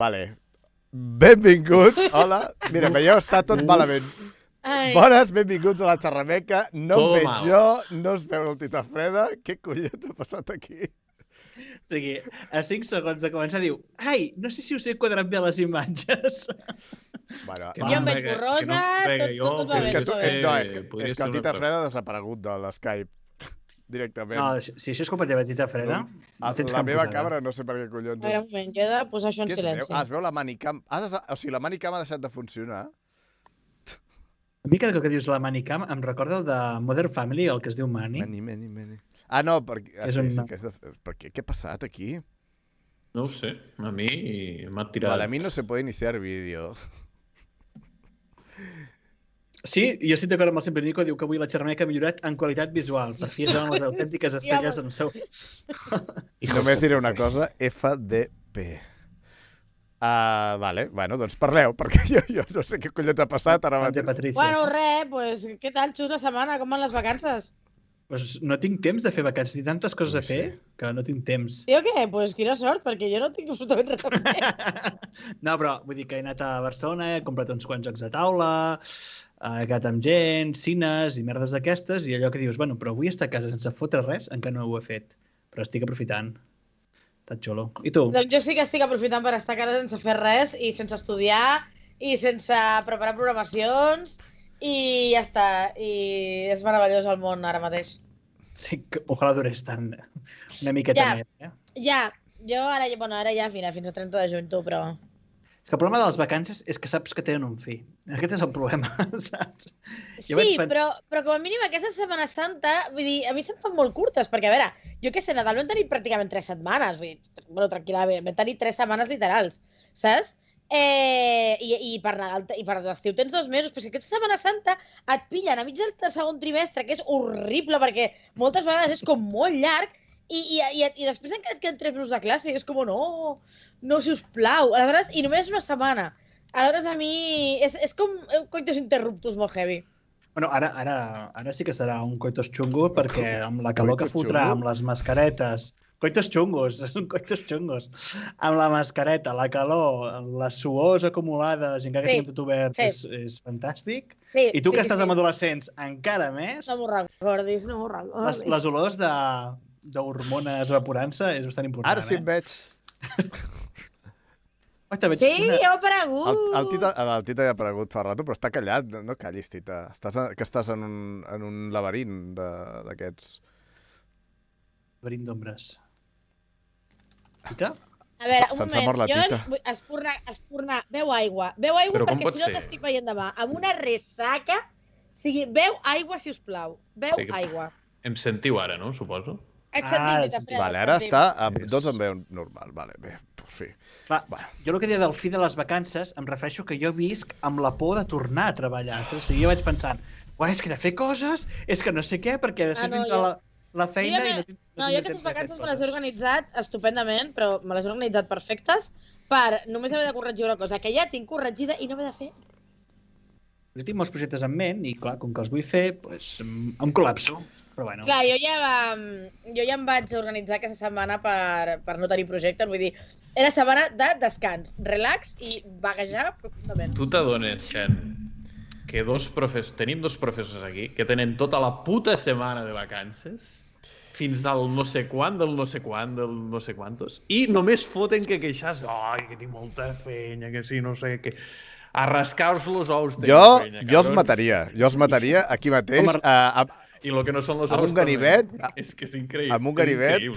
Vale. Benvinguts. Hola. Mira, veieu, està tot malament. Bones, benvinguts a la xerrameca. No em veig jo, no es veu el Tita Freda. Què collons ha passat aquí? O sigui, a 5 segons de començar diu ai, no sé si us he quadrat bé les imatges. Bueno, Jo em veig borrosa, tot va bé. és que el Tita Freda ha desaparegut de l'Skype directament. No, si això és culpa teva, Tita Freda, no tens la cap meva posada. càmera no sé per què collons. A veure, un moment, jo he de posar això en silenci. Es veu la Manicam? O sigui, la Manicam ha deixat de funcionar? A mi cada cop que dius la Manicam em recorda el de Modern Family, el que es diu Mani. Mani. Ah, no, perquè... Què ha passat aquí? No ho sé, a mi m'ha tirat... Vale, a mi no se puede iniciar vídeo. Sí, jo estic d'acord amb el Sempre Nico, diu que avui la xerrameca ha millorat en qualitat visual. Per fi es veuen les autèntiques estrelles en seu... I només diré una cosa, FDP. Vale, bueno, doncs parleu, perquè jo no sé què collons ha passat ara mateix. Bueno, res, pues, què tal, Xus, la setmana? Com van les vacances? Pues no tinc temps de fer vacances, tinc tantes coses a fer que no tinc temps. Sí o què? Pues quina sort, perquè jo no tinc absolutament res a fer. No, però vull dir que he anat a Barcelona, he comprat uns quants jocs de taula, he quedat amb gent, cines i merdes d'aquestes, i allò que dius, bueno, però avui estar a casa sense fotre res, encara no ho he fet. Però estic aprofitant. Està xulo. I tu? Doncs jo sí que estic aprofitant per estar a casa sense fer res i sense estudiar i sense preparar programacions i ja està. I és meravellós el món ara mateix. Sí, ojalà durés tant. Una miqueta més. Ja, jo ara ja fins a 30 de juny, tu, però... És que el problema de les vacances és que saps que tenen un fi. Aquest és el problema, saps? Sí, però com a mínim aquesta Setmana Santa, vull dir, a mi se'm fan molt curtes, perquè, a veure, jo què sé, Nadal vam tenir pràcticament 3 setmanes, vull dir, bueno, tranquil·lament, vam tenir 3 setmanes literals, saps? I per Nadal i per l'estiu tens 2 mesos, però si aquesta Setmana Santa et pillen a mig del segon trimestre, que és horrible, perquè moltes vegades és com molt llarg, i després han quedat 3 mesos de classe, i és com, no, sisplau. Aleshores, i només una setmana. Aleshores, a mi és com coitus interruptus molt heavy. Bueno, ara sí que serà un coitus xungo, perquè amb la calor que fotrà, amb les mascaretes... Coitus xungos, són coitus xungos. Amb la mascareta, la calor, les suors acumulades, i encara que tinguem tot obert, és fantàstic. I tu que estàs amb adolescents, encara més... No m'ho recordis, no m'ho recordis. Les olors d'hormones evaporant-se és bastant important. Ara sí em veig. Sí, ja ha aparegut. El Tita ja ha aparegut fa rato, però està callat. No callis, Tita. Que estàs en un laberint d'aquests. Laberint d'ombres. Tita? A veure, un moment, jo espurnar, beu aigua perquè si no t'estic veient demà, amb una ressaca, o sigui, beu aigua, si us plau, beu aigua. Em sentiu ara, no? Suposo. Vale, ara està tots en veu normal, vale, bé, per fi. Clar, jo el que deia del fi de les vacances, em refereixo que jo visc amb la por de tornar a treballar, o sigui, jo vaig pensant, és que he de fer coses, és que no sé què, perquè després vindrà la feina i no tinc no, jo aquestes vacances me les he organitzat estupendament, però me les he organitzat perfectes per només haver de corregir una cosa que ja tinc corregida i no m'he de fer. Jo tinc molts projectes en ment i, clar, com que els vull fer, doncs em col·lapso, però bueno. Clar, jo ja em vaig organitzar aquesta setmana per no tenir projectes, vull dir, era setmana de descans, relax i vaguejar profundament. Tu t'adones, Xen, que tenim 2 professors aquí que tenen tota la puta setmana de vacances fins al no sé quant, del no sé quantos, i només foten que queixar-se, que tinc molta feina, que sí, no sé què... A rascar-vos los ous tenen feina, jo els mataria aquí mateix, i el que no són los ous amb un ganivet, és que és increïble. Amb un ganivet,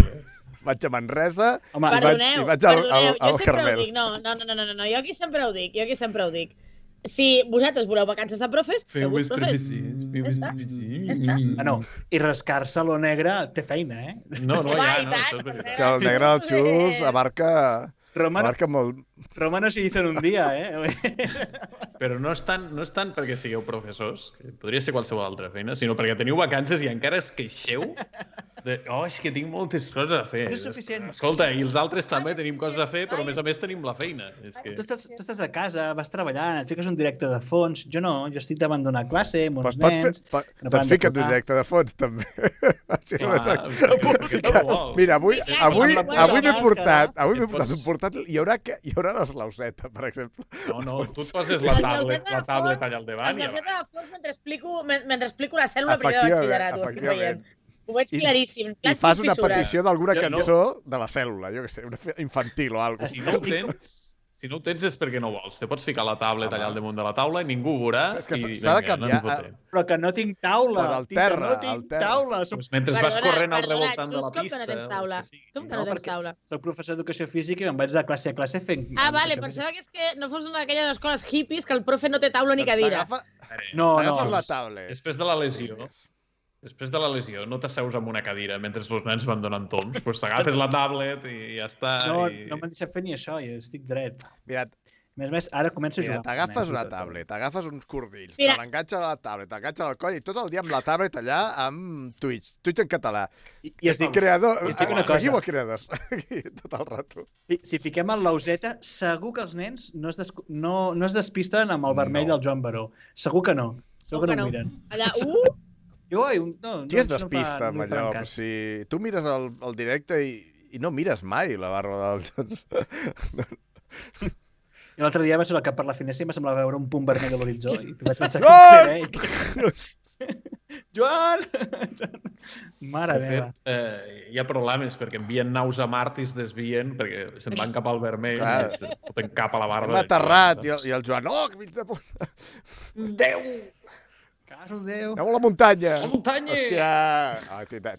vaig a Manresa i vaig al Carmel. No, jo aquí sempre ho dic. Si vosaltres voleu vacances de profes, feu més profes. I rascar-se lo negre té feina, eh? No, ja, no. Que el negre del Xus abarca molt. Roma no s'hi hizo en un dia, eh? Però no és tant perquè sigueu professors, que podria ser qualsevol altra feina, sinó perquè teniu vacances i encara es queixeu És que tinc moltes coses a fer. No és suficient. Escolta, i els altres també tenim coses a fer, però a més tenim la feina. Tu estàs a casa, vas treballant, et fiques un directe de fons. Jo no, jo estic davant d'una classe amb uns nens... Doncs fica't un directe de fons, també. Mira, avui m'he portat un portàtil i hi haurà l'eslauseta, per exemple. No, tu et poses la tablet allà al davant. El de fons mentre explico la cèl·lula primera de batxillerat, ho estic veient. Ho veig claríssim. I fas una petició d'alguna cançó de la cèl·lula, jo què sé, una infantil o alguna cosa. Si no ho tens és perquè no vols. Te pots ficar la tablet allà al damunt de la taula i ningú ho veurà. És que s'ha de canviar. Però que no tinc taula. Al terra. No tinc taula. Mentre vas corrent al revoltant de la pista. Com que no tens taula? Com que no tens taula? Soc professor d'educació física i me'n vaig de classe a classe fent... Vale, pensava que és que no fos una d'aquelles escoles hippies que el profe no té taula ni cadira. T'agafes la tablet. Després de la lesió, no t'asseus en una cadira mentre els nens van donant toms. Doncs t'agafes la tablet i ja està. No m'han deixat fer ni això, jo estic dret. Mira, a més, ara començo a jugar. T'agafes una tablet, t'agafes uns cordills, te l'enganxes a la tablet, t'enganxes al coll i tot el dia amb la tablet allà amb Twitch en català. I es diu... Creador, seguiu a creadors, tot el rato. Si fiquem el Lauseta, segur que els nens no es despisten amb el vermell del Joan Baró. Segur que no. Segur que no ho miren. Allà, Qui es despista amb allò? Si tu mires el directe i no mires mai la barra del... I l'altre dia vaig anar cap per la finestra i em semblava veure un punt vermell a l'horitzó i vaig pensar que era ell. Joan! Mare meva. De fet, hi ha problemes perquè envien naus a Mart i es desvien perquè se'n van cap al vermell i foten cap a la barba. Hem aterrat i el Joan, que fills de puta! Déu! Caso Déu! Aneu a la muntanya! A la muntanya! Hòstia!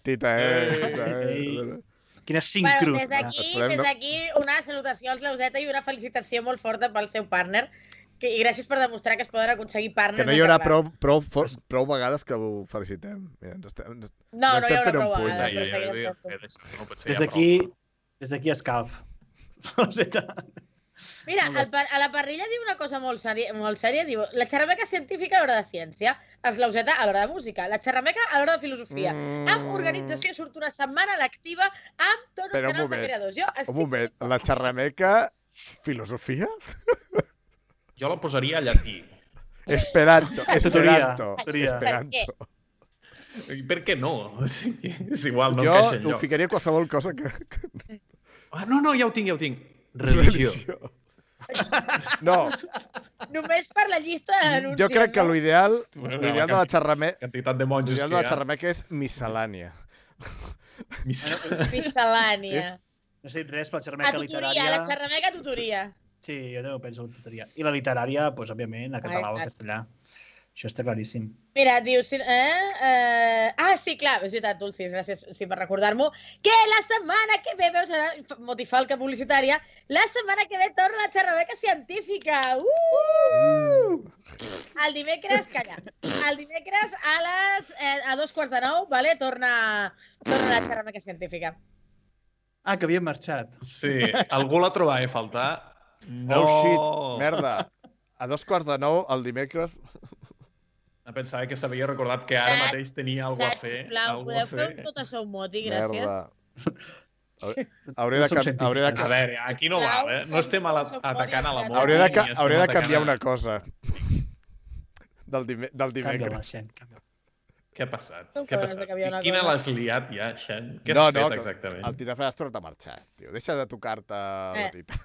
Tita, Quina sincro. Des d'aquí una salutació als Lauseta i una felicitació molt forta pel seu partner. I gràcies per demostrar que es poden aconseguir partners. Que no hi haurà prou vegades que ho felicitem. No hi haurà prou vegades. Des d'aquí escalf. Mira, a la parrilla diu una cosa molt sèria, diu la xerrameca científica a l'hora de ciència, els Lauseta a l'hora de música, la xerrameca a l'hora de filosofia. Amb organització surt una setmana lectiva amb tots els canals de creadors. Un moment, la xerrameca filosofia? Jo la posaria a llatí. Esperanto. I per què no? És igual, no encaixa enlloc. Jo ho ficaria qualsevol cosa que... No, ja ho tinc. Religió. No. Només per la llista d'anuncis. Jo crec que l'ideal de la xerrameca... Quantitat de monjos que hi ha. L'ideal de la xerrameca és miscel·lània. Miscel·lània. No sé res per la xerrameca literària. La xerrameca tutoria. Sí, jo també penso en tutoria. I la literària, doncs, òbviament, a català o a castellà. Això està claríssim. Mira, diu... sí, clar, és veritat, Dulcis, gràcies per recordar-m'ho. Que la setmana que ve, veus, motifalca publicitària, la setmana que ve torna la xerrameca científica. El dimecres, calla. El dimecres a 2:45, vale? Torna la xerrameca científica. Que havia marxat. Sí, algú la trobava a faltar. No, shit, merda. A 2:45, el dimecres... Pensava que s'havia recordat que ara mateix tenia alguna cosa a fer. Sisplau, podeu fer tot això un moti, gràcies. Hauré de... A veure, aquí no val, eh? No estem atacant a l'amor. Hauré de canviar una cosa del dimecres. Què ha passat? Quina l'has liat ja, Xen? Què has fet exactament? El Tita Fred has tornat a marxar, tio. Deixa de tocar-te la Tita.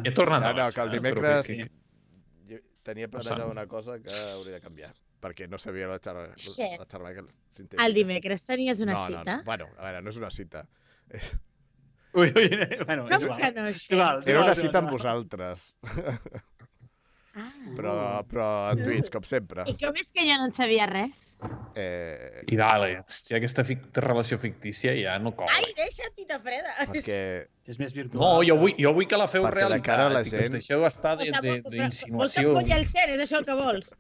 He tornat a marxar. No, que el dimecres... Tenia planejat una cosa que hauria de canviar, perquè no sabia la xerrameca científica. El dimecres tenies una cita? Bueno, a veure, no és una cita. Ui, bueno, és igual. Era una cita amb vosaltres. Però a Twitch, com sempre. I com és que jo no en sabia res? I dale, hòstia, aquesta relació fictícia ja no cola. Ai, deixa't, Tita Freda. Perquè... És més virtual. No, jo vull que la feu realitat. La gent... Us deixeu estar d'insinuació. Vols que folli el Xen, és això el que vols?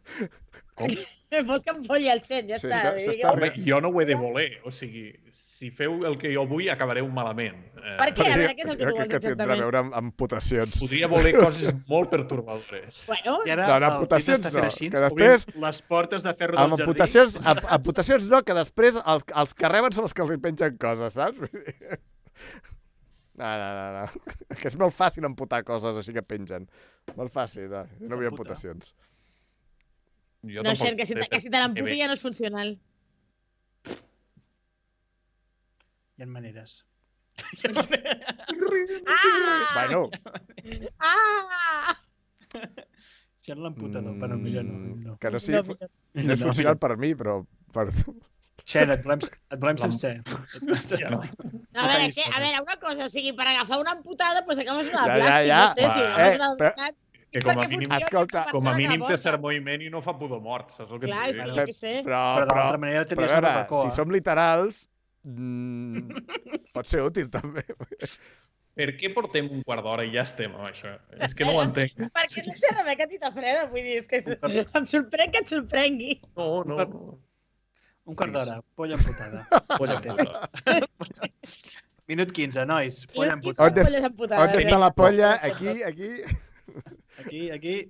Com? Me fos que em folli el xet, ja Sí, està. això està Home, bé. jo no ho he de voler, o sigui, si feu el que jo vull, acabareu malament. Per què? A veure, què és el que tu Jo crec vols que tindrà a exactament? veure amb amputacions. Podria voler coses molt pertorbadores. Bueno, I ara No, no, el amputacions Tito està fent no, així, que obrim després- les portes de ferro Amb del amputacions, amputacions no, que després els que reben són els que els hi pengen coses, saps? Vull dir- No. Que és molt fàcil amputar coses així que pengen. Molt fàcil, no. Jo no vull S'amputa. amputacions. Jo no, tampoc Xen, que si, sé que si te l'amputi bé. ja no és funcional. Hi ha maneres. Ah! Bueno, Ah! Si en l'amputador, però millor no. que no No, sigui... millor. No és funcional per mi, però per tu. Xen, et volem sencer. Hòstia, no. No, a veure, a veure, una cosa, o sigui, per agafar una amputada, doncs agafes una de Ja, plàstic, ja. no sé, si Va, agafes una de però- veritat, Que és com a perquè mínim- funcioni Escolta, Com a persona mínim que té porta. cert moviment i no fa pudor mort, saps el que Clar, et és dic? que jo què sé. Però de l'altra manera però tenies a una veure, barbacoa. si som literals, pot ser útil també. Per què portem un quart d'hora i ja estem amb això? És que no ho entenc. Perquè no sé res que tita freda, vull dir, és que em sorprèn que et sorprengui. No. Un quart d'hora, polla amputada. Polla puta. Minut 15, nois, I polla no amputada. polles amputades. On està la polla? Aquí. Aquí.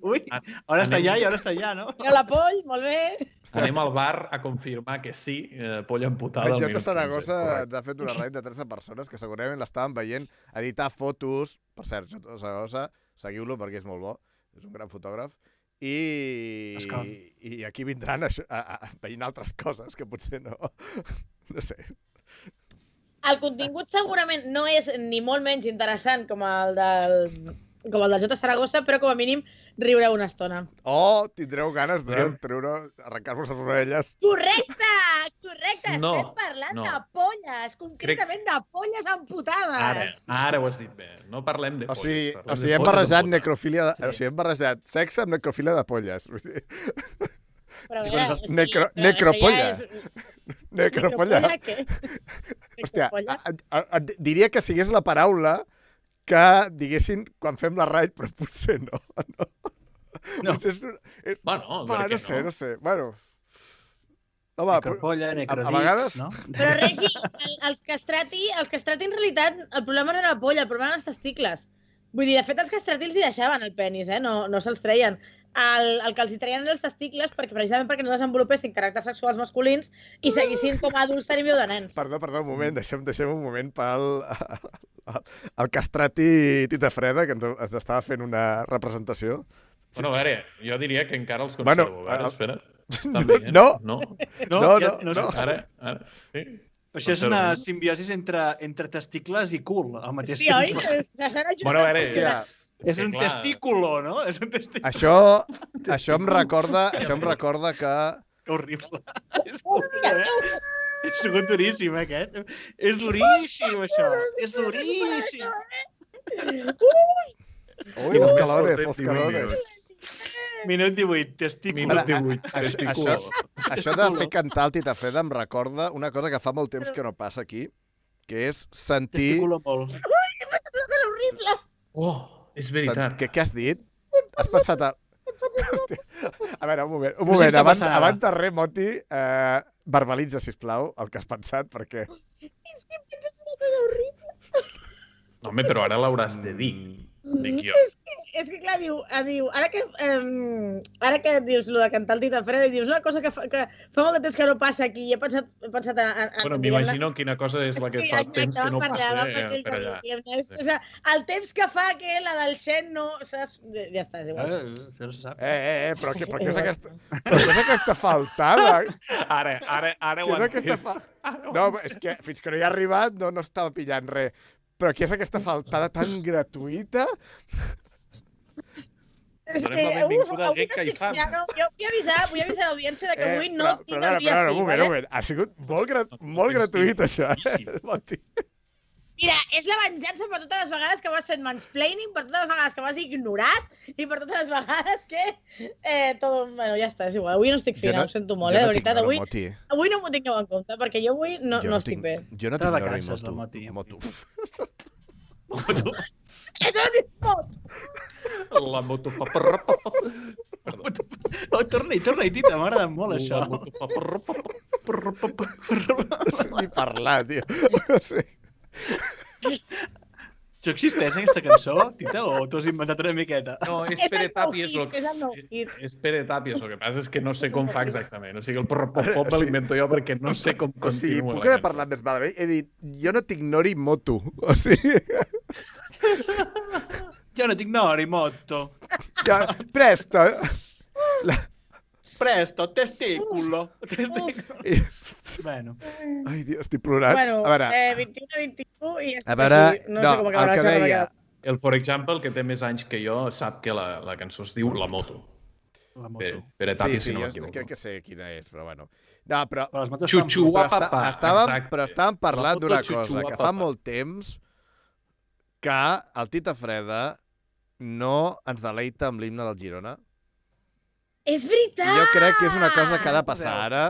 Ui, ara està allà i ara està allà, no? Mira la poll, molt bé. Anem al bar a confirmar que sí, polla amputada. El al Jota minut 15, Saragossa correcte. ens ha fet una raid de 13 persones que segurament l'estaven veient editar fotos. Per cert, Jota Saragossa, seguiu-lo perquè és molt bo. És un gran fotògraf. I aquí vindran veient altres coses que potser no... No sé. El contingut segurament no és ni molt menys interessant com el del Jota Saragossa, però com a mínim riureu una estona. O tindreu ganes de arrencar-vos les orelles. Correcte! No, Estem parlant no. de polles, concretament de polles amputades. Ara ho has dit bé. No parlem de O polles. sigui, hem barrejat necrofília... O sigui, hem barrejat sexe amb necrofília de polles. Vull dir, Però a veure, o sigui, necropolla. això ja és- Necropolla. Què? Hòstia, Necropolla? diria que sigués la paraula que diguessin quan fem la raid, però potser no. No. Bueno, Va, per què no sé. Bueno. Home, Necropolla, necrodix, vegades- no? Però, Regi, els castrati en realitat, el problema no era la polla, el problema eren els testicles. Vull dir, de fet, els castrati els hi deixaven el penis, no se'ls treien. El que els hi treien els testicles precisament perquè no desenvolupessin caràcters sexuals masculins i seguissin com a adults tenint veu de nens. Perdó, un moment, deixem un moment pel el castrati Tita Freda, que ens estava fent una representació. Bueno, a veure, jo diria que encara els Bueno, conservo. Ara, espera. Estan bé, No. No? No. Ara, sí? Això és una simbiosi entre testicles i cul, al mateix Sí, oi? temps. Bueno, a veure, Hòstia. És un testículo, no? És un testículo. Això em recorda que... Que horrible. És sigut duríssim, aquest. És duríssim, això. És duríssim. Ui, los calores. Minut 18, testículo. Minut 18, testículo. Això de fer cantar el Tita Freda em recorda una cosa que fa molt temps que no passa aquí, que és sentir... Testículo molt. horrible. Oh, és veritat. Què has dit? Has passat a... Hòstia. A veure, un moment. No sé què està passant ara. Abans de res, Moti, verbalitza, sisplau, el que has pensat, perquè... No, home, però ara l'hauràs de dir. Dic jo. És que clar, diu, ara que dius lo de cantar el Tita Freda, dius una cosa que fa molt de temps que no passa aquí, i he pensat en... Bueno, m'imagino quina cosa és la que fa temps que no passa per allà. El temps que fa que la del Xen no... Saps? Ja està, és igual. Això no se sap. Però què és aquesta faltada? Ara ho Què és aquesta No, és que fins que no hi ha arribat no estava pillant res. Però què és aquesta faltada tan gratuïta? Donem la benvinguda al Get Caifán. Jo vull avisar l'audiència que avui no tinc el dia Però, un fi. moment. Ha sigut molt gratuït, això. Moti. Mira, és la venjança per totes les vegades que m'has fet mansplaining, per totes les vegades que m'has ignorat i per totes les vegades que... Bueno, ja està, és igual. Avui no estic fina, ho sento molt, de veritat. Avui no m'ho tingueu en compte, perquè jo avui no estic bé. Jo no tinc hora i moto. És un dismot! La moto... Perdó. Torna-hi, Tita, m'ha agradat molt, això. No sé ni parlar, tio. No sé. Això existeix, aquesta cançó, Tita, o t'ho has inventat una miqueta? No, és És Pere el Tàpies. nou hit, és el nou hit. És Pere Tàpies, el que passa és que no sé com fa exactament. O sigui, el pop me l'invento jo perquè no sé com O sigui, continua puc haver parlat més malament? He dit, jo no t'ignori moto. O sigui, Jo no t'ignori, Motto. ja, presto. Presto, testículo. I- Bueno, Ai, Dios, estic plorant. Bueno, A veure, 21-21 i ja a veure, no, no, sé com el acabarà que la deia, xerrada. El For Example, que té més anys que jo, sap que la cançó es diu La Moto. la moto. Pere sí, Tàpies, sí, si no jo m'equivoco. crec que sé quina és, però bueno. No, però Però les motos Xuxua però, papà, exacte. estàvem parlant La foto d'una xuxua cosa, que papà. fa molt temps que el Tita Freda no ens deleita amb l'himne del Girona. És veritat! I jo crec que és una cosa que ha de passar ara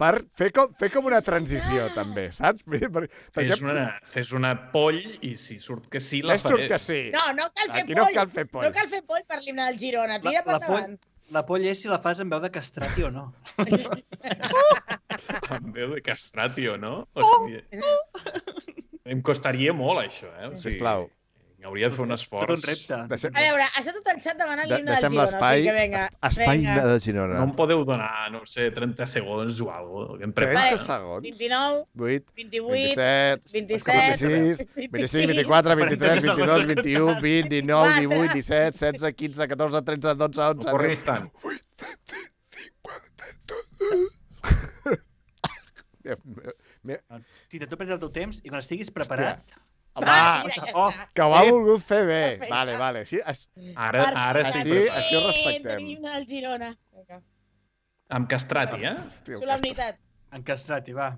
per fer com una transició, també, saps? Fes una poll i si surt que sí, la Fes surt faré. que sí. No cal fer Aquí poll. no cal fer poll. No cal fer poll per l'himne del Girona. Tira per davant. La polla és si la fas amb veu de castrati o no. Amb veu de castrati o no? O sigui, em costaria molt, això, eh? O sigui, Sisplau. hauria de fer un Tot esforç. un repte. Deixem, A veure, està tot el xat demanant l'himne del deixem Girona. l'espai. Així que vinga. Espai vinga. himne del Girona. No em podeu donar, no sé, 30 segons o alguna cosa. Que em prepara. 30 segons. 29, 8, 28, 27, 27, 26, 25, 24, 23, 22, 21, 20, 19, 18, 17, 16, 15, 14, 13, 12, 11, Corris tant. 10. Tita, tu prens el teu temps i quan estiguis preparat... Home, mira, ja Oh, està. que ho ha volgut fer bé. Perfecte. Vale. Sí, Ara estic Sí, preparat. així ho respectem. Tenim l'himne del Girona. Vinga. Amb castrati, eh? hòstia, Solemnitat. en castrati, va.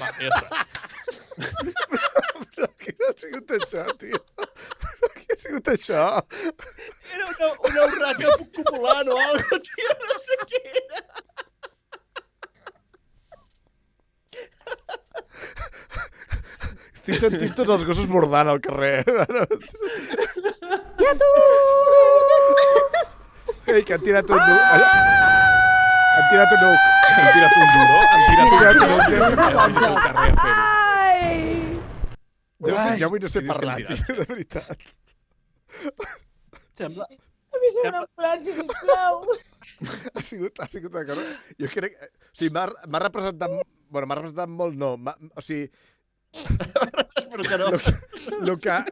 Va, ja està. Però què ha sigut això, tio? Però què ha sigut això? Era una urraca popular o algo, tio, no sé què era. Estic sentint tots els gossos bordant al carrer. Ja tu! Ei, que han tirat un nuc. Han tirat un nuc. Han tirat un duro, han tirat un Mira, duro. mira, Hem vist al carrer a fer-ho. Ai! Jo avui no sé Sí, parlar, sí, tio, de veritat. Sembla... A mi sembla una ambulància, sisplau. Ha sigut una cosa... Jo crec... O sigui, m'ha representat... Bueno, m'ha representat molt, no. O sigui, Però que no.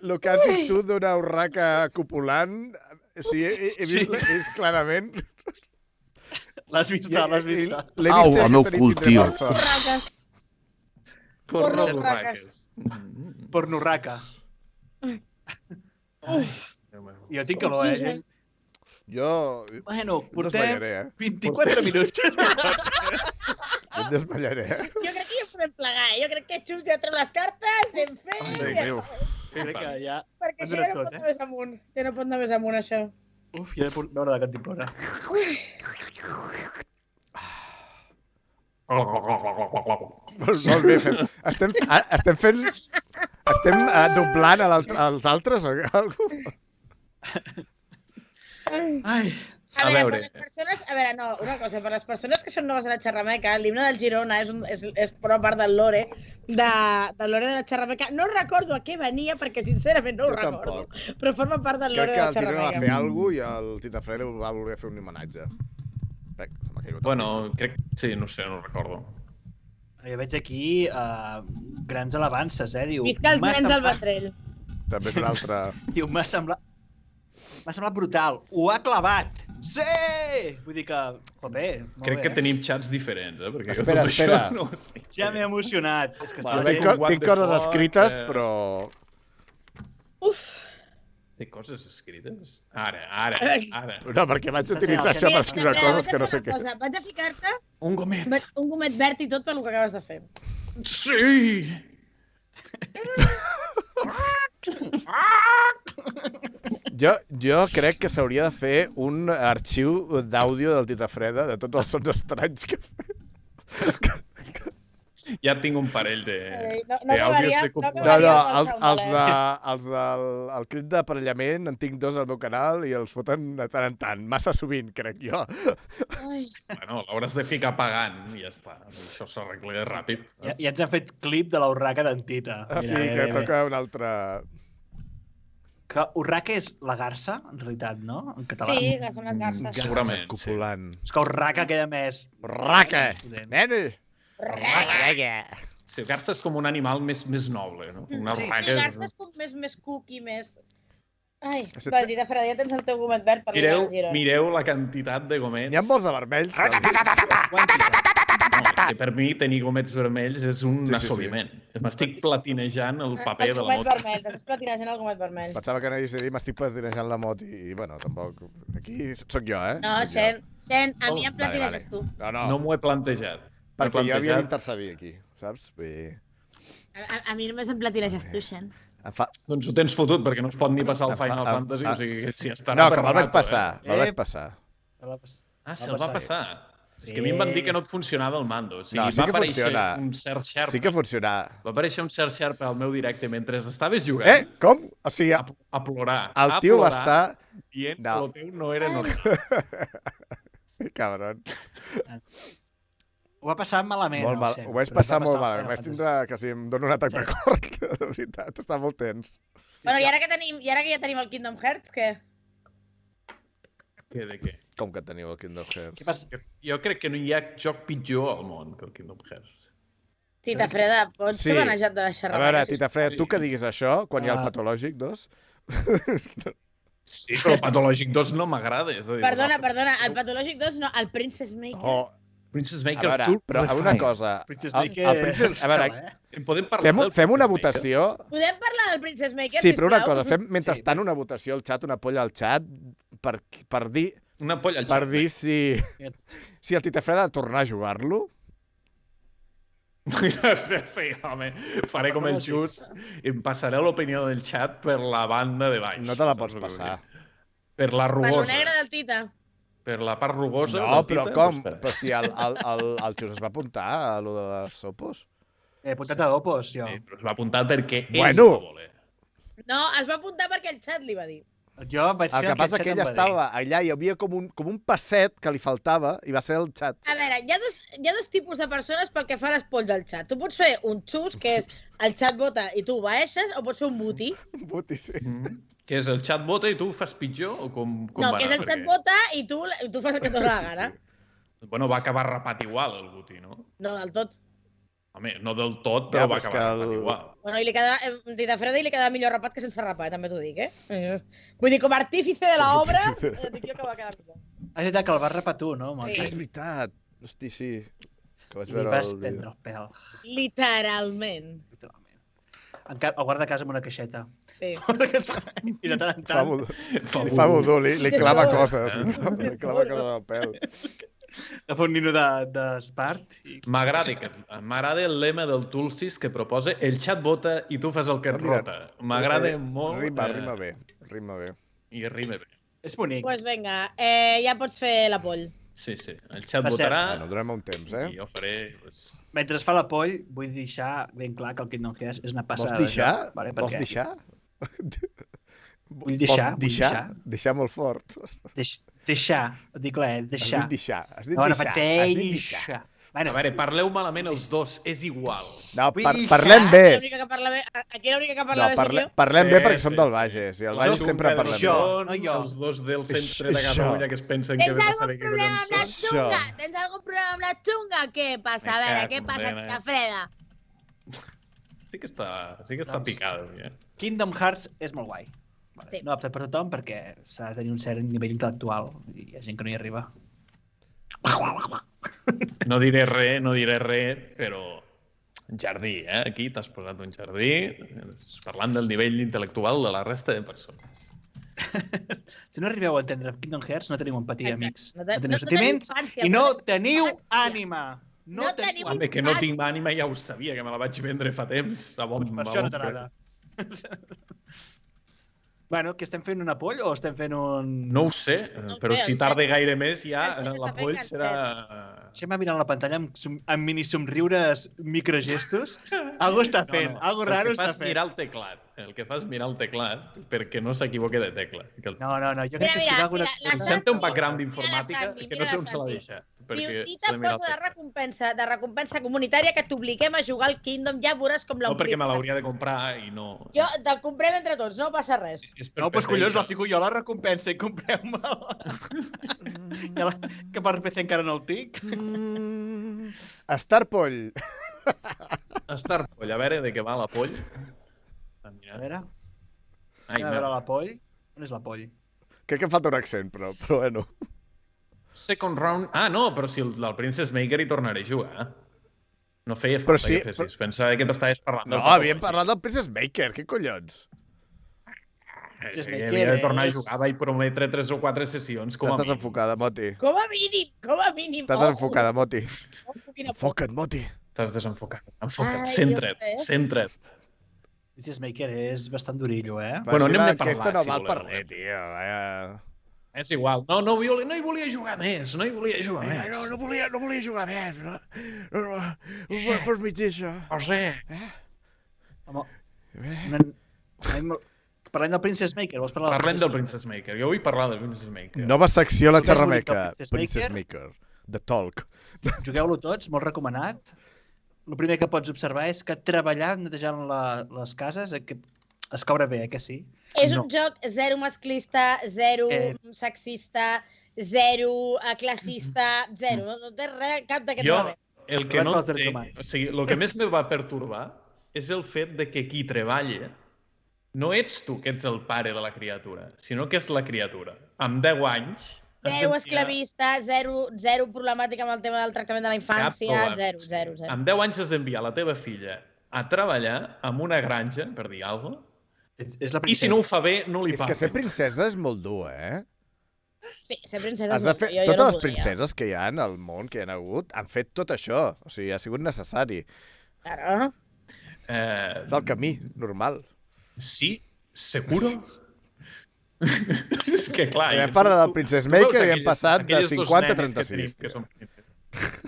lo que has dit tu d'una urraca copulant, o sigui, he vist clarament... L'has vista, l'has vista. L'he Au, vist el meu cul, tio. Raques. Porno Porno d'urraques. Pornorraca. Jo tinc calor, eh? Jo... Bueno, em portem desmallaré, 24 minuts. Jo em desmallaré, Jo crec que ja podem plegar, eh? Jo crec que Xus ja treu les cartes, anem fent... Ai, i Déu ja meu. està. Crec que ja... Perquè Has això ja no donat pot tot, anar més amunt. Ja no pot anar més amunt, això. Uf, ja he de veure la cantimplora. Molt bé, estem fent... Estem doblant als altres o alguna cosa? Ai, A veure. per les persones... A veure, no, una cosa. Per les persones que són noves a la xerrameca, l'himne del Girona és prou part del lore, del lore de la xerrameca. No recordo a què venia, perquè sincerament no ho Jo recordo. tampoc. Però forma part del Crec lore que de el la Girona va xerrameca. fer alguna cosa i el Tita Freda va voler fer un homenatge. Crec, se m'ha caigut. Bueno, crec... Sí, no sé, no ho recordo. jo veig aquí grans alabances, Diu, Visca els m'ha nens del semblat- Vendrell. També és una altra... Diu, m'ha semblat brutal. Ho ha clavat! Sí! Vull dir que... Joder, molt Crec bé, que tenim xats diferents, eh? Perquè jo Espera, tot espera. això no ho sé. Ja m'he emocionat. És que Vale. està Tinc, bé. tinc coses escrites, però... Uf! Té coses escrites? Ara. No, perquè vaig utilitzar això per escriure coses que no sé què. Vaig a ficar-te Un gomet. un gomet verd i tot per lo que acabes de fer. Sí! Jo crec que s'hauria de fer un arxiu d'àudio del Titafreda de tots els sons estranys que fa. Ja tinc un parell No d'àudios acabaria- de no copulació. Els del crit d'aparellament en tinc 2 al meu canal i els foten de tant en tant. Massa sovint, crec jo. Ai, Bueno, l'hauràs de ficar pagant i ja està. Això s'arregla ràpid. Ja ens han fet clip de la urraca d'en Tita. O sigui que toca un altre... Que urraca és la garça, en realitat, no? En català. sí, que són les garces. Segurament, sí. Copulant. És que urraca queda més... Raca! Potent. Nene! Raca. Sí, el garça és com un animal més noble, no? Una Sí. urraca Sí, és... garces com més cookie, més... Ai, Això va, Tita Freda, ja tens el teu gomet verd per Mireu, el Girona. mireu la quantitat de gomets. N'hi ha molts de vermells. No, que per mi tenir gomets vermells és un Sí, sí, sí. assoliment. M'estic platinejant el paper Els de la gomets moto. vermells, estàs platinejant el gomet vermell. Pensava que anaves a dir m'estic patinejant la moto i, bueno, tampoc... Aquí sóc jo, eh? No, Sóc jo. Xen, a mi em Vale, platineges tu. No, No m'ho he plantejat. perquè jo havia plantejat. d'intercedir aquí, saps? Vull dir... A mi només em platineges tu, Xen. Em fa... Doncs ho tens fotut, perquè no es pot ni passar el Em fa- Final em- Fantasy, o sigui que si estarà No, per que me'l vaig rato, passar, me'l vaig Eh. passar. Ah, se'l va passar. És que a mi Sí. em van dir que no et funcionava el mando. O sigui, No, sí va que aparèixer funciona. un cert Sharp. Sí que funciona. Va aparèixer un cert Sharp al meu directe mentre estaves jugant. Com? O sigui, A plorar. el A tio va plorar, estar... dient No. que el teu no era normal. Cabron. Ho va passar malament. Molt no mal. sé, Ho vaig però passar va molt passar malament. Vaig tindre que si em dono un atac de cor, de veritat. Està molt tens. Bueno, i ara que ja tenim el Kingdom Hearts, què? Què de què? Com que teniu el Kingdom Hearts? Què passa? Jo crec que no hi ha joc pitjor al món que el Kingdom Hearts. Tita Freda, pots Sí. ser manejat de deixar A veure, rebeldes? Tita Freda, tu que diguis això quan hi ha el Ah. Patològic 2? Sí, però el Patològic 2 no m'agrada. És a dir, Perdona, vosaltres- el Patològic 2 no, el Princess Maker. Oh, Princess a Maker, veure, tu però una cosa... Princess El Maker... Princess... A veure, En podem parlar del fem una Princess Maker? votació... Podem parlar del Princess Maker, Sí, però una sisplau? cosa, fem mentrestant una votació al xat, una polla al xat, per dir, Una polla al per joc. dir si el Tita Freda ha de tornar a jugar-lo. Sí, home, faré com el Xus i em passaré l'opinió del xat per la banda de baix. No te la Saps pots el que vull passar. dir? Per la Per lo rugosa. negre del Tita. Per la part rugosa. No, del però Tita, com? doncs, Però si el Xus es va apuntar a lo de les opos. He apuntat a Opos, jo. Sí, però es va apuntar perquè ell Bueno. va voler. No, es va apuntar perquè el xat li va dir. Jo vaig El fer que passa el que xat ella em va dir. estava allà, hi havia com un passet que li faltava i va ser el xat. A veure, hi ha dos tipus de persones pel que fa a les polls al xat. Tu pots fer un xus, que és el xat vota i tu obeeixes, o pots fer un buti. Buti, sí. Que és el xat vota i tu ho fas pitjor? O com No, va que és anar? el xat vota i tu fas el que et dóna la gana. Bueno, va acabar rapat igual, el Guti, no? No del tot. Home, no del tot, Ja, però va però és acabar que rapat igual. Bueno, i li queda, Tita Freda i li queda millor rapat que sense rapat, també t'ho dic, Vull dir, com a artífice de l'obra, dic jo que va quedar millor. És veritat que el vas repar tu, no? Sí. És veritat. Hosti, sí. Que vaig Li veure vas el prendre vídeo. el pèl, Literalment. literalment. El guarda a casa amb una caixeta. Sí. I de tant en Fa tant... vudú. Fa Li fa vudú. vudú, li clava coses. Li clava coses al pèl. Agafa un nino d'espart i... M'agrada el lema del Tulsis que proposa el xat vota i tu fas el que et Mira, rota. M'agrada molt. Rima bé. Rima bé. I rima bé. És bonic. Pues vinga, ja pots fer la poll. Sí, sí. El xat Per cert, votarà Bueno, donem un temps, i jo faré... Pues... Mentre es fa la poll, vull deixar ben clar que el Kingdom Hearts és una passada. Vols deixar? de joc, vale? Vols Perquè deixar? Vull deixar, Vols deixar? Deixar molt fort. Deixar, ho dic clar, deixar. Has dit deixar. Has dit No, no, deixar. faig Has dit deixar. deixar. A Bueno, veure, parleu malament els dos, és igual. No, Vull parlem deixar. bé. L'única que parla bé, aquí l'única que parla No, bé soc jo. parlem Sí, bé perquè sí, som del sí. Bages. I al Els Bages dos sempre Pedro parlem Jo, bé. no jo. Els dos del centre de Això. Catalunya que es pensen que Tens vés a algun saber què problema amb la collons són. xunga? Això. Tens algun problema amb la xunga? Què passa? A Me veure, cago què en passa, Déu, Tita Freda? Sí que està Doncs- picada. Ja. Kingdom Hearts és molt guai. Vale. Sí. No apte per tothom perquè s'ha de tenir un cert nivell intel·lectual i hi ha gent que no hi arriba. No diré res, però jardí, eh? Aquí t'has posat un jardí parlant del nivell intel·lectual de la resta de persones. Si no arribeu a entendre Kingdom Hearts, no teniu empatia, Exacte. amics. No No te- teniu no teniu sentiments infància, i no no teniu teniu infància. ànima. No tenim Home, que no tinc ànima ja ho sabia, que me la vaig vendre fa temps. A bon, Per això no t'agrada. Bueno, que estem fent una poll o estem fent un... No ho sé, però si tarda gaire més ja El Xep la està poll fent serà... Xem mirant la pantalla amb mini somriures microgestos. Algo està fent, algo raro està fent. Mirar el teclat. El que fa és mirar el teclat perquè no s'equivoqui de tecla. No, jo crec que és alguna cosa... Em sembla un background d'informàtica que no sé on se l'ha deixat. I te'n posa de recompensa comunitària que t'obliguem a jugar al Kingdom, ja veuràs com No, perquè me l'hauria de comprar i no... Jo te'l comprem entre tots, no passa res. No, doncs collons, la fico jo la recompensa i compreu-me-la. Que per PC encara no el tinc. Star Poll. Star Poll, a veure de què va la poll. A veure, Ai, a veure la poll. On és la poll? Crec que em falta un accent, però bueno. Second round... Ah, no, però si el Princess Maker hi tornaré a jugar. No feia Però falta sí, que fessis. Pensava que t'estaves parlant No, del havíem parlat del Princess Maker, què collons? Princess Havia Maker de tornar a és- jugar, vaig prometre 3 o 4 sessions, com a Estàs mínim. enfocada, Moti. Com a mínim. Estàs enfocada, Moti. Enfoca't. Enfoca't, Moti. Estàs desenfocat. Ai, Enfoca't, Dios centra't, mío. centra't. Princess Maker és bastant durillo, eh? Bueno, anem de Aquesta parlar, no si val per voleu. res, tio. Vaya. És igual. No hi volia jugar més, no hi volia jugar més. No volia jugar més. No em permetis això. José, Home, parlem del Princess Maker, vols parlar parlem del Princess Maker. Jo vull parlar del Princess Maker. Nova secció a la Tu t'has xerrameca. volit el Princess Princess Maker. The Talk. Jugueu-lo tots, molt recomanat. El primer que pots observar és que treballar netejant les cases es cobra bé, que sí? És No. un joc zero masclista, zero sexista, zero classista, zero. No té res, cap d'aquests Jo, elements. el que Res no pels drets entenc, humans. o sigui, el que més me va pertorbar és el fet de que qui treballa no ets tu que ets el pare de la criatura, sinó que és la criatura. Amb 10 anys... has Zero d'enviar esclavista, zero problemàtica amb el tema del tractament de la infància, problema. zero. Amb 10 anys has d'enviar la teva filla a treballar en una granja, per dir alguna cosa, És la i princesa. si no ho fa bé, no li És que ser paguen. princesa és molt dur, eh? Sí, ser princesa Has de és fer... jo Totes no les voldria. princeses que hi ha al món, que hi ha hagut, han fet tot això. O sigui, ha sigut necessari. Claro. És el camí, normal. Sí, seguro? És que clar... Hem parlat del Princess Maker i hem passat de aquelles dos 50 a nenes que 36. tenim, que són princeses.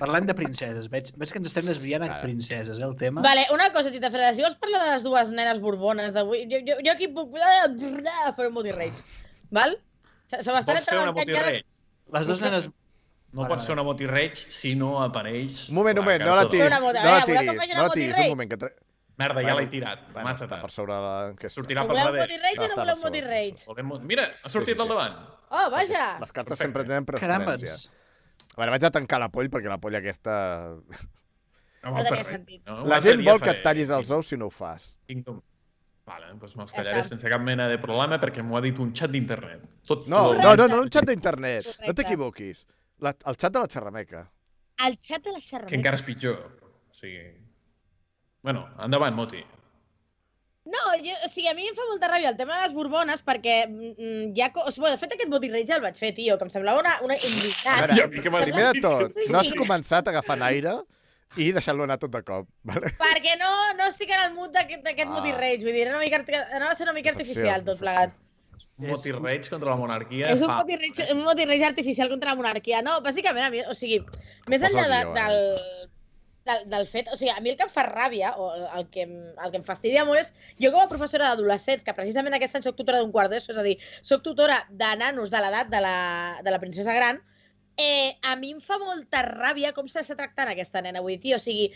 Parlem de princeses. Veig que ens estem desviant a Ara. princeses, el tema. Vale, una cosa, Tita Freda, si vols parlar de les dues nenes borbones d'avui, jo aquí puc fer un multi-rage, val? Se m'estan Vols fer una entrebancant ja motirreig? Les dues nenes... No pot ser una motirreig si no apareix... Un moment, la no la carta tiris, Una moto. no la A veure, voleu que tiris, faci no una la tiris, motirrei? un moment. Que Merda, ja l'he tirat. Bueno, Massa està tard. per sobre la enquesta. Sortirà per Voleu darrere. multi-rage o no Està voleu per sobre. multi-rage? Mira, ha sortit Sí. al davant. Oh, vaja! Les cartes Perfecte. sempre tenen Caramba, preferència. A veure, vaig a tancar la poll perquè la poll aquesta... No, tenia perfecte. sentit. No, La un gent altre dia vol que faré et tallis els ous si no ho fas. Kingdom. Vale, doncs me'ls Ja tallaré està. sense cap mena de problema perquè m'ho ha dit un xat d'internet. No, un xat d'internet. No Correcte. t'equivoquis. El xat de la xerrameca. El xat de la Que xerrameca. encara és pitjor. O sigui... Bueno, endavant, Moti. No, o sigui, a mi em fa molta ràbia el tema de les borbones perquè ja... Bueno, de fet, aquest multi-rage el vaig fer, tio, que em semblava una A indignitat. veure, I a mi què m'has primer de dit? tot, Sí. no has començat agafant aire i deixant-lo anar tot de cop. Vale? Perquè no estic en el mood d'aquest multi-rage, vull dir, anava a ser una mica artificial tot plegat. Un motirreig contra la monarquia És un fa... multi-rage artificial contra la monarquia. No, bàsicament, a mi, o sigui, més Posa el enllà guió, del fet, o sigui, a mi el que em fa ràbia, o el que em fastidia molt és, jo com a professora d'adolescents, que precisament aquest any soc tutora d'un quart d'ESO, és a dir, soc tutora de nanos de l'edat de la princesa gran, a mi em fa molta ràbia com s'està tractant aquesta nena. Vull dir, tio, o sigui,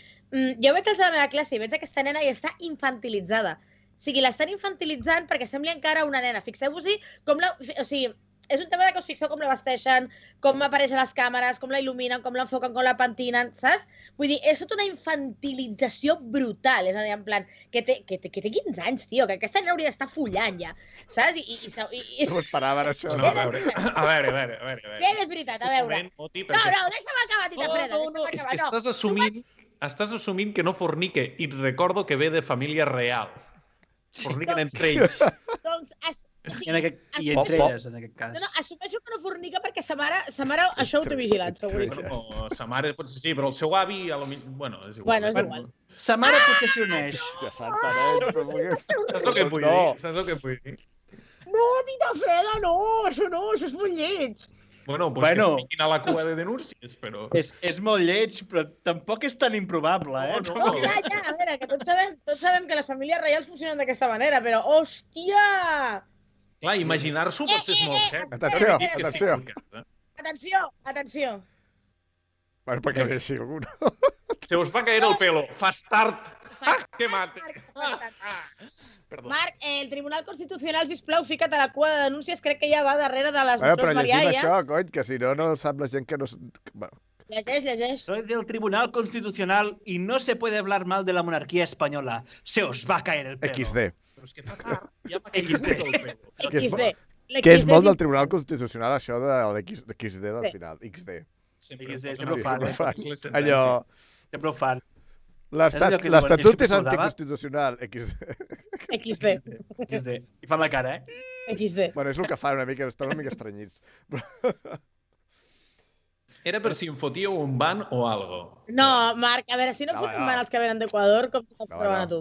jo veig els de la meva classe i veig aquesta nena i està infantilitzada. O sigui, l'estan infantilitzant perquè sembli encara una nena. Fixeu-vos-hi com la... O sigui, és un tema de que us fixeu com la vesteixen, com apareix a les càmeres, com la il·luminen, com l'enfoquen, com la pentinen, saps? Vull dir, és tota una infantilització brutal. És a dir, en plan, que té 15 anys, tio, que aquesta nena hauria d'estar follant ja, saps? No m'ho esperava, això. No, a veure. Què és veritat? A veure. Moti, No, deixa'm acabar, Tita Freda. No, és que estàs assumint que no fornique i recordo que ve de família real. Forniquen entre ells. Doncs I entre elles, en aquest cas. No, assumeixo que no fornica perquè sa mare això ho té vigilat, seguríssim. No, sa mare potser sí, però el seu avi... Bueno, és igual. Bueno, és igual. Sa mare potser s'hi uneix. Hòstia santa, nen, però Saps el que vull dir? Saps el que vull dir? No, tita Freda, no, això és molt lleig. Bueno, pues que fiquin a la cua de denúncies, però... És molt lleig, però tampoc és tan improbable, eh? No. Ja, a veure, que tots sabem que les famílies reials funcionen d'aquesta manera, però, hòstia! Clar, imaginar-s'ho potser és molt cert. Atenció. Bueno, perquè ve així algú, no? Se us va caer el pelo. Fas tard. Que mate. Perdó. Marc, el Tribunal Constitucional, sisplau, fica't a la cua de denúncies, crec que ja va darrere de les Bueno, dos però llegim Marialla. això, cony, que si no, no sap la gent que no... Bueno, Llegeix. Soy del Tribunal Constitucional y no se puede hablar mal de la monarquía española. Se os va a caer el pelo. XD. Però és que fa tard. Ja m'ha caigut el pelo. XD. Que és molt del Tribunal Constitucional, això de l'XD del final. XD. Sempre ho fan. Allò... Sempre ho fan. L'Estatut és anticonstitucional. XD. I fan la cara, eh? XD. Bueno, és el que fan una mica, estan una mica estranyits. Era per si em fotíeu un ban o algo. No, Marc, a veure, si no fotem ban els que venen d'Equador, com t'estàs provant a tu?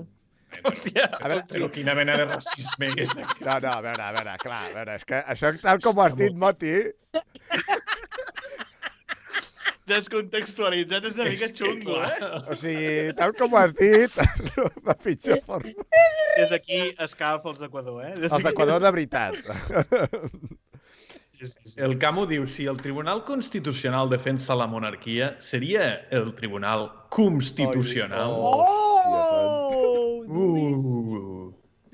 Hòstia. A veure, Però quina mena de racisme és aquest. No, a veure, clar, a veure, és que això tal com ho has dit, Moti... Descontextualitzat és una mica xungo, eh? O sigui, tal com ho has dit, la pitjor forma. Des d'aquí escalfa els d'Equador, eh? Els d'Equador de veritat. El Camu diu, si el Tribunal Constitucional defensa la monarquia, seria el Tribunal Constitucional?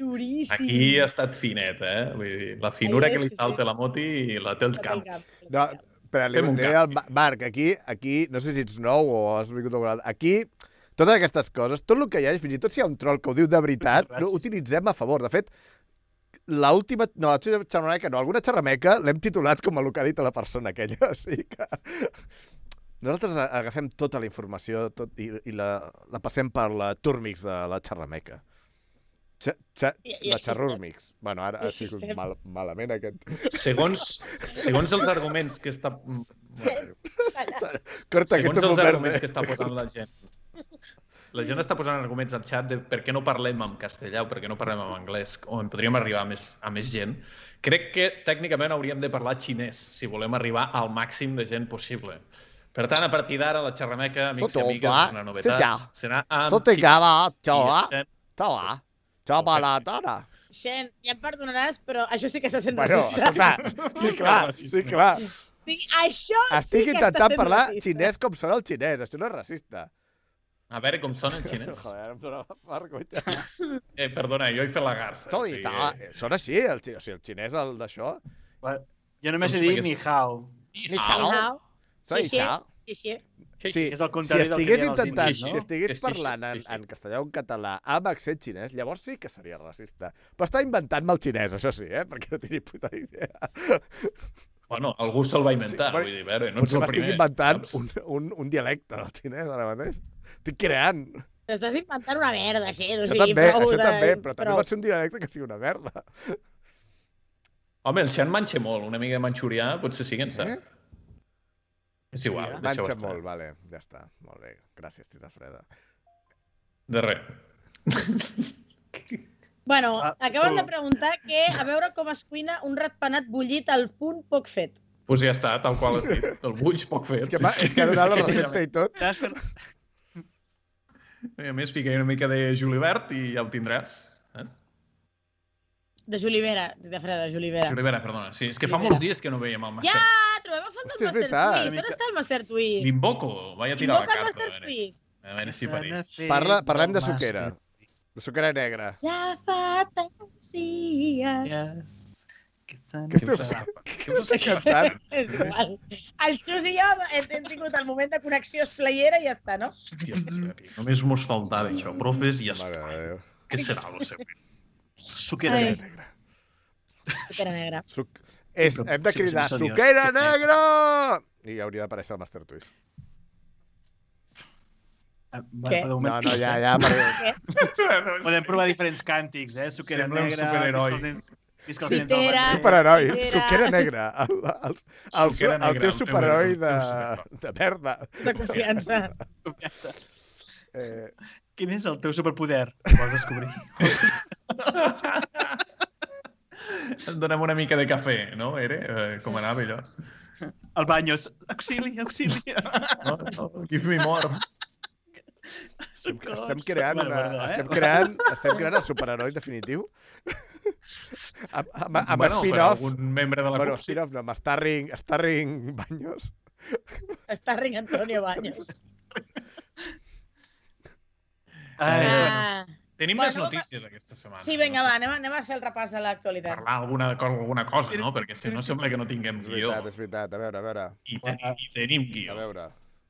Duríssim. Aquí ha estat finet, eh? Vull dir, la finura que li falta a la Moti i la té el Camp. No, però li vull dir al Marc, aquí, no sé si ets nou o has vingut alguna vegada, aquí, totes aquestes coses, tot el que hi ha, fins i tot si hi ha un troll que ho diu de veritat, no ho utilitzem a favor. De fet, l'última xerrameca, no, alguna xerrameca l'hem titulat com el que ha dit la persona aquella, o sigui que... Nosaltres agafem tota la informació i la passem per la Turmix de la xerrameca. La xerrurmix. Bueno, ara ha sigut malament aquest... Segons els arguments que està... Corta, Segons els arguments que està posant la gent. La gent està posant arguments al xat de per què no parlem en castellà o per què no parlem en anglès, o en podríem arribar a més gent. Crec que tècnicament hauríem de parlar xinès si volem arribar al màxim de gent possible. Per tant, a partir d'ara, la xerrameca, amics i amigues, és una novetat. Serà amb... Xen, ja em perdonaràs, però això sí que està sent Bueno, racista. sí, clar. Sí, això Estic sí que intentant està sent parlar racista. xinès com sona el xinès, això no és racista. A veure com sona el xinès. Joder, em dóna vergonya. Perdona, jo he fet la garça. Sona així, o sigui, el xinès, el d'això. Jo només he dit ni hao. Ni hao. Soy hao. Sí, és el contrari del que estigués diuen els intentant, indis, no? si estigués parlant en castellà o en català amb accent xinès, llavors sí que seria racista. Però està inventant-me el xinès, això sí, perquè no tinc ni puta idea. Bueno, algú se'l va inventar, vull dir, a veure, no ets el primer. Potser m'estic inventant un dialecte del xinès ara mateix. Estic creant. T'estàs inventant una merda, Xen. Això també, però també pot ser un dialecte que sigui una merda. Home, el Xen manxa molt, una mica de manxurià, potser sí que en sap. És igual, deixeu manxa estar. molt, vale, ja està. Molt bé, gràcies, Tita Freda. De res. Bueno, acaben de preguntar que a veure com es cuina un ratpenat bullit al punt poc fet. Doncs ja està, tal qual has dit. El bulls poc fet. És que ha donat la recepta i tot. I a més, fica una mica de julivert i ja ho tindràs. De julivera, Tita Freda, de julivera. Julivera, perdona. Sí, és que fa molts dies que no veiem el Master. Ja, trobem a falta el Master Twist. On està el Master Twist? L'invoco, vaig a tirar la Invoca el carta. Master Twist. A veure si pareix. Parlem de suquera. De suquera negra. Ja fa tants dies. Què estàs cansant? És igual. El Xus i jo hem tingut el moment de connexió esplayera i ja està, no? Hòstia, només mos faltava això. Profes i Mare de Déu. Què serà el següent? Suquera negra. Suquera negra. Hem de cridar suquera negra! I hauria d'aparèixer el Master Twist. Què? No, ja. Podem provar diferents càntics, Suquera Sembla un negra... superheroi. Visca el Sí, Vicenç del era. Valle. Superheroi, Era- suquera negra. Suquera El negra, teu el superheroi teu de merda. De confiança. Confiança. Eh, Quin és el teu superpoder? Ho vols descobrir. Donem una mica de cafè, no, Ere? Com anava allò? El Banyos. Auxili, auxili. No, give me more. estem creant Bueno, una... perdó, Estem creant el superheroi definitiu. Amb Bueno, per spin-off. algun membre de la Bueno, CUP, sí. spin-off no, amb Starring Baños. Està ring Antonio Baños. Ah, Tenim Bueno, més notícies aquesta setmana. Sí, vinga, va, anem a fer el repàs de l'actualitat. Parlar alguna cosa, no? Perquè si no sembla que no tinguem guió. És veritat. A veure. I tenim A guió. veure.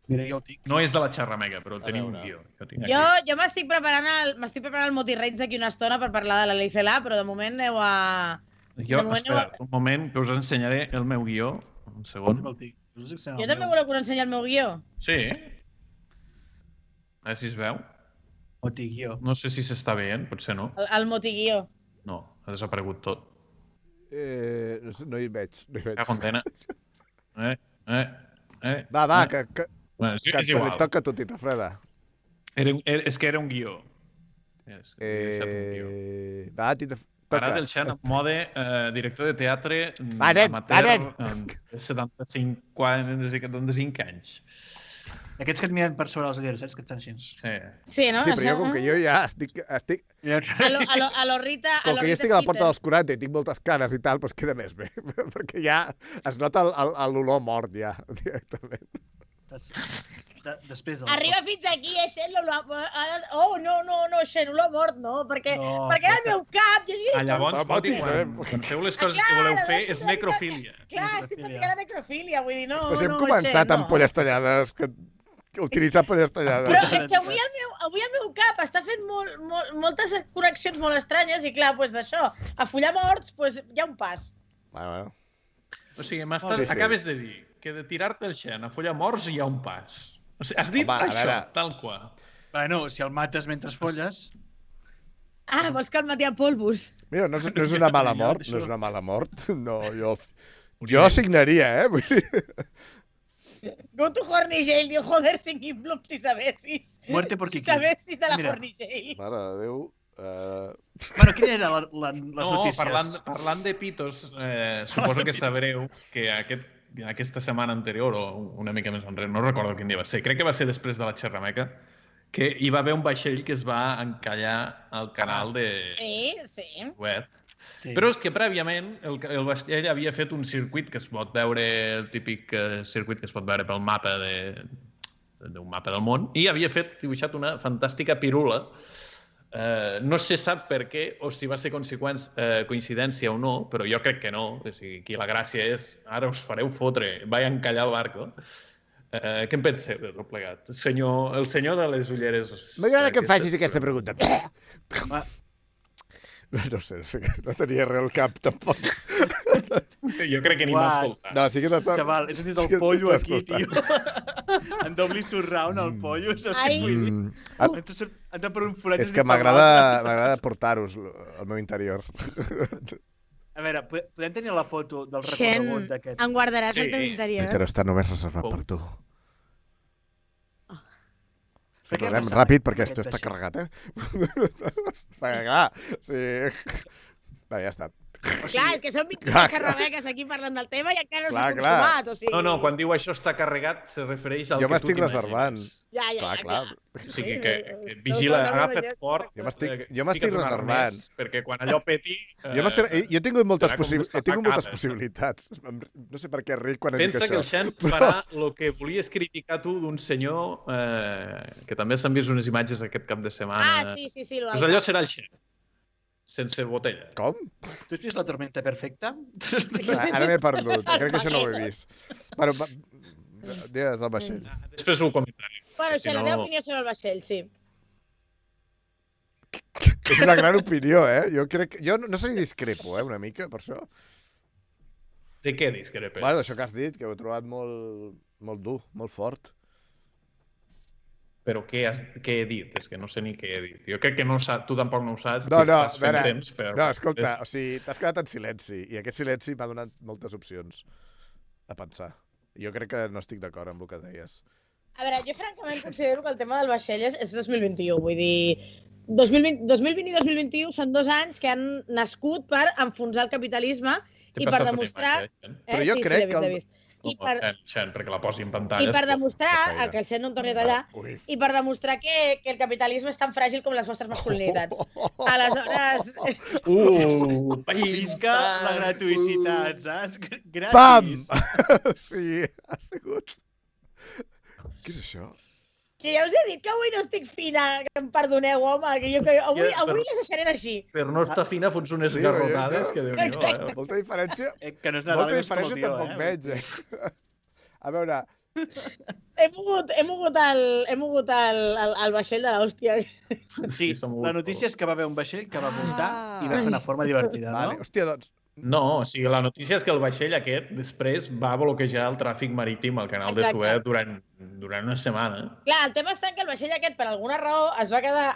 mira, ja ho tinc. No és de la xerramega, però tenim un veure. guió. Jo tinc Jo, aquí. jo m'estic preparant el Motireig d'aquí una estona per parlar de la Ley Celaá, però de moment aneu a... Jo, de moment espera, un moment, que us ensenyaré el meu guió. Un segon. El tinc. Jo també voleu que us ensenyi el meu guió. Sí. A veure si es veu. Ho tinc jo. No sé si s'està veient, potser no. El Motiguió. No, ha desaparegut tot. No hi veig. La condena. Va, que Bueno, és li igual. toca a Totita Freda. És que era un guió. Va, Tita... Ara del Xan en mode director de teatre Va, nen, amateur de 75 anys. Aquests que et miren per sobre els ulleres, saps que estan així. Sí. Sí, no? Sí, però jo, com que jo ja estic... A lo Rita... Com que jo estic a la porta dels 40 i tinc moltes canes i tal, doncs queda més bé. Perquè ja es nota l'olor mort, ja, directament. Després de Arriba fins aquí, Xen, l'olor... Oh, no, Xen, olor mort, no, perquè al meu cap... Llavors, Moti, quan feu les coses que voleu fer, és necrofília. Clar, estic practicant la necrofília, vull dir, no, Però si hem no, començat Xen, amb polles tallades, que utilitzar polles tallades. Però és que avui el meu cap està fent moltes connexions molt estranyes i clar, doncs d'això, a follar morts, doncs hi ha un pas. Bueno. O sigui, Sí. acabes de dir que de tirar-te el Xen a follar morts hi ha un pas. O sigui, has dit Home, a això, veure. tal qual. Bueno, si el mates mentre folles... Ah, vols que el mati a polvos? Mira, no és una mala mort, Això. no és una mala mort. No, jo signaria, vull dir... Go to Hornigel, diu, joder, Singing Bloom, si sabessis. Muerte por Si Kiki. sabessis de la Mira. Hornigel. Mare de Déu... Bueno, quina era les No, notícies? parlant de pitos, suposo que sabreu que aquesta setmana anterior, o una mica més enrere, no recordo quin dia va ser, crec que va ser després de la xerrameca, que hi va haver un vaixell que es va encallar al canal de Sí. Suez. Sí. Però és que prèviament el vaixell havia fet un circuit que es pot veure, el típic circuit que es pot veure pel mapa d'un mapa del món, i havia dibuixat una fantàstica pirula. No se sap per què o si va ser coincidència o no, però jo crec que no. O sigui, aquí la gràcia és, ara us fareu fotre, vaig encallar el barco. Què en penseu de tot plegat? El senyor de les ulleres... M'agrada que em facis aquesta pregunta. Va. No sé, no tenia res al cap, tampoc. Jo crec que ni m'ha escoltat. No, sí que t'està... Xaval, he sentit el pollo aquí, tio. En doble surround, el pollo. Saps què Ai. vull dir? Entra per un forat. És que m'agrada portar-vos al meu interior. A veure, podem tenir la foto del Xen, recorregut d'aquest? em guardaràs Sí. el teu interior? Però està només reservat Com? per tu. Per què Parlem passa ràpid perquè aquest esto està així? carregat, Perquè, clar, sí... Va, ja està. Clar, és que són 20 Clar, xerrameques aquí parlant del tema i encara no s'ha Clar, clar. consumat, o sigui... No, quan diu això està carregat, se refereix al Jo que tu m'estic t'imagines. reservant. Ja, Clar. O sigui que vigila, agafa't fort. Jo m'estic fica't un reservant. arnès, perquè quan allò peti... Jo he tingut moltes, serà com moltes desfasacada. possibilitats. No sé per què ric quan dic Pensa que això. el Xen farà el que volies criticar tu d'un senyor que també s'han vist unes imatges aquest cap de setmana. sí. Doncs allò serà el Xen, sense botella. Com? Tu has vist la tormenta perfecta? Ara m'he perdut. Crec que això no ho he vist. Bueno, digues el vaixell. Després ho comentaré. Bueno, si la no- teva opinió sobre el vaixell, sí. És una gran opinió, Jo crec... Jo no sé si discrepo, una mica, per això. De què discrepes? Bueno, això que has dit, que ho he trobat molt dur, molt fort. Però què he dit? És que no sé ni què he dit. Jo crec que no tu tampoc no ho saps, No, que estàs fent temps, però... No, escolta, o sigui, t'has quedat en silenci, i aquest silenci m'ha donat moltes opcions a pensar. Jo crec que no estic d'acord amb el que deies. A veure, jo francament considero que el tema del vaixell és 2021, vull dir... 2020 i 2021 són 2 anys que han nascut per enfonsar el capitalisme i per demostrar... Però jo crec que... I per... Xen, perquè la posi en pantalla. I per demostrar, que el Xen no em torni a tallar, i per demostrar que el capitalisme és tan fràgil com les vostres masculinitats. Aleshores... Visca la gratuïcitat, saps? Gratis. Pam! Sí, ha sigut... Què és això? Que ja us he dit que avui no estic fina, que em perdoneu, home, que avui les deixaré així. Per no estar fina fots unes garrotades que Déu-n'hi-do, Molta diferència. Que no és Nadal, molta diferència tampoc veig, A veure... He mogut el vaixell de l'hòstia. Sí, la notícia és que va haver un vaixell que va muntar i va fer una forma divertida, no? Vale, hòstia, doncs... No, o sigui, la notícia és que el vaixell aquest després va bloquejar el tràfic marítim al canal de Suez durant una setmana. Clar, el tema està que el vaixell aquest, per alguna raó, es va quedar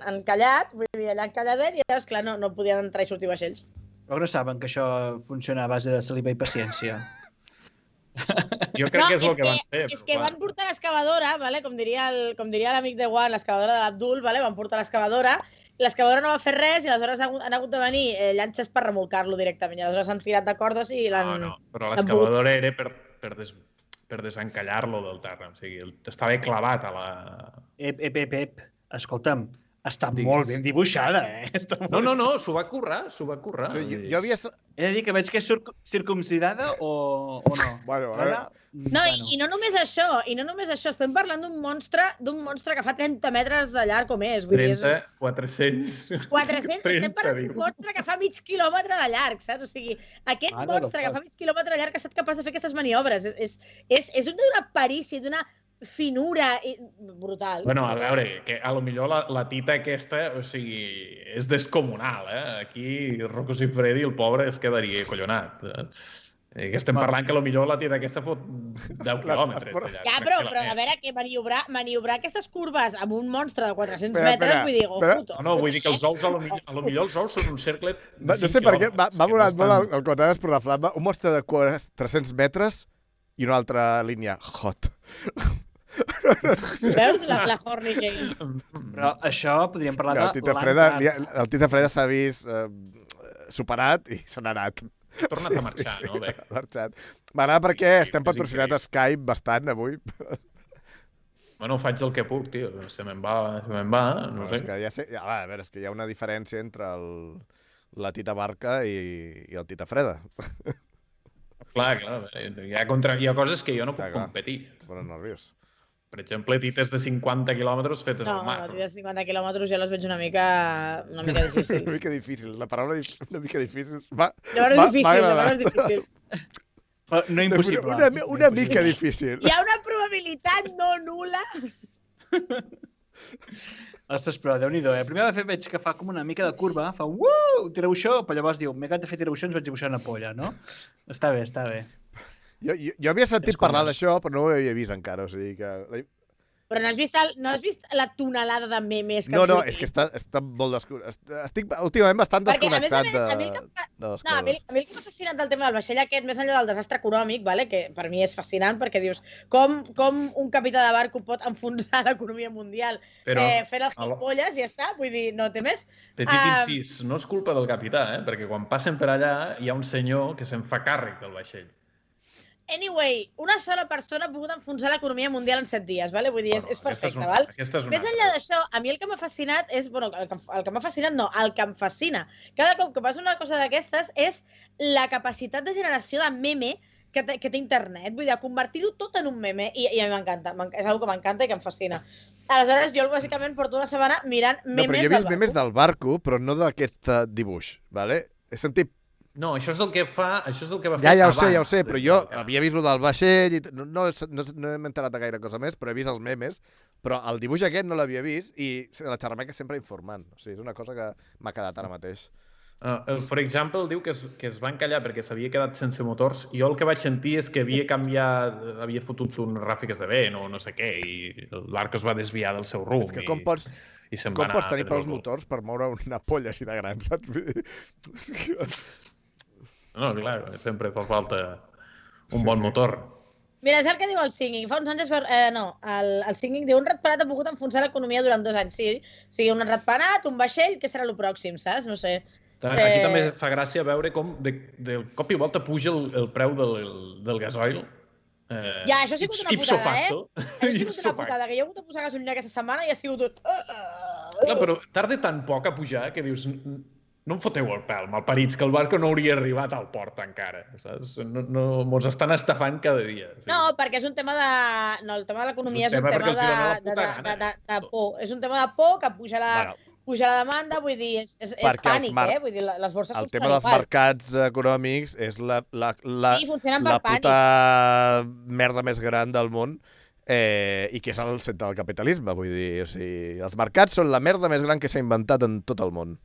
encallat, vull dir, allà encalladet, i llavors, clar, no podien entrar i sortir vaixells. Però no saben que això funciona a base de saliva i paciència. Jo crec que és el que van fer. És que van portar l'excavadora, vale? com diria l'amic de Juan, l'excavadora de l'Abdul, vale? Van portar l'excavadora, l'excavadora no va fer res i aleshores han hagut de venir llanxes per remolcar-lo directament. I aleshores han tirat de cordes i l'han... No, però l'excavadora era per desencallar-lo del terra. O sigui, estava clavat a la... Escolta'm, està molt ben dibuixada, No, s'ho va currar. O sigui, jo havia... He de dir que veig que és circumcidada o no? Bueno, a veure... No, i no només això, estem parlant d'un monstre que fa 30 metres de llarg o més. Vull 30, 400... 400, estem parlant d'un monstre que fa mig quilòmetre de llarg, saps? O sigui, aquest monstre que fa mig quilòmetre de llarg ha estat capaç de fer aquestes maniobres. És d'una perícia, d'una finura brutal. Bueno, a veure, que a lo millor la tita aquesta, o sigui, és descomunal, eh? Aquí Rocco Siffredi, el pobre, es quedaria collonat. Que estem parlant que a lo millor la tita aquesta fot 10 quilòmetres. Ja, però a veure, que maniobrar aquestes curves amb un monstre de 400 metres, vull dir, puto. No, vull dir que els ous, a lo millor els ous són un cercle de 5 quilòmetres. No sé per què, m'ha volat molt el contades per la flama. Un monstre de 300 metres i una altra línia hot. Veus la horny game? Però això podríem parlar de el Tita Freda s'ha vist superat i se n'ha anat. Ha tornat a marxar, no? Ha marxat. M'agrada perquè estem patrocinat a Skype bastant avui. Bueno, faig el que puc, tio. Se me'n va, no sé. A veure, és que hi ha una diferència entre la Tita Barca i el Tita Freda. Clar. Hi ha coses que jo no puc competir. Bueno, nerviós. Per exemple, tites de 50 quilòmetres fetes al mar. No, tites de 50 quilòmetres ja les veig una mica difícils. Una mica difícil. La paraula una mica difícil. La paraula és difícil. No impossible. Una mica difícil. Hi ha una probabilitat no nul·la. Ostres, però Déu-n'hi-do, Primer de fet veig que fa com una mica de curva, fa tirauixó, però llavors diu, m'he acabat de fer tirauixons, vaig dibuixar una polla, no? Està bé. Jo havia sentit parlar d'això, però no ho havia vist encara, o sigui que... Però no has vist la tonelada de memes que... No, és que està molt desconnectat. Estic últimament bastant desconnectat de les coses. A mi el que m'ha fascinat del tema del vaixell aquest, més enllà del desastre econòmic, que per mi és fascinant, perquè dius, com un capità de barco pot enfonsar l'economia mundial fent els gilipolles i ja està, vull dir, no té més. Petit incís, no és culpa del capità, perquè quan passen per allà hi ha un senyor que se'n fa càrrec del vaixell. Anyway, una sola persona ha pogut enfonsar l'economia mundial en 7 dies, vull dir, és perfecte, val? Més enllà d'això, a mi el que m'ha fascinat és, el que m'ha fascinat no, el que em fascina. Cada cop que passa una cosa d'aquestes és la capacitat de generació de meme que té internet, vull dir, convertir-ho tot en un meme, i a mi m'encanta, és una cosa que m'encanta i que em fascina. Aleshores, jo bàsicament porto una setmana mirant memes del barco. No, però jo he vist memes del barco, però no d'aquest dibuix, vale? He sentit... No, això és el que va fer ja abans. ho sé, però jo havia vist el del vaixell i no hem enterat de gaire cosa més, però he vist els memes, però el dibuix aquest no l'havia vist i la xerrameca sempre informant. O sigui, és una cosa que m'ha quedat ara mateix. For Example diu que es va encallar perquè s'havia quedat sense motors. Jo el que vaig sentir és que havia canviat, havia fotut unes ràfigues de vent o no sé què, i l'arc es va desviar del seu rumb. És que com pots tenir prou motors per moure una polla així de gran, saps? No, clar, sempre fa falta un bon motor. Mira, és el que diu el Singing. Fa uns anys el Singing diu un ratpenat ha pogut enfonsar l'economia durant 2 anys. Sí, o sigui, un ratpenat, un vaixell, què serà el pròxim, saps? No sé. Aquí també fa gràcia veure com de cop i volta puja el preu del gasoil. Ja, això ha sigut una putada, Això ha sigut una putada, que jo he hagut de posar gasolina aquesta setmana i ha sigut tot... Clar, però tarda tan poc a pujar que dius... No em foteu el pèl, malparits, que el barco no hauria arribat al port encara, saps? Mos estan estafant cada dia. Sí. No, perquè és un tema de... No, el tema de l'economia és un tema de por. És un tema de por que puja la demanda, vull dir, és pànic, Vull dir, les borses funcionen igual. El tema dels mercats econòmics és la puta merda més gran del món i que és el centre del capitalisme, vull dir. O sigui, els mercats són la merda més gran que s'ha inventat en tot el món.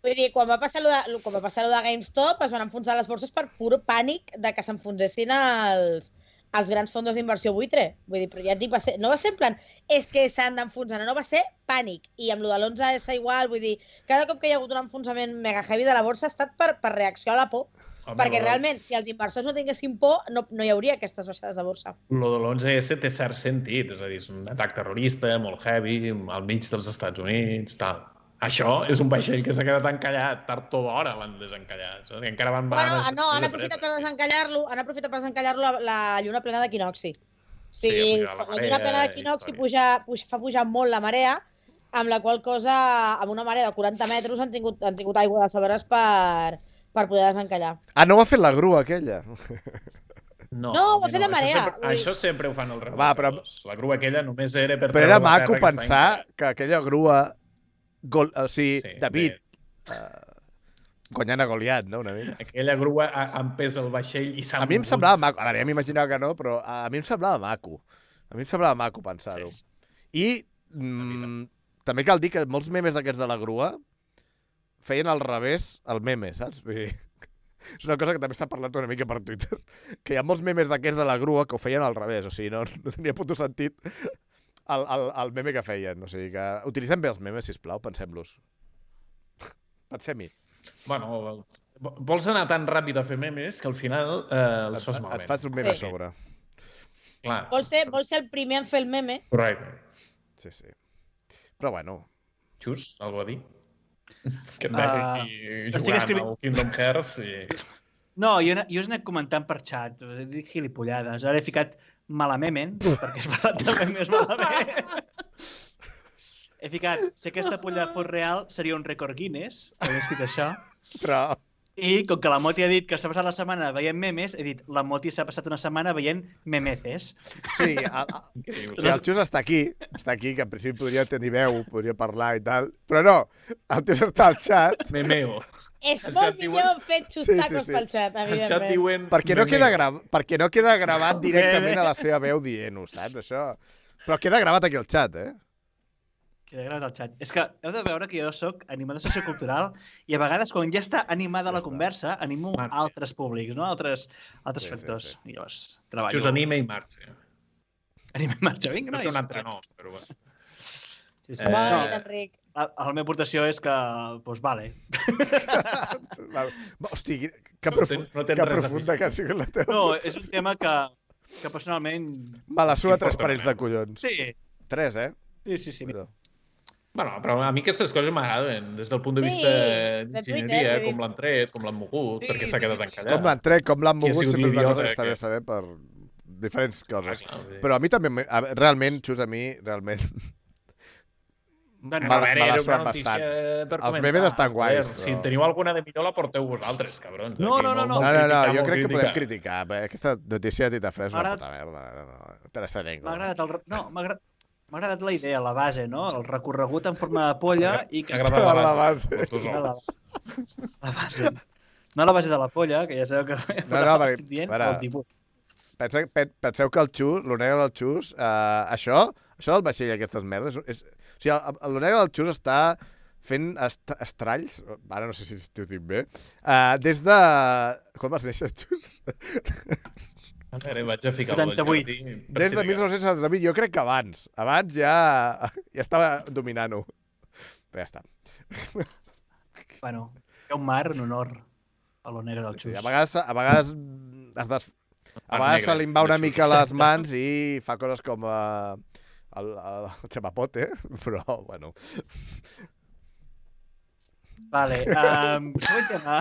Vull dir, quan va passar allò de GameStop es van enfonsar les borses per pur pànic de que s'enfonsessin els grans fondos d'inversió buitre. Vull dir, però ja et dic, no va ser en plan, és que s'han d'enfonsar, no va ser pànic. I amb lo de l'11S igual, vull dir, cada cop que hi ha hagut un enfonsament mega heavy de la borsa ha estat per reacció a la por. Perquè realment, si els inversors no tinguessin por, no hi hauria aquestes baixades de borsa. Lo de l'11S té cert sentit, és a dir, és un atac terrorista molt heavy, al mig dels Estats Units, tal. Això és un vaixell que s'ha quedat encallat tard o d'hora l'han desencallat. Encara van... han aprofitat per desencallar-lo la lluna plena d'equinoxi. O sigui, la lluna plena d'equinoxi fa pujar molt la marea, amb la qual cosa, amb una marea de 40 metres, han tingut aigua de sabores per poder desencallar. No ho ha fet la grua, aquella? No, ho ha fet la marea. Això sempre ho fan els rebotadors. La grua aquella només era per... Però era maco pensar que aquella grua... O sigui, David, guanyant a Goliat, no, una mica. Aquella grua amb pes al vaixell i s'ha... A mi em semblava maco, ara ja m'imaginava que no, però a mi em semblava maco. A mi em semblava maco pensar-ho. I també cal dir que molts memes d'aquests de la grua feien al revés el meme, saps? Vull dir, és una cosa que també s'ha parlat una mica per Twitter, que hi ha molts memes d'aquests de la grua que ho feien al revés, o sigui, no tenia puto sentit el meme que feien. O sigui que utilitzem bé els memes, sisplau, pensem-los. Pensem-hi. Bueno, vols anar tan ràpid a fer memes que al final els fas malament. Et fas un meme a sobre. Clar. Vols ser el primer en fer el meme? Correcte. Sí. Però bueno. Xus, algú a dir? Que et veig aquí jugant al Kingdom Hearts i... No, jo us anat comentant per xat. Dic gilipollades. Ara he ficat Malamemen, perquè has parlat també més malament. He ficat, si aquesta polla fos real, seria un rècord Guinness, he escrit això. Però... I com que la Moti ha dit que s'ha passat la setmana veient memes, he dit, la Moti s'ha passat una setmana veient memeces. Sí, el Xus està aquí, que en principi podria tenir veu, podria parlar i tal, però no, el tio està al xat. Memeo. És molt millor fer xustacos pel xat, evidentment. Perquè no queda gravat directament a la seva veu dient-ho, saps, això? Però queda gravat aquí al xat, Queda gravat al xat. És que heu de veure que jo soc animador sociocultural i a vegades quan ja està animada la conversa, animo altres públics, no? Altres factors. I llavors treballo... Xus anima i marxa. Anima i marxa, vinga, nois. És un altre nom, però bueno. Sí. Enric. La meva aportació és que, doncs, vale. Hosti, que profunda que ha sigut la teva. No, és un tema que personalment... Me la sua 3 parells de collons. Sí. 3, Sí. Bueno, però a mi aquestes coses m'agraden, des del punt de vista d'enginyeria, com l'han tret, com l'han mogut, perquè s'ha quedat encallat. Com l'han tret, com l'han mogut, sempre és una cosa que està bé saber per diferents coses. Però a mi també, realment, Xus, a mi, realment... Me la suat bastant. Els memes estan guais. Si teniu alguna de millor, la porteu vosaltres, cabrons. No, jo crec que podem criticar. Aquesta notícia de Tita Fres és una puta merda. No interessa ningú. M'ha agradat la idea, la base, no? El recorregut en forma de polla i que... M'ha agradat la base. La base. No la base de la polla, que ja sabeu que... No, penseu que el Xus, l'Onega del Xus, això del vaixell i aquestes merdes, o sigui, l'Onega del Xus està fent estralls, ara no sé si t'ho dic bé, des de... Quan vas néixer, Xus? A veure, vaig a ficar 78. Des de 1978, jo crec que abans. Abans ja estava dominant-ho. Però ja està. Bueno, hi ha un mar en honor a lo negre del Xus. Sí, a vegades se li va una mica les mans i fa coses com el xapapote, però, bueno... Vale, següent tema.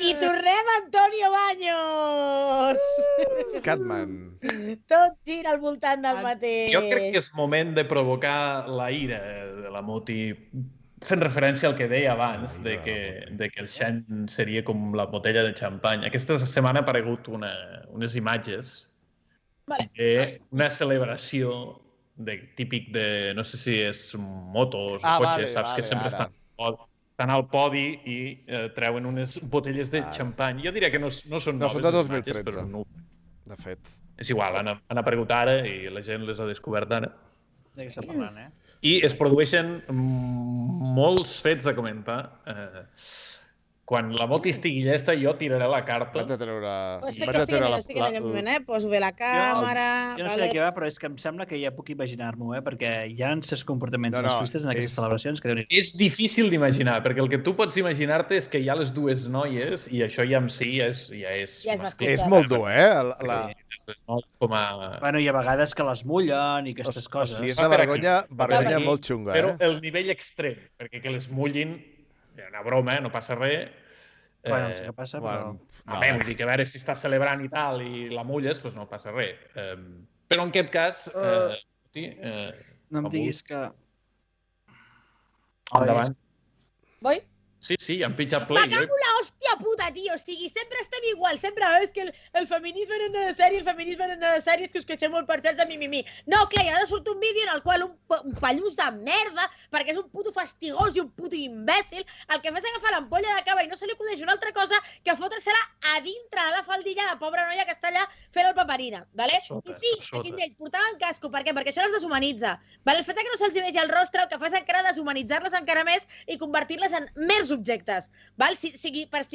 I tornem a Antonio Baños! Scatman. Tot gira al voltant del mateix. Jo crec que és moment de provocar la ira de la Moti, fent referència al que deia abans, de que el Xan seria com la botella de xampany. Aquesta setmana ha aparegut unes imatges d'una celebració típic de, no sé si és motos o cotxes, saps que sempre estan al podi i treuen unes botelles de xampany. Jo diria que no són noves. No, són de 2013. Però no. De fet. És igual, han aparegut ara i la gent les ha descobert ara. De què està parlant, I es produeixen molts fets de comentar. Quan la Moti estigui llesta, jo tiraré la carta. Vaig a treure... Estic en allò moment, poso bé la càmera... Jo no sé de què va, però és que em sembla que ja puc imaginar-m'ho, perquè hi ha certs comportaments masclistes en aquestes celebracions que... És difícil d'imaginar, perquè el que tu pots imaginar-te és que hi ha les dues noies i això ja en si ja és masclista. És molt dur, Bueno, i a vegades que les mullen i aquestes coses. És una vergonya molt xunga, Però el nivell extrem, perquè que les mullin, una broma, no passa res. Bueno, sí que passa, però... Vull dir que a veure si estàs celebrant i tal i la mulles, doncs no passa res. Però en aquest cas... no em diguis que... Endavant. Vull? Sí, han pitjat play. Me cago en la hòstia puta, tio. O sigui, sempre estem igual. Sempre és que el feminisme no és necessari, és que us queixem molt per xats de mi. No, clar, i ara surt un vídeo en el qual un pallús de merda, perquè és un puto fastigós i un puto imbècil, el que fa és agafar l'ampolla de cava i no se li acudeix una altra cosa que fotre-se-la a dintre de la faldilla de la pobra noia que està allà fent el paperina, vale? I sí, aquí ells portaven casco. Per què? Perquè això les deshumanitza. Vale? El fet que no se'ls vegi el rostre el que fa és encara deshumanitzar-les encara més i convertir-les en mers objectes. Val? Si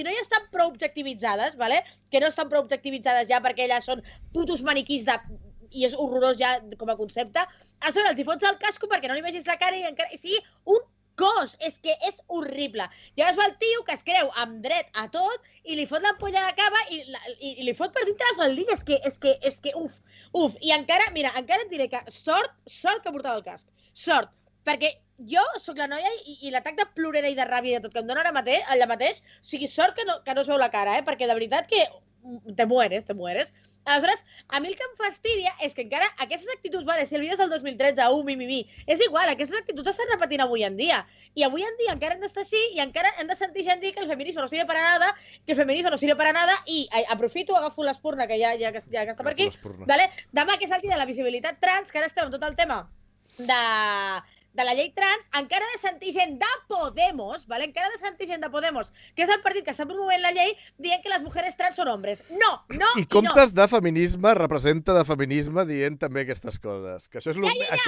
no hi estan prou objectivitzades, vale? Que no estan prou objectivitzades ja perquè elles són putos maniquís i és horrorós ja com a concepte, a sobre els hi fots el casco perquè no li vegis la cara i encara sigui un cos. És que és horrible. I ara es va el tio que es creu amb dret a tot i li fot l'ampolla de cava i li fot per dintre la faldilla. És que, uf. I encara, mira, encara et diré que sort que portava el casc. Sort. Perquè jo sóc la noia i l'atac de plorera i de ràbia i de tot que em dóna allà mateix, o sigui, sort que no es veu la cara, perquè de veritat que te mueres. Aleshores, a mi el que em fastidia és que encara aquestes actituds, vale, si el vídeo és del 2013, és igual, aquestes actituds estan repetint avui en dia. I avui en dia encara hem d'estar així i encara hem de sentir gent dir que el feminisme no sirve para nada, i aprofito, agafo l'espurna, que ja està per aquí, vale? Demà, que és el dia de la visibilitat trans, que ara estem amb tot el tema de la llei trans, encara de sentir gent de Podemos, ¿vale? Que és el partit que està promovent la llei dient que les mujeres trans són hombres. No. I comptes de feminisme, representa de feminisme dient també aquestes coses. Que això és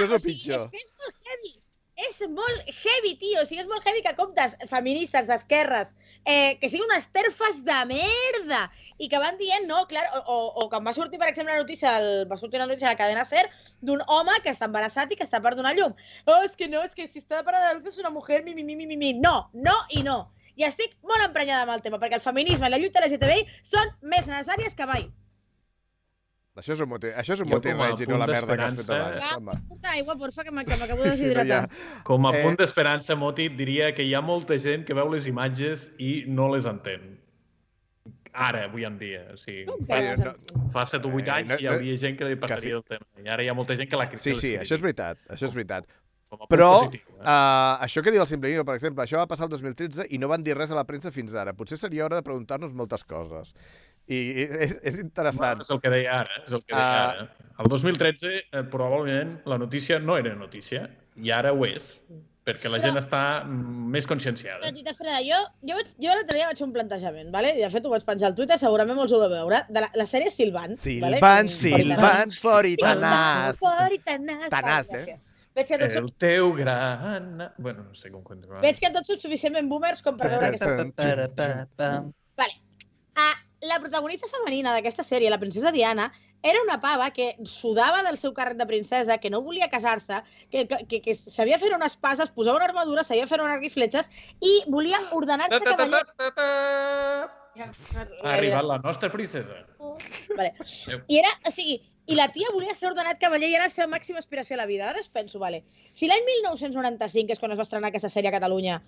el pitjor. És molt heavy, tio. O sigui, és molt heavy que comptes feministes d'esquerres que siguin unes terfes de merda i que van dient, no, clar, o que em va sortir, per exemple, una notícia a la cadena SER d'un home que està embarassat i que està per donar llum. És que si està per donar llum és una mujer, No i no. I estic molt emprenyada amb el tema, perquè el feminisme i la lluita LGTBI són més necessàries que mai. Això és un motiu, i no la merda que has fet abans. Porta aigua, porfa, que m'acabo de deshidratar. Com a punt d'esperança, Moti, diria que hi ha molta gent que veu les imatges i no les entén. Ara, avui en dia. O sigui, fa 7 o 8 anys hi havia gent que li passaria el tema. I ara hi ha molta gent que la critica. Sí, això és veritat. Però això que diu el Simple Guido, per exemple, això va passar el 2013 i no van dir res a la premsa fins ara. Potser seria hora de preguntar-nos moltes coses. I és interessant. És el que deia ara. El 2013 probablement la notícia no era notícia i ara ho és, perquè la gent està més conscienciada. Però, Tita Freda, jo l'altre dia vaig fer un plantejament, ¿vale? I de fet ho vaig penjar al Twitter, segurament molts ho de veure, de la sèrie Silvan. Silvan, Foritanàs. Tanàs, Veig que tots El teu gran... Bueno, no sé com continuar. Veig que tots són suficientment boomers com per veure aquesta... Vale. La protagonista femenina d'aquesta sèrie, la princesa Diana, era una pava que sudava del seu càrrec de princesa, que no volia casar-se, que sabia fer unes passes, posava una armadura, sabia fer un arc i fletxes i volia ordenar-se cavaller... Ha arribat la nostra princesa. Vale. I era, o sigui, i la tia volia ser ordenat cavaller i era la seva màxima aspiració a la vida. Ara es penso, vale, si l'any 1995, que és quan es va estrenar aquesta sèrie a Catalunya,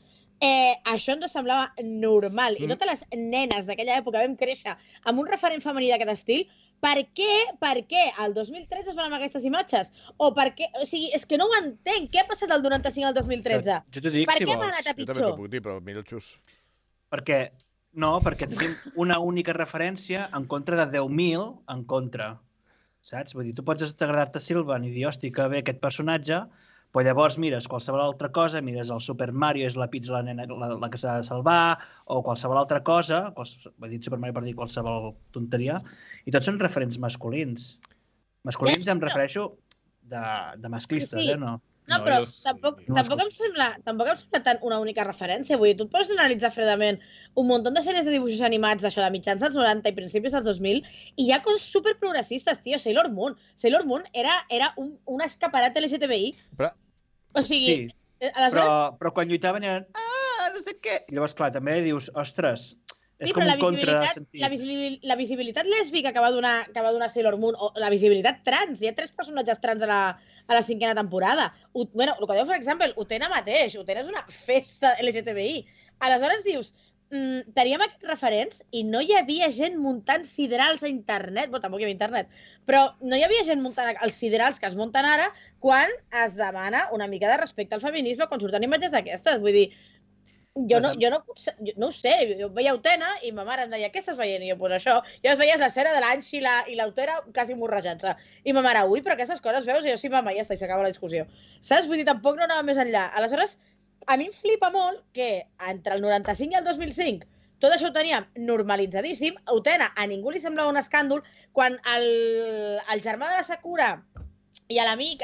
això ens semblava normal i totes les nenes d'aquella època vam créixer amb un referent femení d'aquest estil, per què el 2013 es van amb aquestes imatges? O per què? O sigui, és que no ho entenc. Què ha passat del 95 al 2013? Jo t'ho dic, per si què vols. m'ha anat a Jo també pitjor? t'ho puc dir, però mira el xus. Perquè tenim una única referència en contra de 10.000 en contra. Saps? Vull dir, tu pots agradar-te Sylvan i dir, hosti, que bé aquest personatge, però llavors mires qualsevol altra cosa, mires el Super Mario, és la pizza la nena la que s'ha de salvar, o qualsevol altra cosa, he dit Super Mario per dir qualsevol tonteria, i tots són referents masculins. Masculins em refereixo de masclistes, Sí. No? No, però tampoc em sembla tant una única referència. Vull dir, tu et pots analitzar fredament un munt de sèries de dibuixos animats d'això, de mitjans dels 90 i principis dels 2000, i hi ha coses superprogressistes, tio. Sailor Moon era un escaparat LGTBI. Però... O sigui... Sí, però quan lluitaven eren... no sé què. Llavors, clar, també dius, ostres, és com un contra de sentit. La visibilitat lèsbica que va donar Sailor Moon, o la visibilitat trans, hi ha 3 personatges trans a la 5ª temporada. Bueno, el que diu, per exemple, Utena mateix. Utena és una festa LGTBI. Aleshores dius, teníem aquests referents i no hi havia gent muntant siderals a internet. Bueno, tampoc hi havia internet. Però no hi havia gent muntant els siderals que es munten ara quan es demana una mica de respecte al feminisme, quan surten imatges d'aquestes. Vull dir, jo no ho sé, jo veia Utena i ma mare em deia, què estàs veient? I jo, pues això. Jo veies l'escena de l'Anxi i l'Utena quasi morrejant-se. I ma mare, ui, però aquestes coses veus? I jo, sí, mama, ja està, i s'acaba la discussió. Saps? Vull dir, tampoc no anava més enllà. Aleshores, a mi em flipa molt que entre el 95 i el 2005 tot això ho teníem normalitzadíssim. Utena a ningú li semblava un escàndol. Quan el germà de la Sakura i a l'amic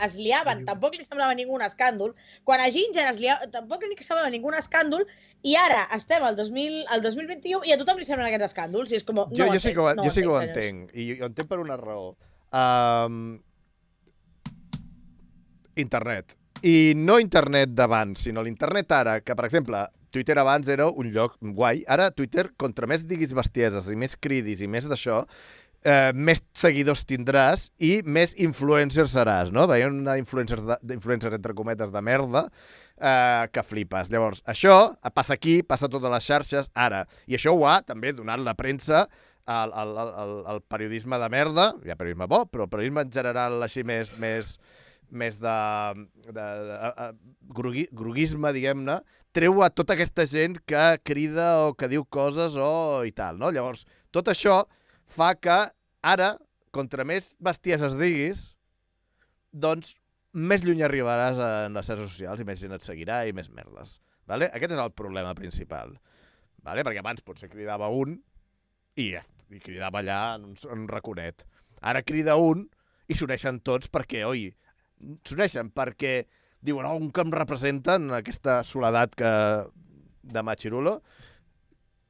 es liaven, tampoc li semblava ningú un escàndol. Quan a Ginger es liaven, tampoc li semblava ningú un escàndol. I ara estem al 2021 i a tothom li semblen aquests escàndols. I és com, jo sí que ho entenc. I ho entenc per una raó. Internet. I no internet d'abans, sinó l'internet ara, que, per exemple, Twitter abans era un lloc guai. Ara, Twitter, contra més diguis bestieses i més cridis i més d'això, més seguidors tindràs i més influencer seràs, no? Veiem una influencer entre cometes de merda que flipes. Llavors, això passa aquí, passa a totes les xarxes, ara. I això ho ha també donat la premsa al periodisme de merda, hi ha periodisme bo, però el periodisme en general així més de groguisme, diguem-ne, treu a tota aquesta gent que crida o que diu coses i tal, no? Llavors, tot això fa que ara, contra més bestieses diguis, doncs més lluny arribaràs en les xarxes socials i més gent et seguirà i més merdes. Vale? Aquest és el problema principal. Vale? Perquè abans potser cridava un i cridava allà en un raconet. Ara crida un i s'uneixen tots perquè, s'uneixen perquè diuen, un que em representen aquesta soledat de Machirulo,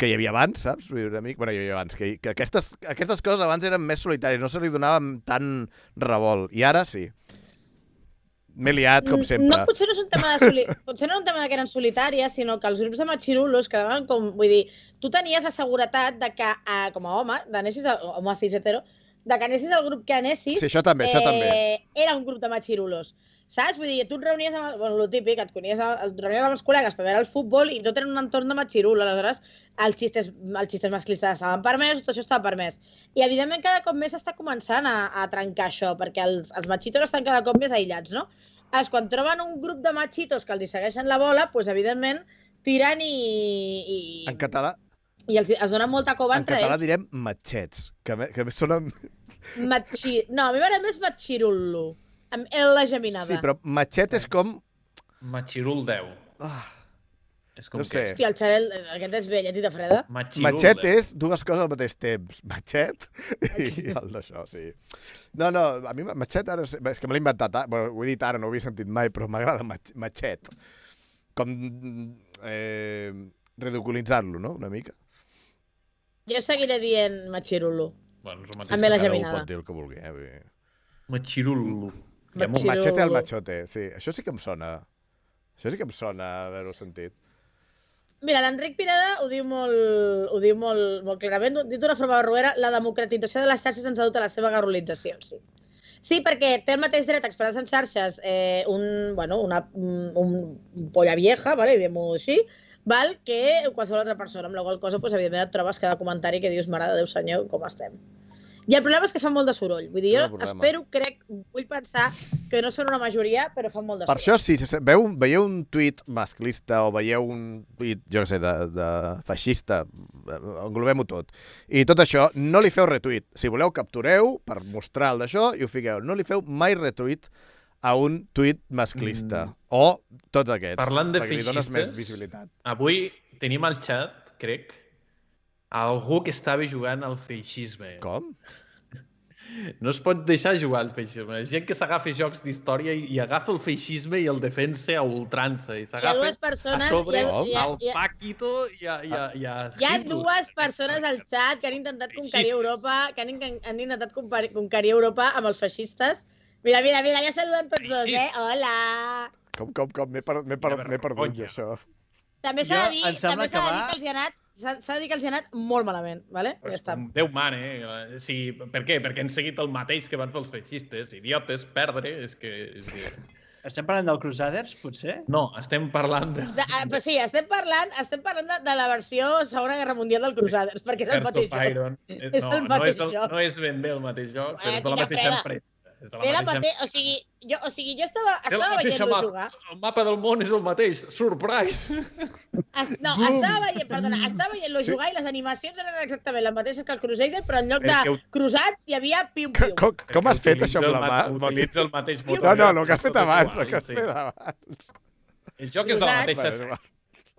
que hi havia abans, saps? Bueno, hi havia abans, que aquestes coses abans eren més solitàries, no se li donava tant revolt, i ara sí. M'he liat, com sempre. No, potser no és un tema de que eren solitàries, sinó que els grups de Machirulos quedaven com... Vull dir, tu tenies la seguretat de que, com a home, home cis hetero, de que anessis al grup que anessis... Sí, això també. Era un grup de Machirulos. Saps? Vull dir, tu et reunies amb... Bueno, el típic, et reunies amb els col·legues per veure el futbol i tot era un entorn de Machirulo. Aleshores, els xistes masclistes estaven permesos, tot això estava permès. I, evidentment, cada cop més està començant a trencar això, perquè els machitos estan cada cop més aïllats, no? Quan troben un grup de machitos que els segueixen la bola, doncs, evidentment, tiren i... En català... I es donen molta cova entre ells. En català direm matxets, que sona... No, a mi m'agrada més Machirulo. Amb L geminada. Sí, però matxet és com... Machirul 10. És com No sé. Hòstia, el Xarel, aquest és velletita freda. Matxet és dues coses al mateix temps. Matxet i el d'això, sí. No, a mi matxet ara... És que me l'he inventat, bueno, ho he dit ara, no ho havia sentit mai, però m'agrada matxet. Com ridiculitzar-lo, no?, una mica. Jo seguiré dient Machirulo. Bueno, és el Amb la mateix. geminada. Pot dir el que vulgui, vull dir. Matxirul. Machete al machote, sí. Això sí que em sona. Això sí que em sona haver-ho sentit. Mira, l'Enric Pineda ho diu molt clarament. Dit d'una forma barroera, la democratització de les xarxes ens ha dut a la seva garrolització, sí. Sí, perquè té el mateix dret a expressar en xarxes una polla vieja, ¿vale? Diguem-ho així, val? Que qualsevol altra persona, amb la qual cosa, pues, evidentment, et trobes cada comentari que dius, mare de Déu senyor, com estem. I el problema és que fa molt de soroll. Vull dir, jo espero, vull pensar que no són una majoria, però fan molt de soroll. Per això, si veieu un tuit masclista o veieu un tuit, jo què sé, de feixista, englobem-ho tot, i tot això, no li feu retuit. Si voleu, captureu per mostrar el d'això i ho fiqueu. No li feu mai retuit a un tuit masclista. O tots aquests. Parlant de perquè li dones més feixistes, visibilitat. avui tenim al xat, crec, algú que estava jugant al feixisme. Com? No es pot deixar jugar al feixisme. És gent que s'agafa jocs d'història i agafa el feixisme i el defensa a ultrança. I s'agafa a sobre el Paquito i a Hi ha dues persones al xat que han intentat conquerir Europa, han intentat conquerir Europa amb els feixistes. Mira, ja saluden tots dos, Hola! Com? M'he perdut jo, això. També s'ha de dir que els hi ha anat molt malament, ¿vale? Ja està. Déu man, Sí, per què? Perquè han seguit el mateix que van fer els feixistes. Idiotes, perdre, és que... Estem parlant del Crusaders, potser? No, estem parlant de... Sí, estem parlant de la versió Segona Guerra Mundial del Crusaders, perquè és el mateix joc. No és ben bé el mateix joc, però és de la mateixa empresa. O sigui, jo estava veient-lo jugar. El mapa del món és el mateix. Surprise! Estava veient-lo jugar i les animacions eren exactament les mateixes que el Crusader, però en lloc de cruzats hi havia piu-piu. Com has fet això amb la mà? Utilitza el mateix motor. No, el que has fet abans. El joc és de la mateixa...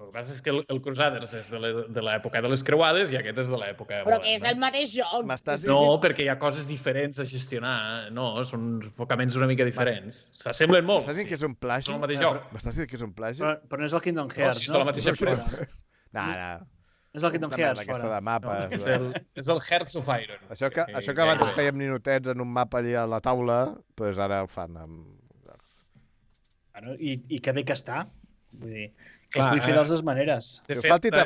El que passa és que el Crusaders és de l'època de les creuades i aquest és de l'època... Però que és el mateix joc. No, perquè hi ha coses diferents a gestionar. No, són enfocaments una mica diferents. S'assemblen molt. M'estàs dient que és un plagi? És el mateix joc. M'estàs dient que és un plagi? Però no és el Kingdom Hearts, no? Si és de la mateixa empresa. No. És el Kingdom Hearts, aquesta de mapes. És el Hearts of Iron. Això que abans fèiem ninotets en un mapa allà a la taula, doncs ara el fan amb... I que bé que està. Vull dir... Que es pugui fer de les dues maneres. De fet, si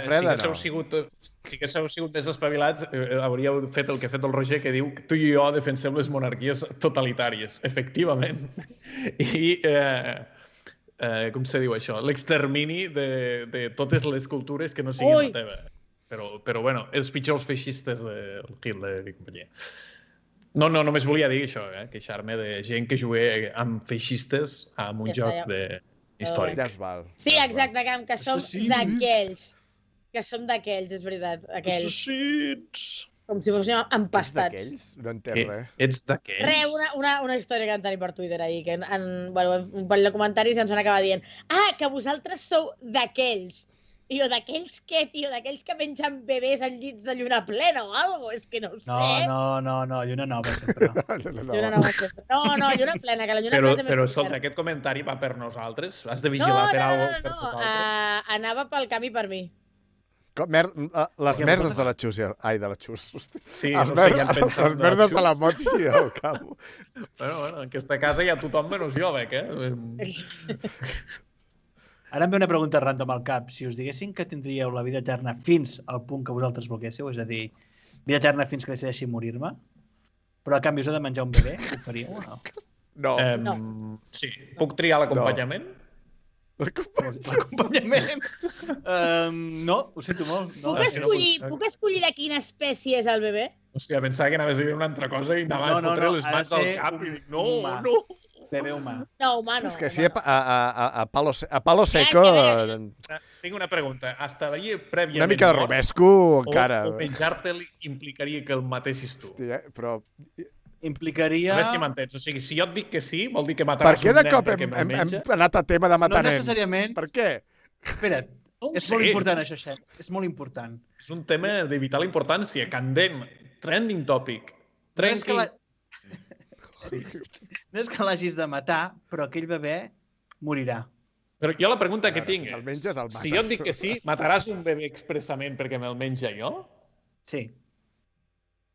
haguéssiu sigut més espavilats, hauríeu fet el que ha fet el Roger, que diu que tu i jo defensem les monarquies totalitàries. Efectivament. I, com se diu això? L'extermini de totes les cultures que no siguin la teva. Però, bueno, els pitjors feixistes del Hitler i companyia. No, només volia dir això, queixar-me de gent que juga amb feixistes en un joc de... històric. Ja es val. Sí, exacte, que som d'aquells. Que som d'aquells, és veritat. Assassins! Com si fóssim empastats. Ets d'aquells? No entenc res. Ets d'aquells? Una història que vam tenir per Twitter ahir, que un parell de comentaris ens van acabar dient que vosaltres sou d'aquells. I jo, d'aquells què, tio? D'aquells que mengen bebès en llits de lluna plena o alguna cosa? És que no ho sé. No, lluna nova sempre. Lluna nova sempre. No, lluna plena, que la lluna plena... Però, escolta, aquest comentari va per nosaltres? Has de vigilar per alguna cosa per nosaltres? Anava pel camí per mi. Les merdes de la Xus. Ai, de la Xus. Sí, les merdes de la Moti i el Cabo. Bueno, en aquesta casa hi ha tothom menys jo, Ara em ve una pregunta random al cap. Si us diguessin que tindríeu la vida eterna fins al punt que vosaltres volguéssiu, és a dir, vida eterna fins que decideixi morir-me, però a canvi us he de menjar un bebè, ho faríeu o no? No. Sí. Puc triar l'acompanyament? L'acompanyament? No, ho sento molt. Puc escollir de quina espècie és el bebè? Hòstia, pensava que anaves a dir una altra cosa i anava a fotre les mans al cap i dic, no. Bebè humà. No, humà no. És que si a palo seco... Tinc una pregunta. Estaria prèviament... Una mica de romesco, encara. O menjar-te-li implicaria que el matessis tu? Hòstia, però... Implicaria... A veure si m'entens. O sigui, si jo et dic que sí, vol dir que mataràs un nen perquè me'l menja? Per què de cop hem anat a tema de matar nens? No necessàriament. Per què? Espera't, És molt important, això, Xen. És molt important. És un tema de vital importància, candent, trending topic. No és que l'hagis de matar, però aquell bebè morirà. Però jo la pregunta que tinc Si te'l menges, el mates. si jo et dic que sí, mataràs un bebè expressament perquè me'l menja jo? Sí.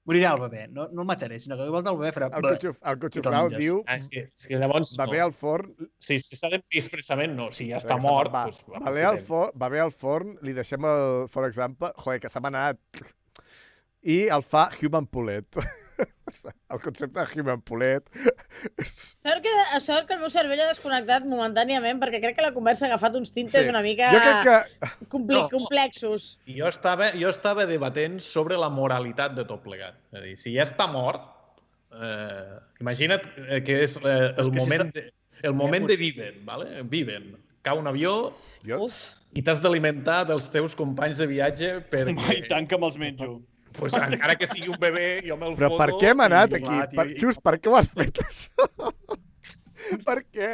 Morirà el bebè. No el mataré, sinó que igual el bebè farà... El Cotxoflau diu És que llavors bebè no. al forn. Si s'ha de dir expressament, no. Si ja està Exacte, mort, va. doncs... Bebè al forn, li deixem el for example. Joder, que se m'ha anat. I el fa Human Poulet. El concepte de Human Poulet. Sort que el meu cervell ha desconnectat momentàniament perquè crec que la conversa ha agafat uns tintes una mica Jo crec que... complexos. Jo estava debatent sobre la moralitat de tot plegat. És a dir, si ja està mort, imagina't que és el moment de Viven, ¿vale? Viven. Cau un avió i t'has d'alimentar dels teus companys de viatge perquè... I tant que me'ls menjo. Pues encara que sigui un bebè, jo me'l Però foto... per què hem anat i- aquí? Just, per què ho has fet, això? Per què?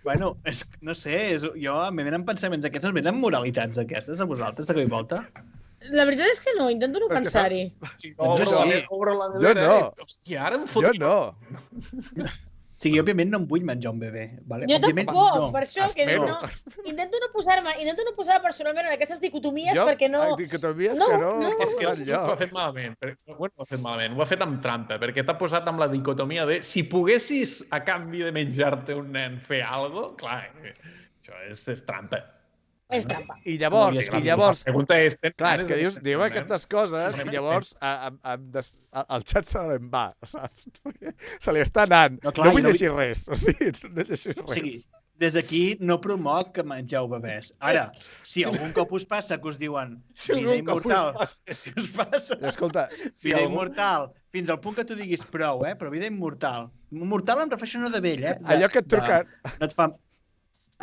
Bueno, no sé, jo me venen pensaments aquests, us venen moralitats aquestes a vosaltres de cop i volta? La veritat és que no, intento no Perquè pensar-hi. Obro la Jo nevera, no. Hòstia, ara em Jo foto... O no. sigui, òbviament no em vull menjar un bebè. Vale? Jo Òbviament, tampoc, no. per això que dic, Espero. no. Intento no posar personalment en aquestes dicotomies perquè no... Dicotomies No, que no. no. És que no ho ha fet malament. Bueno, ho ha fet malament. Ho ha fet amb trampa, perquè t'ha posat amb la dicotomia de si poguessis, a canvi de menjar-te un nen, fer alguna cosa, clar, això és trampa. És trampa. I llavors, La pregunta és... clar, és que diu aquestes coses i llavors el xat se n'en va, saps? Perquè se li està anant. No, clar, No vull i no llegir res, o sigui, no llegir O sigui, res. des d'aquí no promoc que mengeu bebès. Ara, si algun cop us passa que us diuen vida immortal, si us passa Escolta, vida immortal, fins al punt que tu diguis prou, però vida immortal. Immortal em refereixo no de vell, allò que et truquen, No et fa...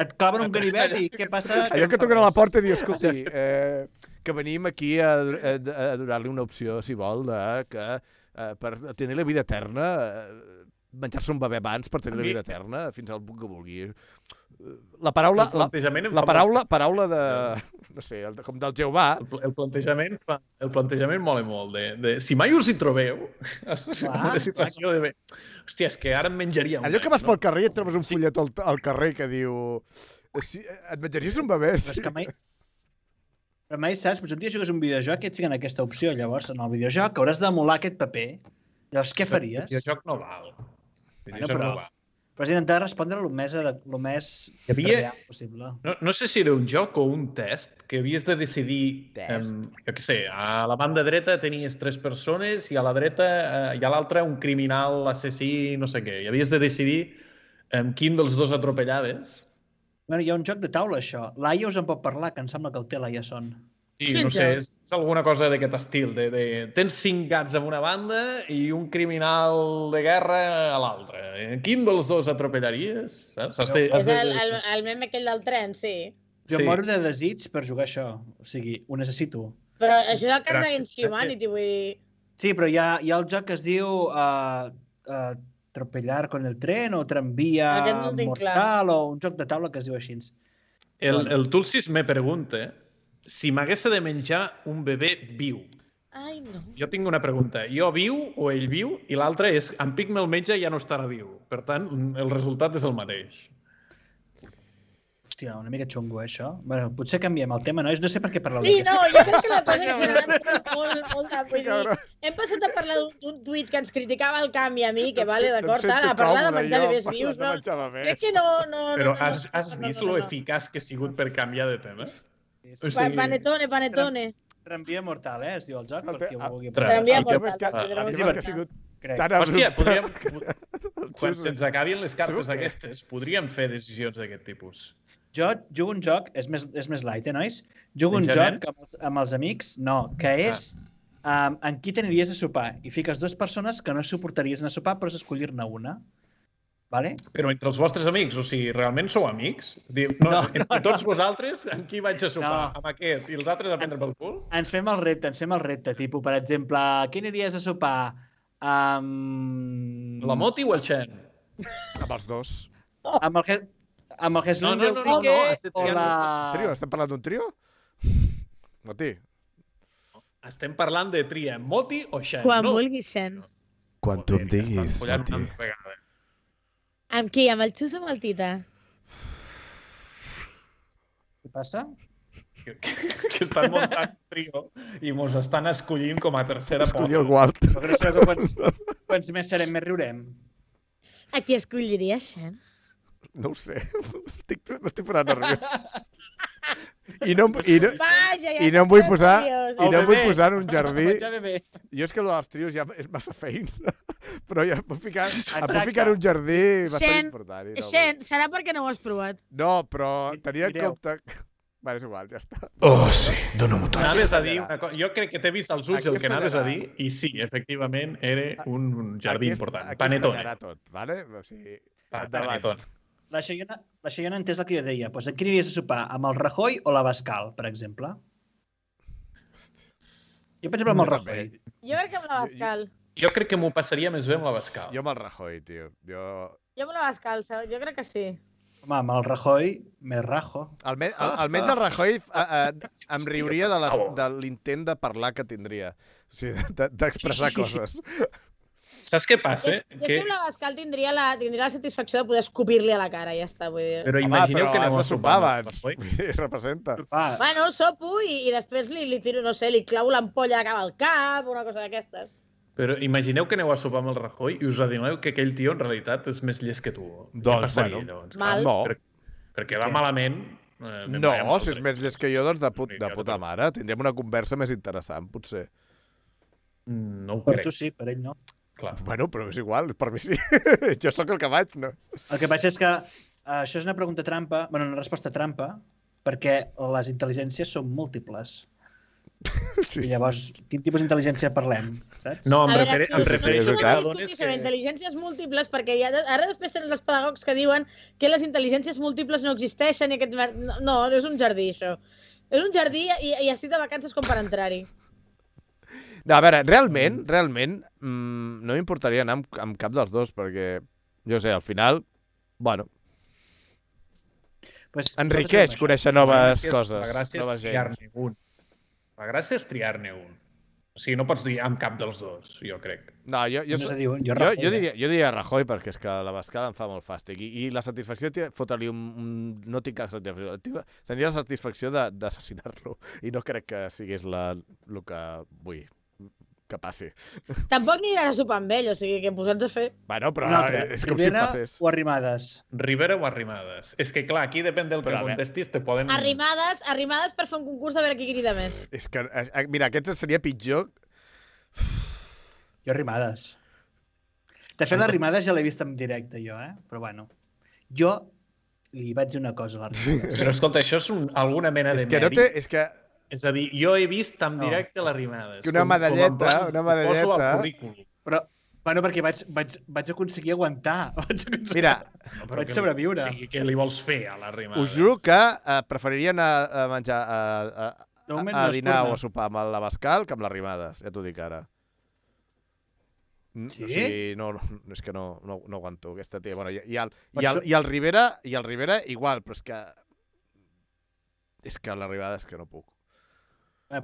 Et claven un ganivet i què passa? allò que truquen a la porta i diu, escolti, que venim aquí a donar-li una opció, si vol, de que per tenir la vida eterna, menjar-se un bebè abans per tenir la vida eterna, fins al punt que vulgui. La paraula de, no sé, com del Jehovà. El plantejament mola molt. Si mai us hi trobeu, en una situació de... Hòstia, és que ara em menjaria un Allò que nen, vas pel carrer i et trobes un fullet al carrer que diu... Et menjaries un bebè? Però és que mai... Però mai saps, però un dia jugues un videojoc i et fiquen aquesta opció. Llavors, en el videojoc hauràs d'emular aquest paper. Llavors, què faries? El videojoc no val. Però has d'intentar respondre el més real possible. No sé si era un joc o un test que havies de decidir... Jo què sé, a la banda dreta tenies 3 persones i a la dreta i a l'altra un criminal, assassí, no sé què. I havies de decidir quin dels dos atropellaves. Bueno, hi ha un joc de taula, això. Laia us en pot parlar, que em sembla que el té Laia Son. Sí, no sé, és alguna cosa d'aquest estil. Tens 5 gats a una banda i un criminal de guerra a l'altra. Quin dels dos atropellaries? És el meme aquell del tren, sí. Jo moro de desig per jugar això. O sigui, ho necessito. Però això és el Cards Against Humanity, vull dir... Sí, però hi ha el joc que es diu Atropellar con el tren o Tramvia Mortal o un joc de taula que es diu així. El Tulsis me pregunta si m'hagués de menjar un bebè viu. Ai, no. Jo tinc una pregunta. Jo viu o ell viu? I l'altra és, en Pic me'l menja i ja no estarà viu. Per tant, el resultat és el mateix. Hòstia, una mica xungo, això. Bueno, potser canviem el tema, nois? No sé per què parleu Sí, no, jo crec que la cosa que s'ha anat molt de... Vull dir, hem passat a parlar d'un tuit que ens criticava el canvi a mi, que vale, d'acord, a parlar de menjar bebès vius, no? Crec que no... Però has vist lo eficaç que ha sigut per canviar de tema? Panetone. Tramvia Mortal, es diu el joc, per qui ho vulgui parlar. Tramvia Mortal. Hòstia, quan se'ns acabin les cartes aquestes, podríem fer decisions d'aquest tipus. Jo jugo un joc, és més light, nois? Jugo un joc amb els amics, no, que és en qui t'aniries a sopar. I fiques 2 persones que no suportaries anar a sopar, però has d'escollir-ne una. Vale? Però entre els vostres amics, o sigui, realment sou amics? No. Entre tots vosaltres, amb qui vaig a sopar? Amb aquest i els altres a prendre pel cul? Ens fem el repte, tipus, per exemple, qui aniries a sopar? La Moti o el Xen? Amb els dos. Amb el Jesús No. o la... Trio? Estem parlant d'un trio? Moti. Estem parlant de tria Moti o Xen, Quan no? vulguis, Xen. Quan tu em Joder, diguis, estan follant Moti. una altra vegada. Amb qui? Amb el Xus o amb el Tita? Què passa? Que estan muntant trio i mos estan escollint com a tercera Escollir el pota. Walter. Jo crec que quants més serem, més riurem. A qui escolliries, Xen? No ho sé. M'estic posant nerviós. I no em vull posar en un jardí. Ja ve bé. Jo és que el dels trios ja és massa feins. Però ja em puc ficar Exacte. en un jardí bastant Xen, important. i no Xen, serà perquè no ho has provat. No, però tenia en Direu. compte... Vale, és igual, ja està. Oh, sí, dóna-m'ho tot. Anaves a dir una cosa. Jo crec que t'he vist als ulls el que Aquesta anaves a llarà. dir i sí, efectivament, era un jardí important. Aquí Panetone. es tallarà tot, vale? O sigui, Panetone. La Xeiona ha entès el que jo deia. Pues, amb qui aniries a sopar? Amb el Rajoy o l'Abascal, per exemple? Jo, per exemple, amb el Rajoy. Jo crec que amb la Bascal. Jo crec que m'ho passaria més bé amb la Bascal. Jo amb el Rajoy, tio. Jo amb la Bascal, jo crec que sí. Home, amb el Rajoy, me rajo. Almenys el Rajoy em riuria de l'intent de parlar que tindria. O sigui, d'expressar coses. Saps què passa? Jo que amb la Bascal tindria la satisfacció de poder escopir-li a la cara, ja està. Vull dir. Però imagineu que has aneu de a sopar sopar amb el abans. Rajoy. Vull dir, representa. Ah, Bueno, sopo i després li tiro, no sé, li clavo l'ampolla de cap al cap, una cosa d'aquestes. Però imagineu que aneu a sopar amb el Rajoy i us adoneu que aquell tio en realitat és més llest que tu. Què Doncs, passaria, bueno, llavors? Mal. No, Perquè va malament. no, si és més llest que jo, doncs de puta mare. Tindríem una conversa més interessant, potser. No ho per crec, tu sí, per ell no. clar. Bueno, però és igual, per mi sí. Jo sóc el que vaig, no? El que passa és que això és una pregunta trampa, bueno, una resposta trampa, perquè les intel·ligències són múltiples. Sí, I llavors, quin tipus d'intel·ligència parlem, saps? No, A veure, em sí, sí, és refereixo veritat. que dones sobre que... intel·ligències múltiples, perquè ara després tenen els pedagogs que diuen que les intel·ligències múltiples no existeixen i aquests... No, és un jardí, això. És un jardí i estic de vacances com per entrar-hi. No, a veure, realment, no m'importaria anar amb cap dels dos, perquè, jo sé, al final, bueno, Pues, enriqueix nosaltres conèixer La noves gràcia és- coses, La gràcia és noves gent. triar-ne un. La gràcia és triar-ne un. O sigui, no pots dir amb cap dels dos, jo crec. No, jo No sé dir un, jo Rajoy, jo diria Rajoy, perquè és que la Bascal em fa molt fàstic. I la satisfacció, fotre-li no tinc cap satisfacció. Tenia la satisfacció d'assassinar-lo. I no crec que sigués el que vull que passi. Tampoc aniràs a sopar amb ell, o sigui que posats a fer... Bueno, però Un altre, és com si Rivera passés. o Arrimadas? Rivera o Arrimadas? És que, clar, aquí depèn del que Però a veure. contestis, te poden... Arrimades per fer un concurs de veure qui crida més. És que, mira, aquest seria pitjor. Jo Arrimadas. De fet, l'Arrimadas ja l'he vist en directe, jo, Però bueno. Jo li vaig dir una cosa a l'Arrimadas. Però escolta, això és alguna mena de És que no mèrit. té... És que És a dir, jo he vist en No. directe les rimades. Que una medalleta, una medalleta. Ho poso al currículum. Però, bueno, perquè vaig aconseguir aguantar. Mira, No, però Vaig sobreviure. O sigui, què li vols fer a les rimades? us juro que preferiria anar a menjar De moment a no es dinar torna. o a sopar amb l'Abascal que amb les rimades, ja t'ho dic ara. Sí? O sigui, no, és que no aguanto aquesta tia. Bueno, i el Rivera igual, però és que la Rivada és que no puc.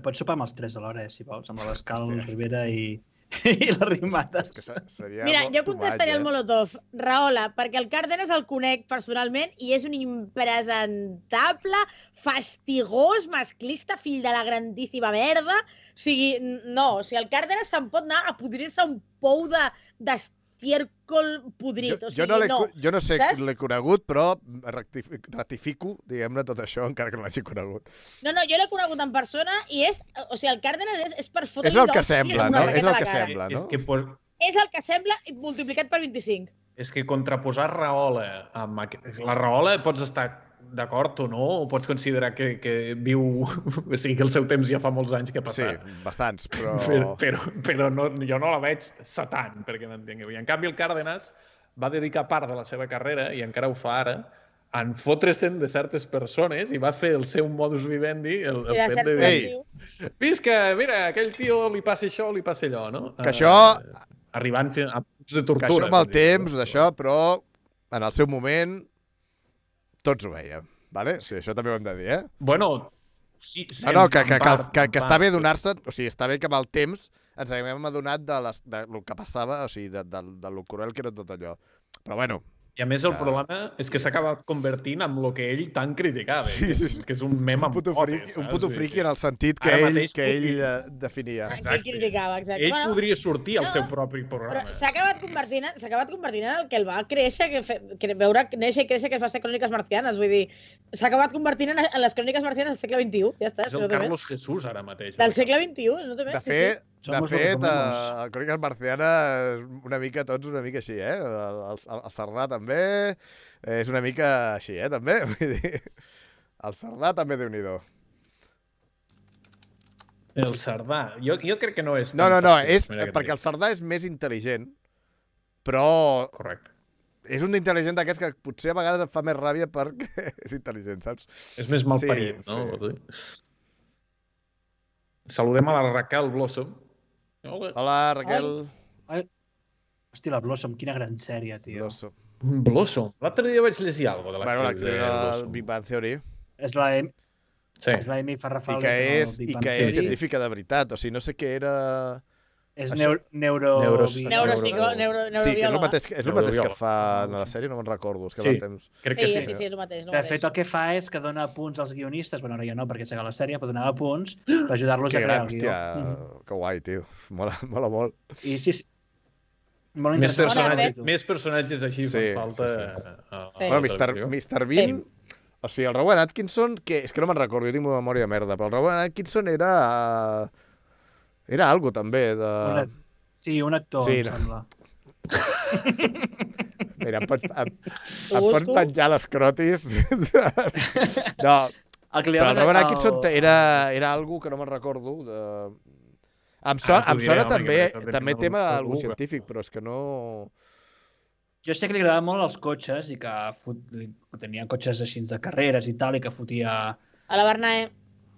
Pots sopar amb els tres alhora, si vols, amb l'Abascal, el Rivera i l'Arrimadas. És que seria Mira, jo too much, contestaria el Molotov. Rahola, perquè el Cárdenas el conec personalment i és un impresentable, fastigós, masclista, fill de la grandíssima merda. O sigui, no, o sigui, el Cárdenas se'n pot anar a podrir-se un pou d'estièrcol podrit. O sigui, jo no sé saps? l'he conegut, però ratifico, diguem-ne, tot això, encara que no l'hagi conegut. No, jo l'he conegut en persona i és... O sigui, el Cárdenas és per fotre-li És el que d'hòsties sembla, una no? raqueta És el a la que cara. sembla, no? És el que sembla multiplicat per 25. És que contraposar Rahola amb... La Rahola pots estar d'acord o no, o pots considerar que viu... O sigui, que el seu temps ja fa molts anys que ha Sí, passat. bastants, però... Però no, jo no la veig satant, perquè m'entengueu. I en canvi el Cárdenas va dedicar part de la seva carrera, i encara ho fa ara, en fotre-se'n de certes persones i va fer el seu modus vivendi, el I de fet cert de dir, motiu. visca, mira, aquell tio li passa això, li passa allò, no? Que això... Arribant a punts de tortura. Que això amb el fins i tot. temps, d'això, però en el seu moment tots ho veiem, vale? Sí, això també ho hem de dir, Bueno, Sí, No, que està bé donar-se... O sigui, està bé que amb el temps ens haguem adonat del que passava, o sigui, de lo cruel que era tot allò. Però bueno... I a més el problema és que s'ha acabat convertint en el que ell tant criticava. Sí. Que és un mem amb potes. Un puto friqui en el sentit que ell definia. Que ell criticava, exacte. Ell podria sortir al seu propi programa. Però s'ha acabat convertint en el que el va créixer, veure néixer i créixer, que es va ser Cròniques Marcianes. Vull dir, s'ha acabat convertint en les Cròniques Marcianes del segle XXI. Ja està. És el Carlos Jesús ara mateix. Del segle XXI, no té més. De fet, a Cròniques Marcianes una mica tots una mica així, eh? El Cerdà també és una mica així, també. Vull dir, el Cerdà també déu-n'hi-do. El Cerdà. Jo crec que no és... No, és perquè el Cerdà és més intel·ligent, però... Correcte. És un intel·ligent d'aquests que potser a vegades et fa més ràbia perquè és intel·ligent, saps? És més malparit, no? Sí. Saludem a la Raquel Blossom. Hola, Raquel. Hòstia, la Blossom, quina gran sèrie, tio. Blossom. L'altre dia vaig llegir alguna cosa de l'actriu del Big Bang Theory. És la Amy Farrafal. I que és científica de veritat. O sigui, no sé què era... És neurobiòloga. Sí, que és el mateix que fa a la sèrie, no me'n recordo. Sí, crec que sí. Sí, és el mateix. De fet, el que fa és que dona punts als guionistes, bueno, ara ja no, perquè s'ha la sèrie, però donava punts per ajudar-los a crear el guió. Hòstia, que guai, tio. Mola molt. I sí, molt interessant. Més personatges així fan falta. Mr. Bean, o sigui, el Rowan Atkinson, és que no me'n recordo, jo tinc una memòria de merda, però el Rowan Atkinson era algo també de... Sí, un actor, em sembla. Mira, em pots penjar les crotis. No, però el Rowan Atkinson era algo que no me'n recordo. Em sona també tema d'algú científic, però és que no... Jo sé que li agradava molt els cotxes i que tenia cotxes així de carreres i tal, i que fotia... A la Bernae.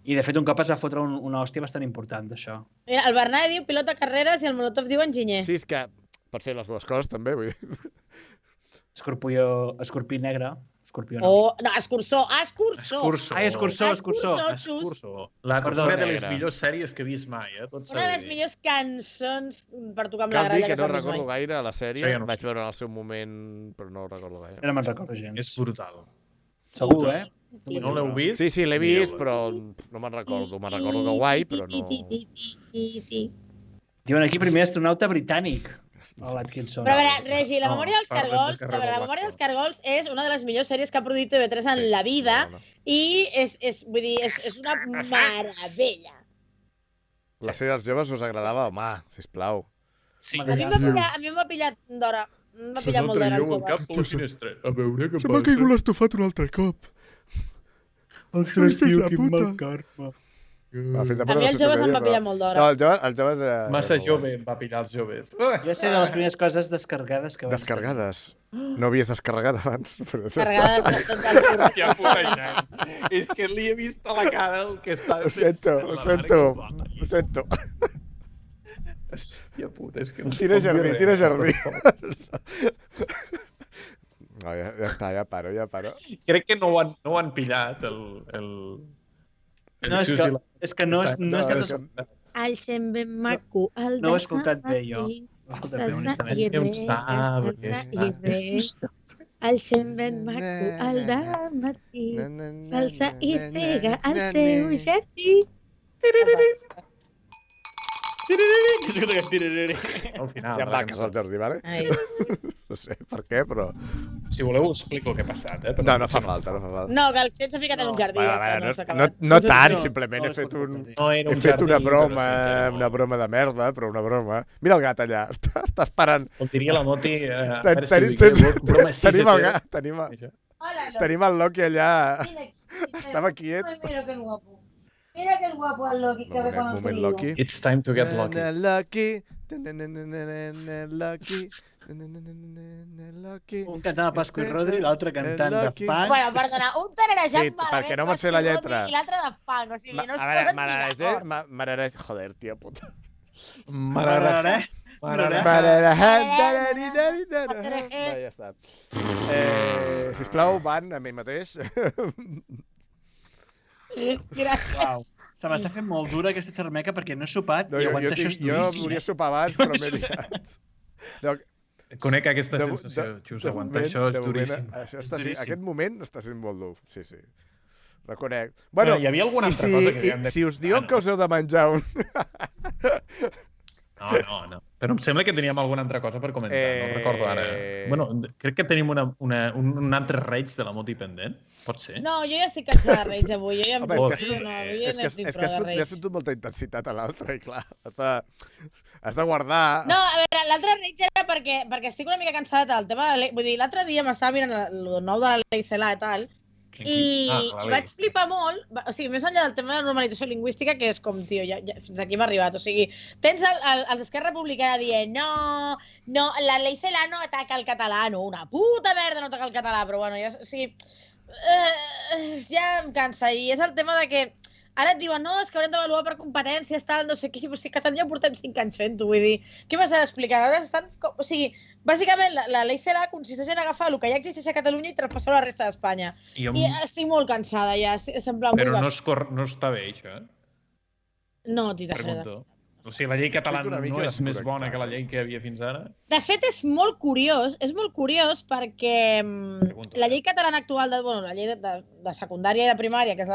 I de fet un cop es va fotre una hòstia bastant important d'això. El Bernae diu pilot de carreres i el Molotov diu enginyer. Sí, és que pot ser les dues coses també, vull dir. Escorpí negre. Escorpió no. No, escurçó. Escurçó. Una de les millors sèries que he vist mai, Una de les millors cançons per tocar amb la gralla que no recordo gaire la sèrie. Vaig veure en el seu moment, però no recordo gaire. No me'n recordo gens. És brutal. Segur, No l'heu vist? Sí, l'he vist, però no me'n recordo. Me'n recordo que guai, però no... Diuen aquí primer astronauta britànic. L'Atkinson. Però a veure, Regi, La memòria dels Caragols és una de les millors sèries que ha produït TV3 en la vida i és una meravella. La sèrie dels joves us agradava? Home, sisplau. A mi m'ha pillat d'hora. M'ha pillat molt d'hora els joves. Se m'ha caigut l'estofat un altre cop. Ostres, tio, quin mal karma. A mi els joves em va pillar molt d'hora. No, els joves era... Massa jove em va pillar els joves. Jo sé de les primeres coses descarregades que vaig... Descarregades? No havies descarregat abans? Descarregades. Hòstia puta gent. És que li he vist a la cara el que està... Ho sento. Hòstia puta, és que... Tira jardí. No, ja està, ja paro. Crec que no ho han pillat, el... No, és que no és... El gent ben maco, el no ho he escoltat bé, jo. No ho he escoltat bé, honestament. El gent ben maco, el de matí, salsa i pega al seu jardí. Al final. Hi ha vaques al jardí, vale? No sé per què, però... Si voleu us explico què ha passat, No fa falta. No, que el Xet s'ha ficat en un jardí. No tant, simplement he fet una broma de merda, però una broma. Mira el gat allà, està esperant. Com diria la Moti... Tenim el gat, tenim el Loki allà. Estava quiet. Mira que guapo el Loki que ve con el moment, Loki. It's time to get lucky. Un cantant de Pasco i Rodri, l'altre cantant de funk. Bueno, perdona, un tararejant sí, perquè no me'n sé la lletra. I l'altre de funk, o sigui, no es poden dir d'acord. Joder, tia puta. Ja està. Sisplau, van a mi mateix. Gràcies. Uau. Se m'està fent molt dura aquesta xermeca perquè no he sopat i aguantar això és Jo duríssim. volia sopar abans, però m'he liat. Conec aquesta sensació, Xus, aguantar això és duríssim. Aquest moment està sent molt dur, sí. Reconec. Bueno, hi havia alguna altra cosa que havíem de... Si us diuen que us heu de menjar un... No. Però em sembla que teníem alguna altra cosa per comentar, no recordo ara. Bueno, crec que tenim un altre Rage de la Moti pendent, pot ser? No, jo ja estic cansada de Rage avui. Jo ja em Home, és que li has fet molta intensitat a l'altre, i clar, has de guardar... No, a veure, l'altre Rage era perquè estic una mica cansada del tema de vull dir, l'altre dia m'estava mirant el nou de la Ley Celaá i tal, i vaig flipar molt, o sigui, més enllà del tema de la normalització lingüística, que és com, tio, ja fins aquí hem arribat, o sigui, tens els d'Esquerra Republicana dient no, la Ley Celaá no ataca el català, no, una puta merda no ataca el català, però bueno, ja, o sigui, ja em cansa, i és el tema de que ara et diuen, no, és que haurem d'avaluar per competències, tal, no sé què, però si a Catalunya portem 5 anys fent-ho, vull dir, què m'has d'explicar? Ara estan, o sigui, bàsicament, la Ley Celaá consisteix en agafar el que ja existeix a Catalunya i traspassar-ho a la resta d'Espanya. I estic molt cansada ja, sembla... Però no està bé, això, eh? No, tita freda. O sigui, la llei catalana no és més bona que la llei que hi havia fins ara? De fet, és molt curiós perquè la llei catalana actual, la llei de secundària i de primària, que és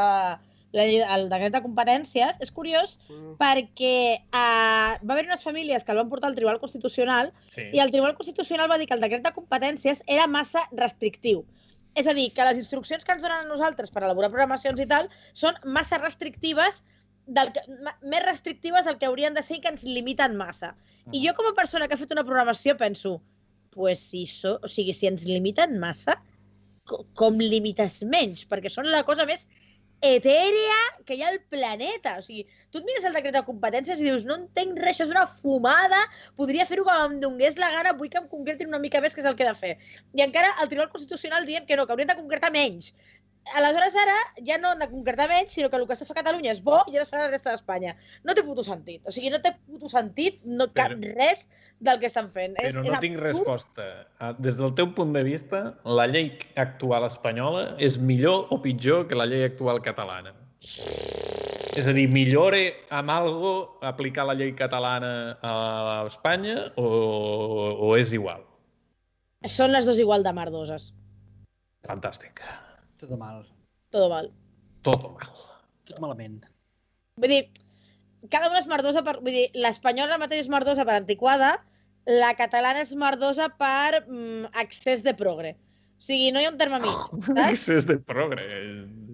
el decret de competències, és curiós perquè va haver unes famílies que el van portar al Tribunal Constitucional i el Tribunal Constitucional va dir que el decret de competències era massa restrictiu. És a dir, que les instruccions que ens donen a nosaltres per elaborar programacions i tal són massa restrictives, més restrictives del que haurien de ser i que ens limiten massa. I jo com a persona que ha fet una programació penso, si ens limiten massa, com limites menys? Perquè són la cosa més etèrea que hi ha al planeta. O sigui, tu et mires el decret de competències i dius, no entenc res, això és una fumada, podria fer-ho com em donés la gana, vull que em concretin una mica més què és el que he de fer. I encara el Tribunal Constitucional dient que no, que haurien de concretar menys. Aleshores ara ja no han de concretar menys, sinó que el que està fent Catalunya és bo i ara es farà la resta d'Espanya. No té puto sentit. O sigui, no té puto sentit, no cap res del que estan fent. Però no tinc resposta. Des del teu punt de vista, la llei actual espanyola és millor o pitjor que la llei actual catalana? És a dir, millora amb algo aplicar la llei catalana a Espanya o és igual? Són les dues igual de merdoses. Fantàstic. Tot mal. Todo mal. Todo mal. Tot malament. Vull dir, cada una és merdosa per... Vull dir, l'espanyola mateix és merdosa per antiquada, la catalana és merdosa per excés de progre. O sigui, no hi ha un terme mig, saps? Excés de progre.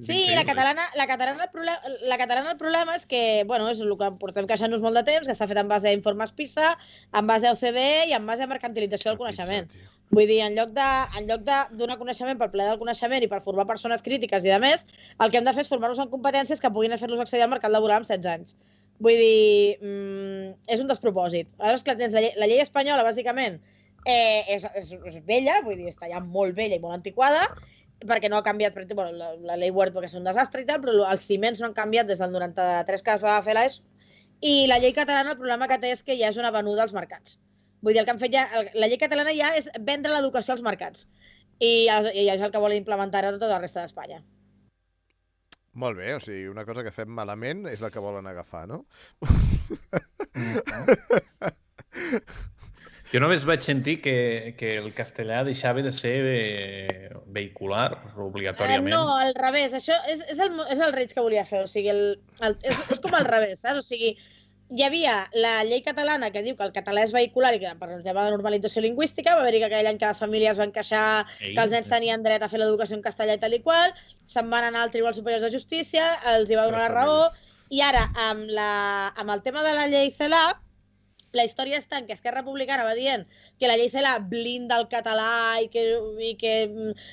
Sí, la catalana el problema és que, bueno, és el que portem queixant-nos molt de temps, que està fet en base a informes PISA, en base a OCDE i en base a mercantilització del coneixement. Vull dir, en lloc de donar coneixement per plaer del coneixement i per formar persones crítiques i de més, el que hem de fer és formar-nos en competències que puguin fer-los accedir al mercat laboral amb 16 anys. Vull dir, és un despropòsit. Aleshores, clar, tens la llei espanyola, bàsicament, és vella, vull dir, està ja molt vella i molt antiquada, perquè no ha canviat, bueno, la llei Wert perquè és un desastre i tal, però els ciments no han canviat des del 93 que es va fer l'ESO, i la llei catalana el problema que té és que ja és una venuda als mercats. Vull dir, el que han fet ja, la llei catalana ja és vendre l'educació als mercats, i és el que volen implementar a tota la resta d'Espanya. Molt bé, o sigui, una cosa que fem malament és la que volen agafar, no? Jo només vaig sentir que el castellà deixava de ser vehicular obligatòriament. No, al revés. Això és el Reig que volia fer. O sigui, és com al revés, saps? O sigui, hi havia la llei catalana que diu que el català és vehicular i que per un tema de normalització lingüística va haver-hi que aquell any que les famílies van queixar que els nens tenien dret a fer l'educació en castellà i tal i qual, se'n van anar al Tribunal Superior de Justícia, els hi va donar la raó, i ara, amb el tema de la llei Celaá, la història està en que Esquerra Republicana va dient que la llei Celaá blinda el català i que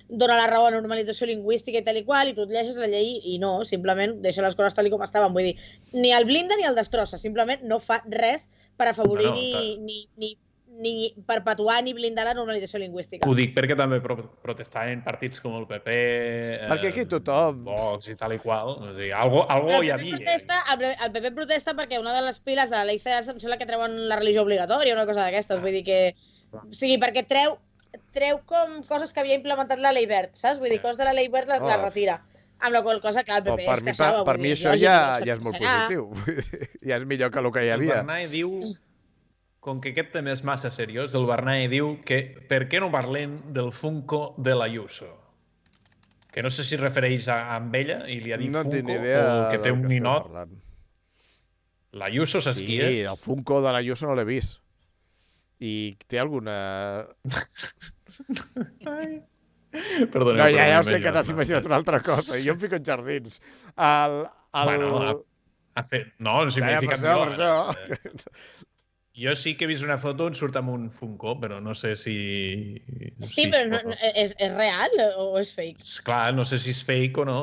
dona la raó a la normalització lingüística i tal i qual, i tu et llegeixes la llei i no, simplement deixa les coses tal com estaven. Vull dir, ni el blinda ni el destrossa, simplement no fa res per afavorir ni perpetuar ni blindar la normalització lingüística. Ho dic perquè també protestaven partits com el PP... Perquè aquí tothom... Vox i tal i qual. O sigui, algo hi havia. El PP protesta perquè una de les piles de la llei Celaá em sembla que treuen la religió obligatòria, una cosa d'aquestes. Vull dir que... O sigui, perquè treu com coses que havia implementat la llei Wert, saps? Vull dir, coses de la llei Wert la retira. Amb la qual cosa, clar, el PP Per es mi, queixava. per vull mi dir, això lògic, ja no és molt serà. positiu. Ja és millor que el que hi El havia. Bernay diu, com que aquest tema és massa seriós, el Bernay diu que per què no parlem del Funko de l'Ayuso? Que no sé si es refereix a ella i li ha dit No tinc Funko ni idea o que té del un que esteu ninot. parlant. L'Ayuso saps qui Sí, és? el Funko de l'Ayuso no l'he vist. I té alguna... Perdoneu, No, ja ho m'he sé que t'has imaginat imaginat una altra cosa. Jo em fico en jardins. Bueno, ha fet... No, si m'he Ja, per ficat això, jo. per això. Jo sí que he vist una foto on surt amb un Funko, però no sé si... Sí, però no, és real o és fake? Clar, no sé si és fake o no.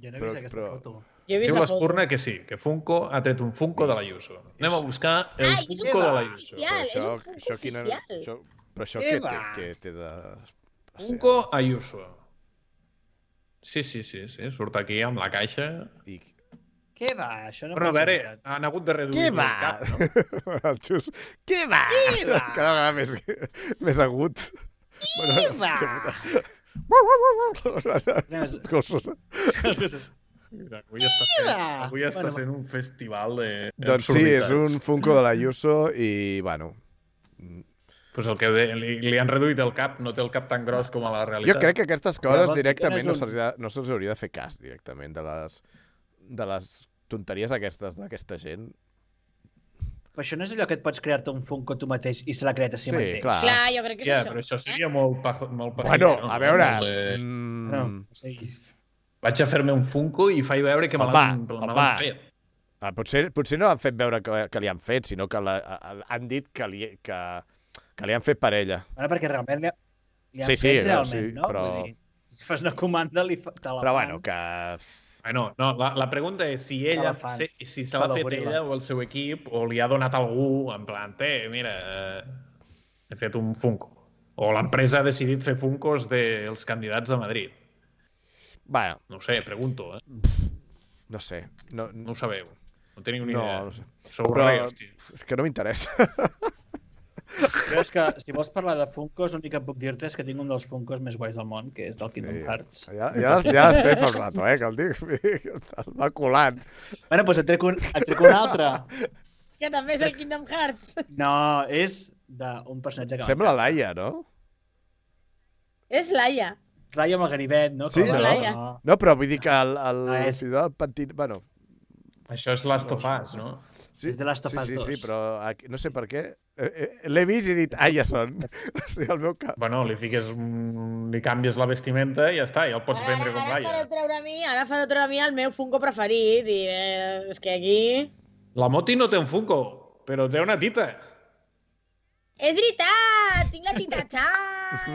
Jo no he vist aquesta foto. Jo he vist Diu la foto. l'Espurna que sí, que Funko ha tret un Funko de l'Ayuso. Anem a buscar el és un Funko de Funko l'Ayuso. oficial, és un Funko oficial. Però això què té de... Funko Ayuso. Sí, surt aquí amb la caixa. I... Què va? Això no Bueno, a pot ser veure, veritat. han hagut de reduir Què el va? cap, no? El xus. Què va? Què va? Cada vegada més agut. Què va? Els gossos. Mira, avui està sent un festival de... Doncs sí, és un Funko de l'Ayuso i, bueno... Pues el que li han reduït el cap, no té el cap tan gros com a la realitat. Jo crec que aquestes coses Llavors, directament sí que no se'ls hauria de fer cas directament de les tonteries d'aquesta gent. Però això no és allò que et pots crear-te un Funko tu mateix i se l'ha creat a si Sí, mateix. clar. Clar, jo crec que és Ja, això. però això seria molt pajillero. Bueno, a veure... No, o sigui, Vaig a fer-me un Funko i faig veure que me l'han fet. Potser no han fet veure que li han fet, sinó que han dit que li han fet per ella. Bueno, perquè realment li han Sí, fet no, realment, sí, no? però- Vull dir, si fas una comanda, te la Però fan. bueno, que... Bueno, no, la pregunta és si ella, la fan. si se l'ha Cada fet goril·la. ella o el seu equip, o li ha donat algú, en plan, mira, he fet un Funko. O l'empresa ha decidit fer Funkos dels candidats a Madrid. Bueno, No ho sé, pregunto, no sé. No No ho sabeu. No teniu ni No, idea. no sé. Sou Però reis, tio. és que no m'interessa. Jo és que, si vols parlar de Funkos, l'únic que puc dir-te és que tinc un dels Funkos més guais del món, que és del Kingdom Hearts. Ja estem fa un rato, que el dic. El va colant. Bueno, doncs et trec un altre. Que també és el Kingdom Hearts. No, és d'un personatge que Sembla Laia, no? És Laia. És Laia amb el ganivet, no? Sí, Que- no? Laia. No, però vull dir que el No, és- pentit... Bueno, Això és Last of Us, no? sí, És de Last of Us sí, 2. sí, però no sé per què. L'he vist i he dit, ja són. O sigui, el meu cap. Bueno, li canvies la vestimenta i ja està, ja el pots vendre com Ara Laia. fareu treure a mi el meu Funko preferit. I és que aquí... La Moti no té un Funko, però té una tita. És veritat! Tinc la tita xat!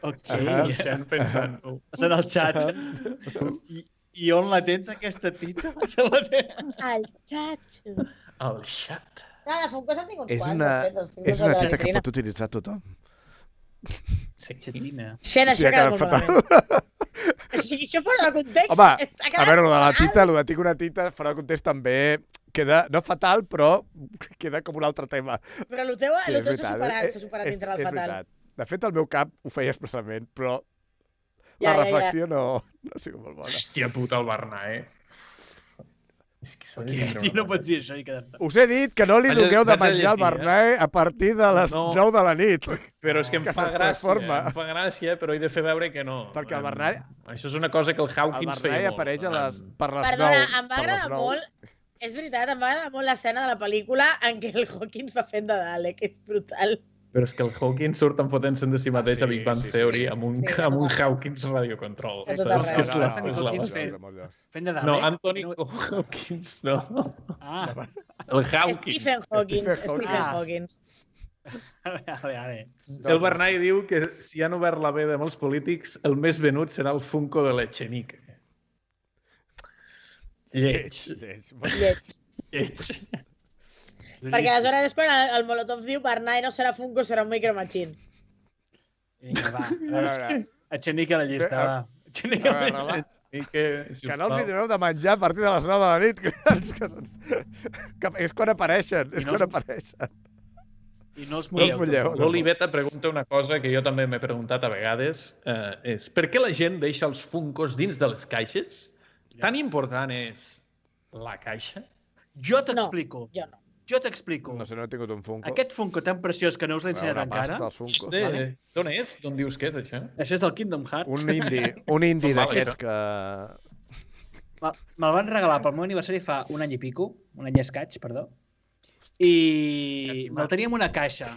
Ok. Estem pensant. Estàs en el xat. I on la tens, aquesta tita? El xatxo. El xat. No, de Funko s'han tingut És quants, una, de fet, els Funkos és una de la tita que vitrina. pot utilitzar tothom. Sí. Xatina. Xena, Sí, això ha queda quedat molt fatal. malament. O sigui, això fora de context. Home, ha a quedat veure, lo de la fatal. tita, lo de tinc una tita, fora de context també queda, no fatal, però queda com un altre tema. Però el teu Sí, és veritat. s'ha superat dintre del és fatal. veritat. De fet, el meu cap ho feia expressament, però Ja, la ja, reflexió no ha sigut molt bona. Hòstia puta, el Bernat, És que s'ha de tindre I una no mare. pots dir això i quedar-te. Us he dit que no li Vaig a- dugueu de vaig a menjar al llegir, Bernat a partir de les No. 9 de la nit. Però és que em Que fa se'ls gràcia, transforma. em fa gràcia, però he de fer veure que no. Perquè el Bernat- Això és una cosa que el El Hawkins feia Bernat molt. apareix per les 9. Perdona, em va per les agradar 9. molt, és veritat, em va agradar molt l'escena de la pel·lícula en què el Hawkins va fent de Dalek, és brutal. Però és que el Hawkins surt enfotent-se'n de si mateix sí, a Big Bang sí, sí. Theory amb un, Sí, amb un no. Hawkins Radio Control. A tot Saps? arreu. Que és la, no, és la Hawkins base. fent- Fent de Dalek. No, Anthony No- Hawkins, no. Ah, El Hawkins. Stephen Hawkins. Stephen Hawking. Hawkins. vale. El Bernat diu que si han obert la veda amb els polítics, el més venut serà el Funko de l'Echenique. Lleig. Lleig. Lleig. Perquè aleshores és quan el Molotov diu Bernat no serà Funko, serà un Micro Machine. Vinga, va. A veure, Aixenique a la llista, va. Aixenique a la a veure, llista. I que no els hi doneu de menjar a partir de les 9 de la nit. Que és quan apareixen, és I no quan us- apareixen. I no els mulleu. L'Oliveta pregunta una cosa que jo també m'he preguntat a vegades, és per què la gent deixa els Funkos dins de les caixes? Tan important és la caixa? Jo t'explico. Jo no. Jo t'explico. No sé, no he tingut un Funko. Aquest Funko tan preciós que no us l'he ensenyat encara. Dels Funkos. D'on és? D'on dius que és, això? Això és del Kingdom Hearts. Un indie d'aquests que... Me'l van regalar pel meu aniversari fa un any i pico, un any i escaig, perdó, i me'l tenia en una caixa.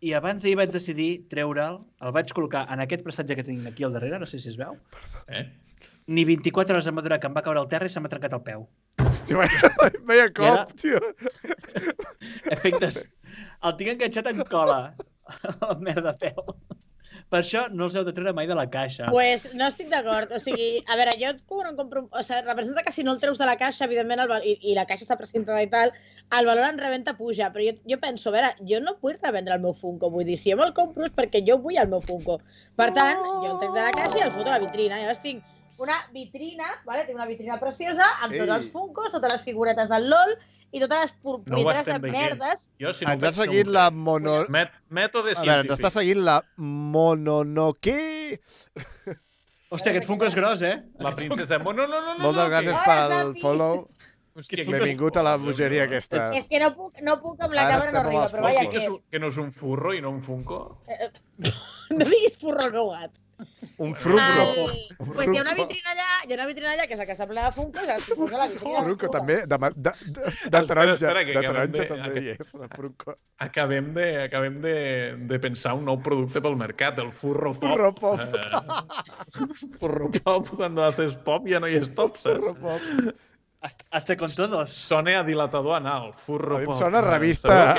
I abans d'ahir vaig decidir treure'l, el vaig col·locar en aquest prestatge que tinc aquí al darrere, no sé si es veu. Ni 24 hores em va durar que em va caure al terra i se m'ha trencat el peu. Hòstia, veia cop, tio. Efectes. El tinc enganxat en cola, el merda peu. Per això no els heu de treure mai de la caixa. Pues no estic d'acord. O sigui, a veure, jo quan em compro... O sigui, representa que si no el treus de la caixa, evidentment, i la caixa està precintada i tal, el valor en reventa puja. Però jo penso, a veure, jo no vull revendre el meu Funko. Vull dir, si jo me'l compro és perquè jo vull el meu Funko. Per tant, jo el trec de la caixa i el foto a la vitrina. I llavors tinc una vitrina, ¿vale? Tinc una vitrina preciosa amb tots els Funkos, totes les figuretes del LOL i totes les purpurites merdes. Ens ha seguit la Mètode científic. A veure, ens està seguint la Mononoke. Hòstia, aquest Funko és gros, eh? La princesa Mononoke. Moltes gràcies pel follow. Benvingut a la bogeria aquesta. És que no puc amb la càmera no arriba, però vaja que... Que no és un furro i no un Funko? No diguis furro al meu gat. Un Funko. Pues hi ha una vitrina allà, que és la que està plena de Funkos, i els posa la vitrina. Funko també, de taronja també hi és, de Funko. Acabem de pensar un nou producte pel mercat, el Furro Pop. Furro Pop. Furro Pop, cuando haces pop ya no hay stop, saps? Furro Pop. Hasta con todos. Sona a dilatador anal, Furro Pop. Sona revista,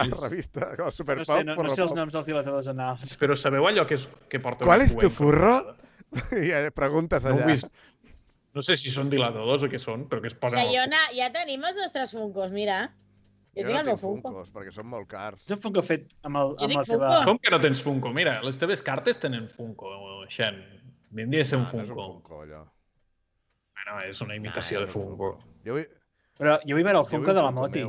Super Pop, no sé els noms dels dilatadors anals. Però sabeu allò que porta... ¿Cuál es tu furro? I preguntes allà. No sé si són dilatadors o què són, però que es posen... Sayona, ja tenim els nostres Funkos, mira. Jo no tinc Funkos, perquè són molt cars. És un Funko fet amb la teva... Com que no tens Funko? Mira, les teves cartes tenen Funko, Xen. Vindria a ser un Funko. No és un Funko, allò. Bueno, és una imitació de Funko. Però jo vull veure el Funko de la Moti.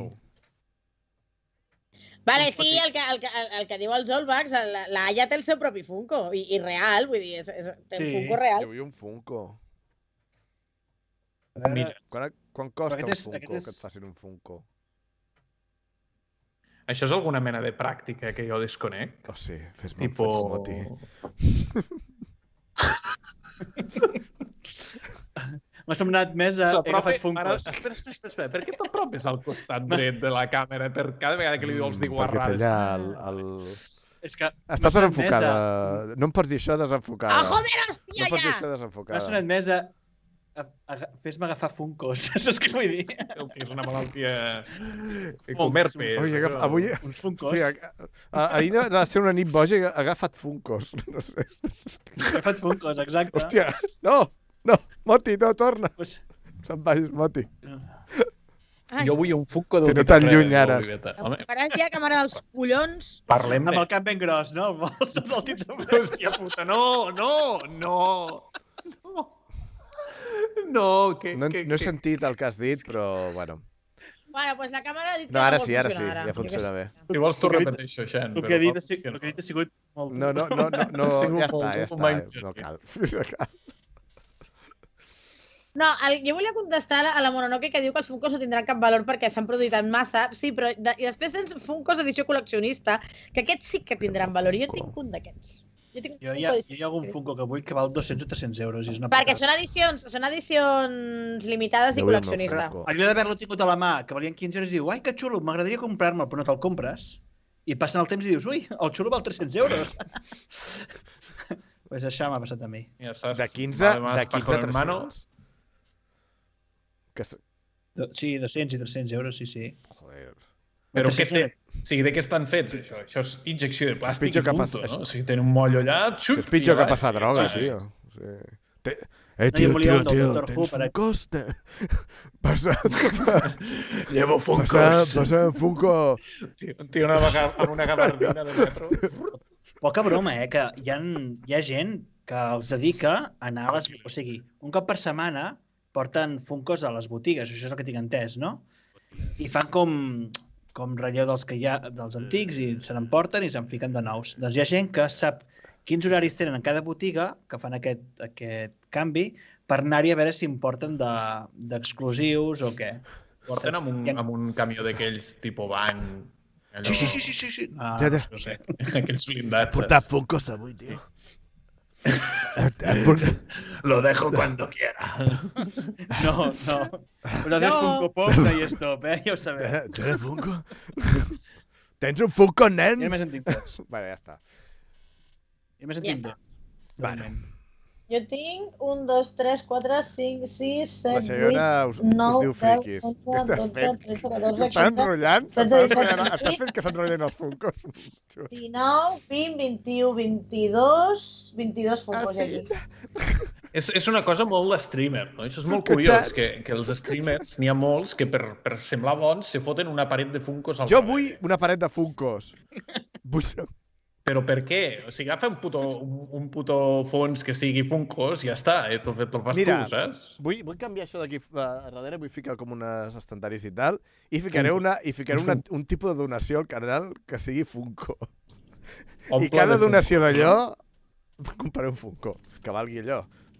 Vale, sí, el que diu el Zolbax, la Aya té el seu propi Funko, i real, vull dir, té un Funko real. Jo vull un Funko. Mira. Quan costa un Funko que et facin un Funko? Això és alguna mena de pràctica que jo desconec? Oh, sí, fes-me Moti. M'ha semblat més a... He agafat Funkos. Espera. Per què t'apropes al costat dret de la càmera per cada vegada que li vols dir guarrades? Perquè allà És que... Està desenfocada. No em pots dir això desenfocada. Ah, joder, hòstia, ja! No pots dir això M'ha desenfocada. sonat més a... Fes-me agafar Funkos, saps què vull dir? És una malaltia... Comer peix. Avui... Uns Funkos. Ahir va ser una nit boja i he agafat Funkos. No sé. He agafat Funkos, exacte. Hòstia, no, Moti, no, torna. Se'n vagis, Moti. Jo vull un Funko del... Que no tan lluny ara. Faràs ja que m'agrada els collons. Parlem amb el cap ben gros, no? El vols amb el dit de... Hòstia puta, no! No, no he sentit el que has dit, però, bueno. Bueno, doncs la càmera ha dit que no ara sí, ja funciona bé. Si vols tu repeteixo, Xen. El que he dit ha sigut molt... No, ja està, no cal. No, jo volia contestar a la Mononoke que diu que els Funkos no tindran cap valor perquè s'han produït en massa. Sí, però i després tens Funkos edició col·leccionista, que aquests sí que tindran valor. Jo tinc un d'aquests. Jo hi ha algun Funko que vull que val 200 o 300 euros. Perquè són edicions limitades i col·leccionista. Hauria d'haver-lo tingut a la mà, que valien 15 euros i diu, ai, que xulo, m'agradaria comprar-me'l, però no te'l compres. I passen el temps i dius, ui, el xulo val 300 euros. Pues això m'ha passat a mi. De 15 a 300? Sí, 200 i 300 euros, sí. Joder. Però què té? O sigui, de què estan fets, això? Això és injecció de plàstic i punto, no? O sigui, tenen un moll allà... És pitjor que passar droga, tio. Tio, tens Funkos? Llevo Funkos. Passa Funko. Tio, amb una gabardina de metro. Poca broma, que hi ha gent que els dedica a anar a les... O sigui, un cop per setmana porten Funkos a les botigues, això és el que tinc entès, no? I fan com com relleu dels que hi ha dels antics i se n'emporten i se'n fiquen de nous. Doncs hi ha gent que sap quins horaris tenen en cada botiga, que fan aquest canvi, per anar-hi a veure si importen d'exclusius o què. Porten amb un camió d'aquells tipus van... Sí. No sé, aquells blindats. He portat Funkos avui, tio. Lo dejo cuando quiera. No. Una vez Funko Pop no hi és top, ja ho sabem. Tens Funko? Tens un Funko, nen? Ja m'he sentit tots. Bueno, ja està. Ja m'he sentit Ja tots. Bueno. Jo tinc 1, 2, 3, 4, 5, 6, 7, La Sayona 8, us 9, diu 10, friquis. 11, Què estàs 12, fent? 13, 14, Estàs 15, enrotllant? 16, Estàs fent que s'enrotllen els Funkos? 19, 20, 21, 22 Funkos sí? aquí. És una cosa molt de streamer, no? Això és molt Funkotxat. curiós, que els streamers, n'hi ha molts que per semblar bons se foten una paret de Funkos al Jo darrere. vull una paret de Funkos. Vull... Però per què? O sigui, agafa un puto fons que sigui Funkos i ja està, te'l fas Mira, tu, saps? vull canviar això d'aquí a darrere, vull ficar com unes estanteris i tal, i ficaré un tipus de donació al canal que sigui Funko. I cada donació d'allò, compraré un Funko, que valgui allò.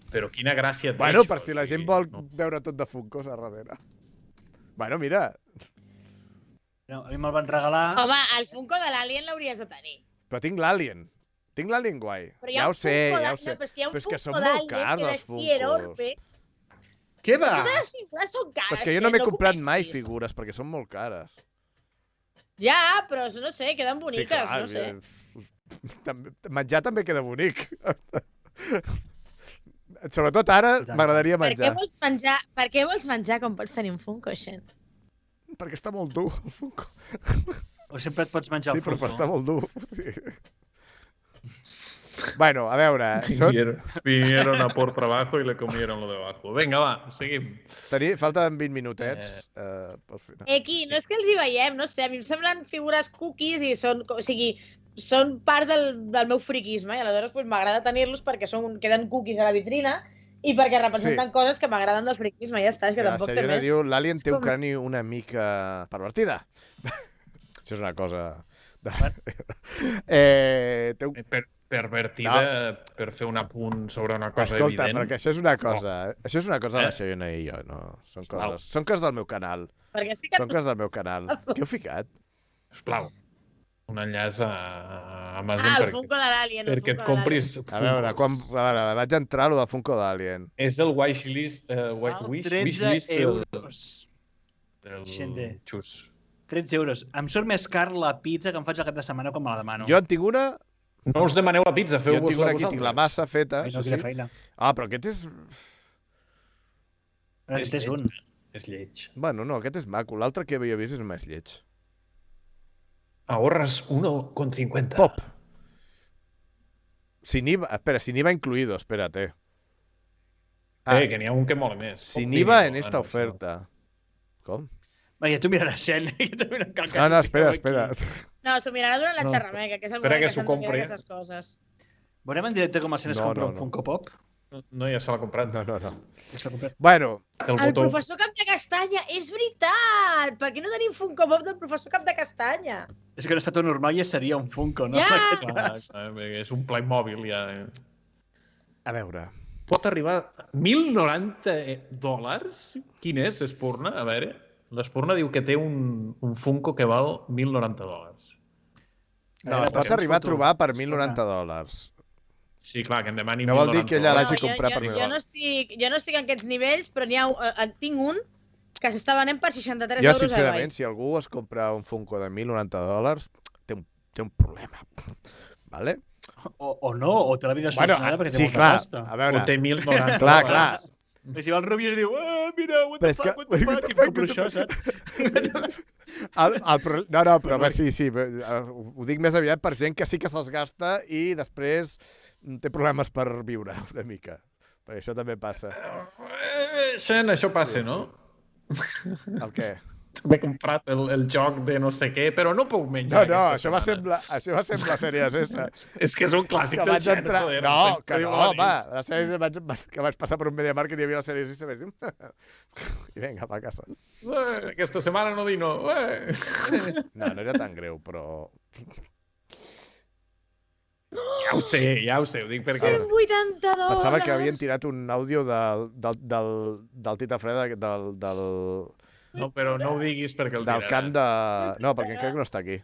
Però quina gràcia té Bueno, això, per si la gent vol veure tot de Funkos a darrere. Bueno, mira, No, a mi me'l van regalar... Home, el Funko de l'Alien l'hauries de tenir. però tinc l'Alien. Tinc l'Alien guai. Però hi ha Ja ho un sé, Funko ja de- ho sé. No, però és que hi ha un Però és que Funko són molt d'Alien cars, que els és Funkos. enorme. Què va? Les figures són cares. Però és que jo no m'he ho comprat mai pensis. figures, perquè són molt cares. Ja, però no sé, queden boniques, clar, no sé. Menjar també queda bonic. Sobretot ara m'agradaria Per què menjar. vols menjar quan pots tenir un Funko, Xen? Perquè està molt dur, el Funko. O sempre et pots menjar Sí, el però Funko? està molt dur. Sí. Bueno, a veure, Vinieron a por trabajo y le comieron lo de abajo. Venga, va, seguim. falten 20 minutets pel final. Aquí, no és que els hi veiem, no sé, a mi em semblen figures cookies i són, o sigui, són part del meu friquisme i aleshores pues, m'agrada tenir-los perquè queden cookies a la vitrina i perquè representen coses que m'agraden del friquisme, ja està, és que La tampoc té Sayona més. diu, l'Alien té un com- crani una mica pervertida. Això és una cosa... Té un... Pervertida per fer un apunt sobre una cosa Escolta, evident. perquè això és una cosa... Això és una cosa de la Eh? Sayona i jo, no? Són Sisplau. coses del meu canal. Perquè sí que Són coses del meu canal. Què heu ficat? Sisplau, un enllaç a Amazon el Funko de l'Alien. perquè et compris A veure, vaig entrar a lo de Funko d'Alien. És el wishlist, wishlist 13 euros. del Xende. xus. 13 euros. Em surt més car la pizza que em faig el cap de setmana quan me la demano. Jo en tinc una... No us demaneu la pizza, Jo en tinc feu-vos-la una aquí, tinc la vosaltres. massa feta. Ai, no, això quina sí. feina. Ah, però aquest és... Aquest és un. És lleig. Bueno, no, aquest és maco. L'altre que havia vist és més lleig. Ahorres 1,50. Pop. Sin IVA... Espera, sin IVA incluido, espérate. Que n'hi ha un que mola més. Sin Poc IVA dinero. en esta oferta. Com? Va, ja t'ho miraràs, Xen. Ja t'ho miraràs. No, espera. No, s'ho mirarà durant la No. xerrameca, que és el Espera moment que que s'ho s'han de compri. mirar aquestes coses. Veurem en directe com el Xen es No, compra no, un no. Funko Pop. No, ja se l'ha comprat. No. Ja s'ha comprat. Bueno, El El botó. professor Cap de Castanya, és veritat! Per què no tenim Funko Pop del professor Cap de Castanya? És que no està tot normal ja seria un Funko, no? Ja! En aquest Clar, cas. clar, és un Playmobil ja. a veure. Pot arribar a $1.090? Quin és, Espurna? A veure. L'Espurna diu que té un Funko que val $1.090. No, veure, es pot perquè arribar a foto. trobar per $1.090. Sí, clar, que em demani No vol dir que ella $1.090. l'hagi comprat per jo no estic en aquests nivells, però tinc un que s'està venent per 63 Jo, euros sincerament, si algú es compra un Funko de $1.090, té un problema. Vale? O no, o té la vida Bueno, solucionada perquè té sí, molta clar, pasta. a veure, O té $1.090. clar. I si va el Rubi i es diu, mira, what Però the és que- fuck, what the fuck, i em compro això, saps? No, però a veure, sí, ho dic més aviat per gent que sí que se'ls gasta i després té problemes per viure una mica. Perquè això també passa. Xen, això passa, no? El què? M'he comprat el joc de no sé què, però no puc menjar això va ser amb la sèrie S. És que és un clàssic Que del vaig Xen, entrar... joder. No, que no, home. La sèrie que vaig passar per un MediaMarkt i hi havia la sèrie S i vaig dir... I vinga, pa a casa. Aquesta setmana no dino. No era tan greu, però... Ja ho sé, ho dic perquè... 180 dòlars! Pensava que havien tirat un àudio del Tita Freda, del No, però no ho diguis perquè el tiraran. camp de... No, perquè crec que no està aquí.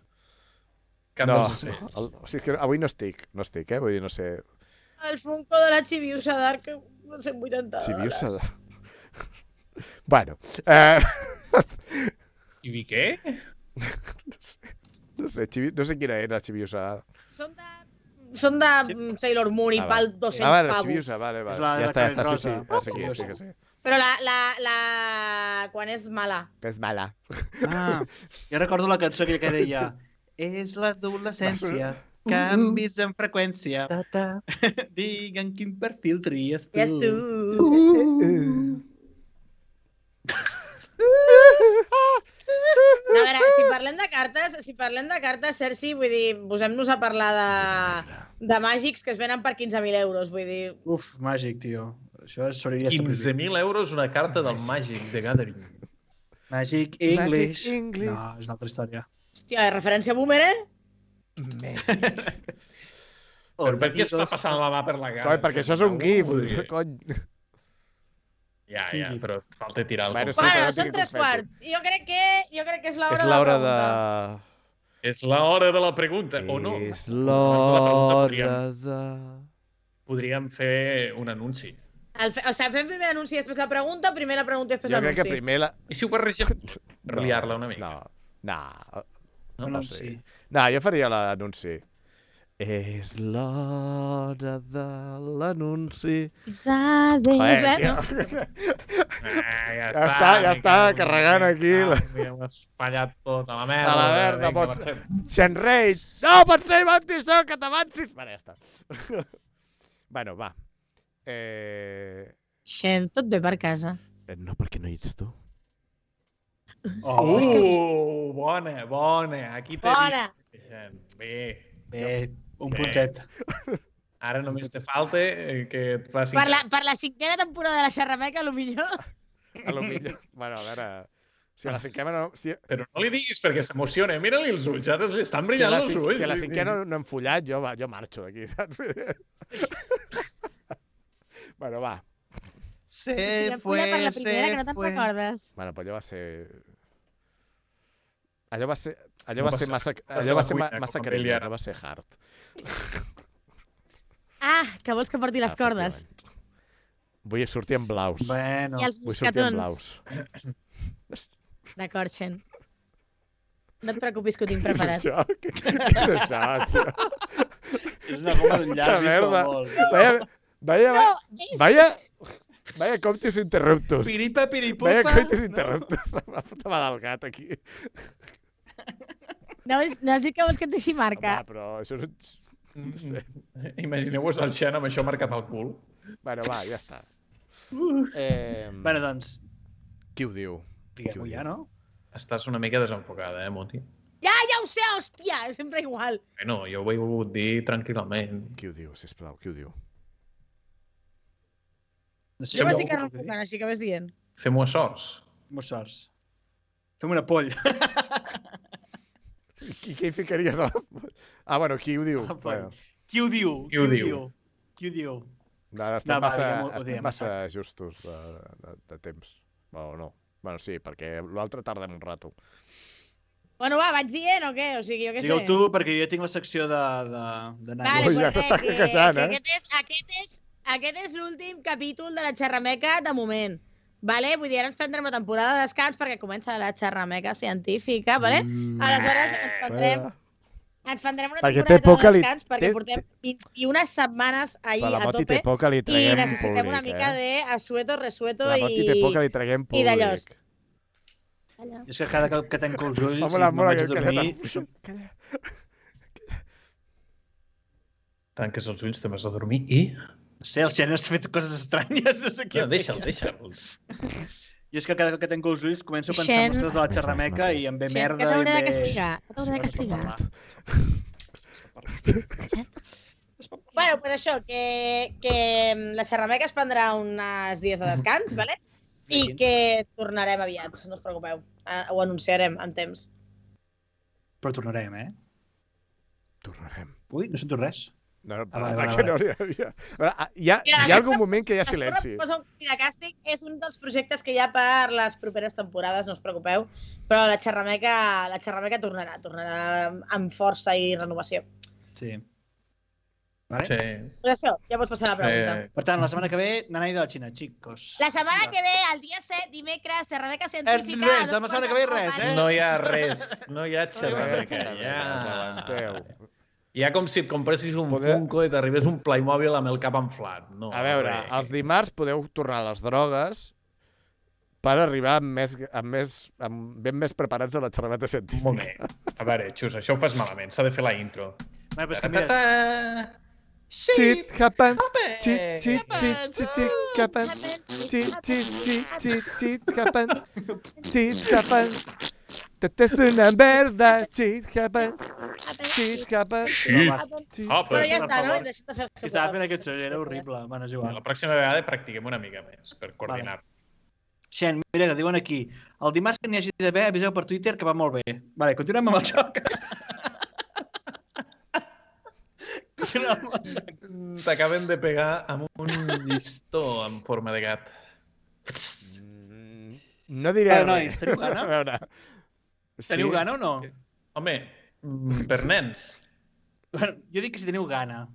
Camp No, dels ocells. o sigui, que avui no estic, vull dir, no sé... El Funko de la Chibiusa Dark, 180 dòlars. Chibiusa... Bueno, I què? no sé quina era Chibiusa. Són de Sailor Moon i Ah, pal 200 vale, la pavos. Chibiusa, vale. És la Ja de està, sí, rosa. sí que sí. Però quan és mala. Que és mala. Jo recordo la cançó que deia és l'adolescència, canvis en freqüència. Diguen quin perfil tries tu. Ja és tu. No, a veure, si parlem de cartes, Sergi, vull dir, posem-nos a parlar de màgics que es venen per 15.000 euros, vull dir... Uf, màgic, tio. Això s'hauria de ser 15.000 euros una carta del Magic de Gathering. Magic English. Magic English. No, és una altra història. Hòstia, referència boomer, Magic. Però per què es va passant la mà per la cara? Coi, perquè això és un gif, cony. Ja, però et falta tirar el Bueno, compte. sí, Bueno, però són tinc 3 quarts. Jo crec que és l'hora És de l'hora la de... pregunta. És l'hora de la pregunta, o no? És l'hora de... Podríem fer un anunci. O sigui, fem primer l'anunci i després la pregunta, primer la pregunta i després Jo l'anunci. crec que primer la... I si ho barregem per liar-la una mica? No sé. No, jo faria l'anunci. És l'hora de l'anunci. Joder, tio. Ja està carregant aquí. Hem espatllat tot a la merda. A la merda, Vinga, pot... marxem. Xenrage! No, pot ser Mantisó, que t'avancis! Vale, ja està. Bueno, va. Xen, tot bé per casa. No, perquè no hi ets tu. Bona. Aquí t'he Bona. vist. Bé. Un puntet. Ara només te falta que et faci... Per la 5a temporada de la Xerrameca, potser... A lo millor. Bueno, a veure... Si a la cinquena no... Però no li diguis perquè s'emociona. Mira-li els ulls, ara li estan brillant els ulls. Si a la cinquena no hem follat, jo marxo d'aquí, saps? Bueno, va. Se fue. Que no te'n recordes. Bueno, però allò va ser massa crella, no va ser hard. Ah, que vols que porti les cordes. Vull sortir en blaus. Bueno, I els Vull sortir en mosquetons. blaus. D'acord, Xen. No et preocupis que ho tinc Què és preparat. això? Què és això, tio? és una goma d'un llapis merda. com vols. Vaya coitus interruptus. Piripa, piripupa. Vaya coitus interruptus. La puta mà del gat, aquí. No has dit que vols que et deixi marca. Home, però això no... No sé. Imagineu-vos el Xen amb això marcat al cul. Bueno, va, ja està. Bueno, doncs, Qui ho diu? diguem-ho ja, no? Estàs una mica desenfocada, Moti? Ja ho sé, hòstia, és sempre igual. Bueno, jo ho he volgut dir tranquil·lament. Qui ho diu, sisplau? Qui ho diu? No sé, Jo vaig jo- dir que enfocant, així que ves dient. Fem-ho a sorts. Molts sorts. Fem una poll. Qui hi ficaries a la... Ah, bueno, qui ho diu? La poll. Bueno, Qui ho diu? Qui ho diu? Qui ho diu? ara estem No, va, massa, diguem-ho, ho estem diem, massa justos de temps. O no. Bueno, sí, perquè l'altre tardem un rato. Bueno, va, vaig dient o què? O sigui, jo què sé. Digueu tu, perquè jo tinc la secció de Vale, Nàdia. Ui, ja pues s'està que queixant, Aquest és l'últim capítol de la Xerrameca de moment. Vale? Vull dir, ara ens prendrem una temporada de descans perquè comença la Xerrameca científica, vale? Aleshores ens prendrem una Perquè té temporada poca de li- descans perquè portem 21 setmanes ahí Per la a Moti tope té por que li i traguem necessitem públic, una mica de asueto, resueto La Moti té por que li traguem i d'allòs. públic. És que cada cop que tanco els ulls Home, i la me'n mola vaig a que dormir... calla. Tanques els ulls, te'n vas a dormir i... No sé, el Xen has fet coses estranyes, no sé què. No, deixa'l. I és que cada cop que tanco els ulls començo a pensar en les coses de la xerrameca i em ve merda Que i t'hauré em de ve... castigar. Que t'hauré de castigar. Bueno, pues això, que la xerrameca es prendrà uns dies de descans, ¿vale? I que tornarem aviat, no us preocupeu. Ho anunciarem en temps. Però tornarem, eh? Tornarem. Ui, no sento res. No, vale. que no hi ha algun moment que hi ha silenci. Posa un crit de càstig, és un dels projectes que hi ha per les properes temporades, no us preocupeu, però la xerrameca tornarà amb força i renovació. Sí. Vale? Sí. Pues això, ja pots passar la pregunta. Per tant, la setmana que ve, nanai de la Xina, xicos. La setmana que ve, el dia 7, dimecres, xerrameca científica... Res, de la setmana que ve res, eh? No hi ha res, no hi ha xerrameca. Hi ha com si et compressis un Funko i t'arribés un Playmobil amb el cap inflat. No, a veure, els dimarts podeu tornar a les drogues per arribar ben més preparats a la xerrameta científica. Un moment. A veure, Xus, això ho fas malament. S'ha de fer la intro. Però és que mira... Shit happens, shit happens, shit happens, tot és una merda, shit happens. Però ja està, no? Deixa't de fer Qui estava fent aquest xoll, era horrible. Bueno, és igual. La pròxima vegada practiquem una mica més per coordinar. Xen, mira, que diuen aquí. El dimarts que n'hi hagi d'haver, aviseu per Twitter que va molt bé. Vale, continuem amb el joc. T'acaben de pegar amb un llistó en forma de gat. No diré res. Nois, teniu gana? A veure. Teniu gana o no? Home, per nens. Jo dic que si teniu gana.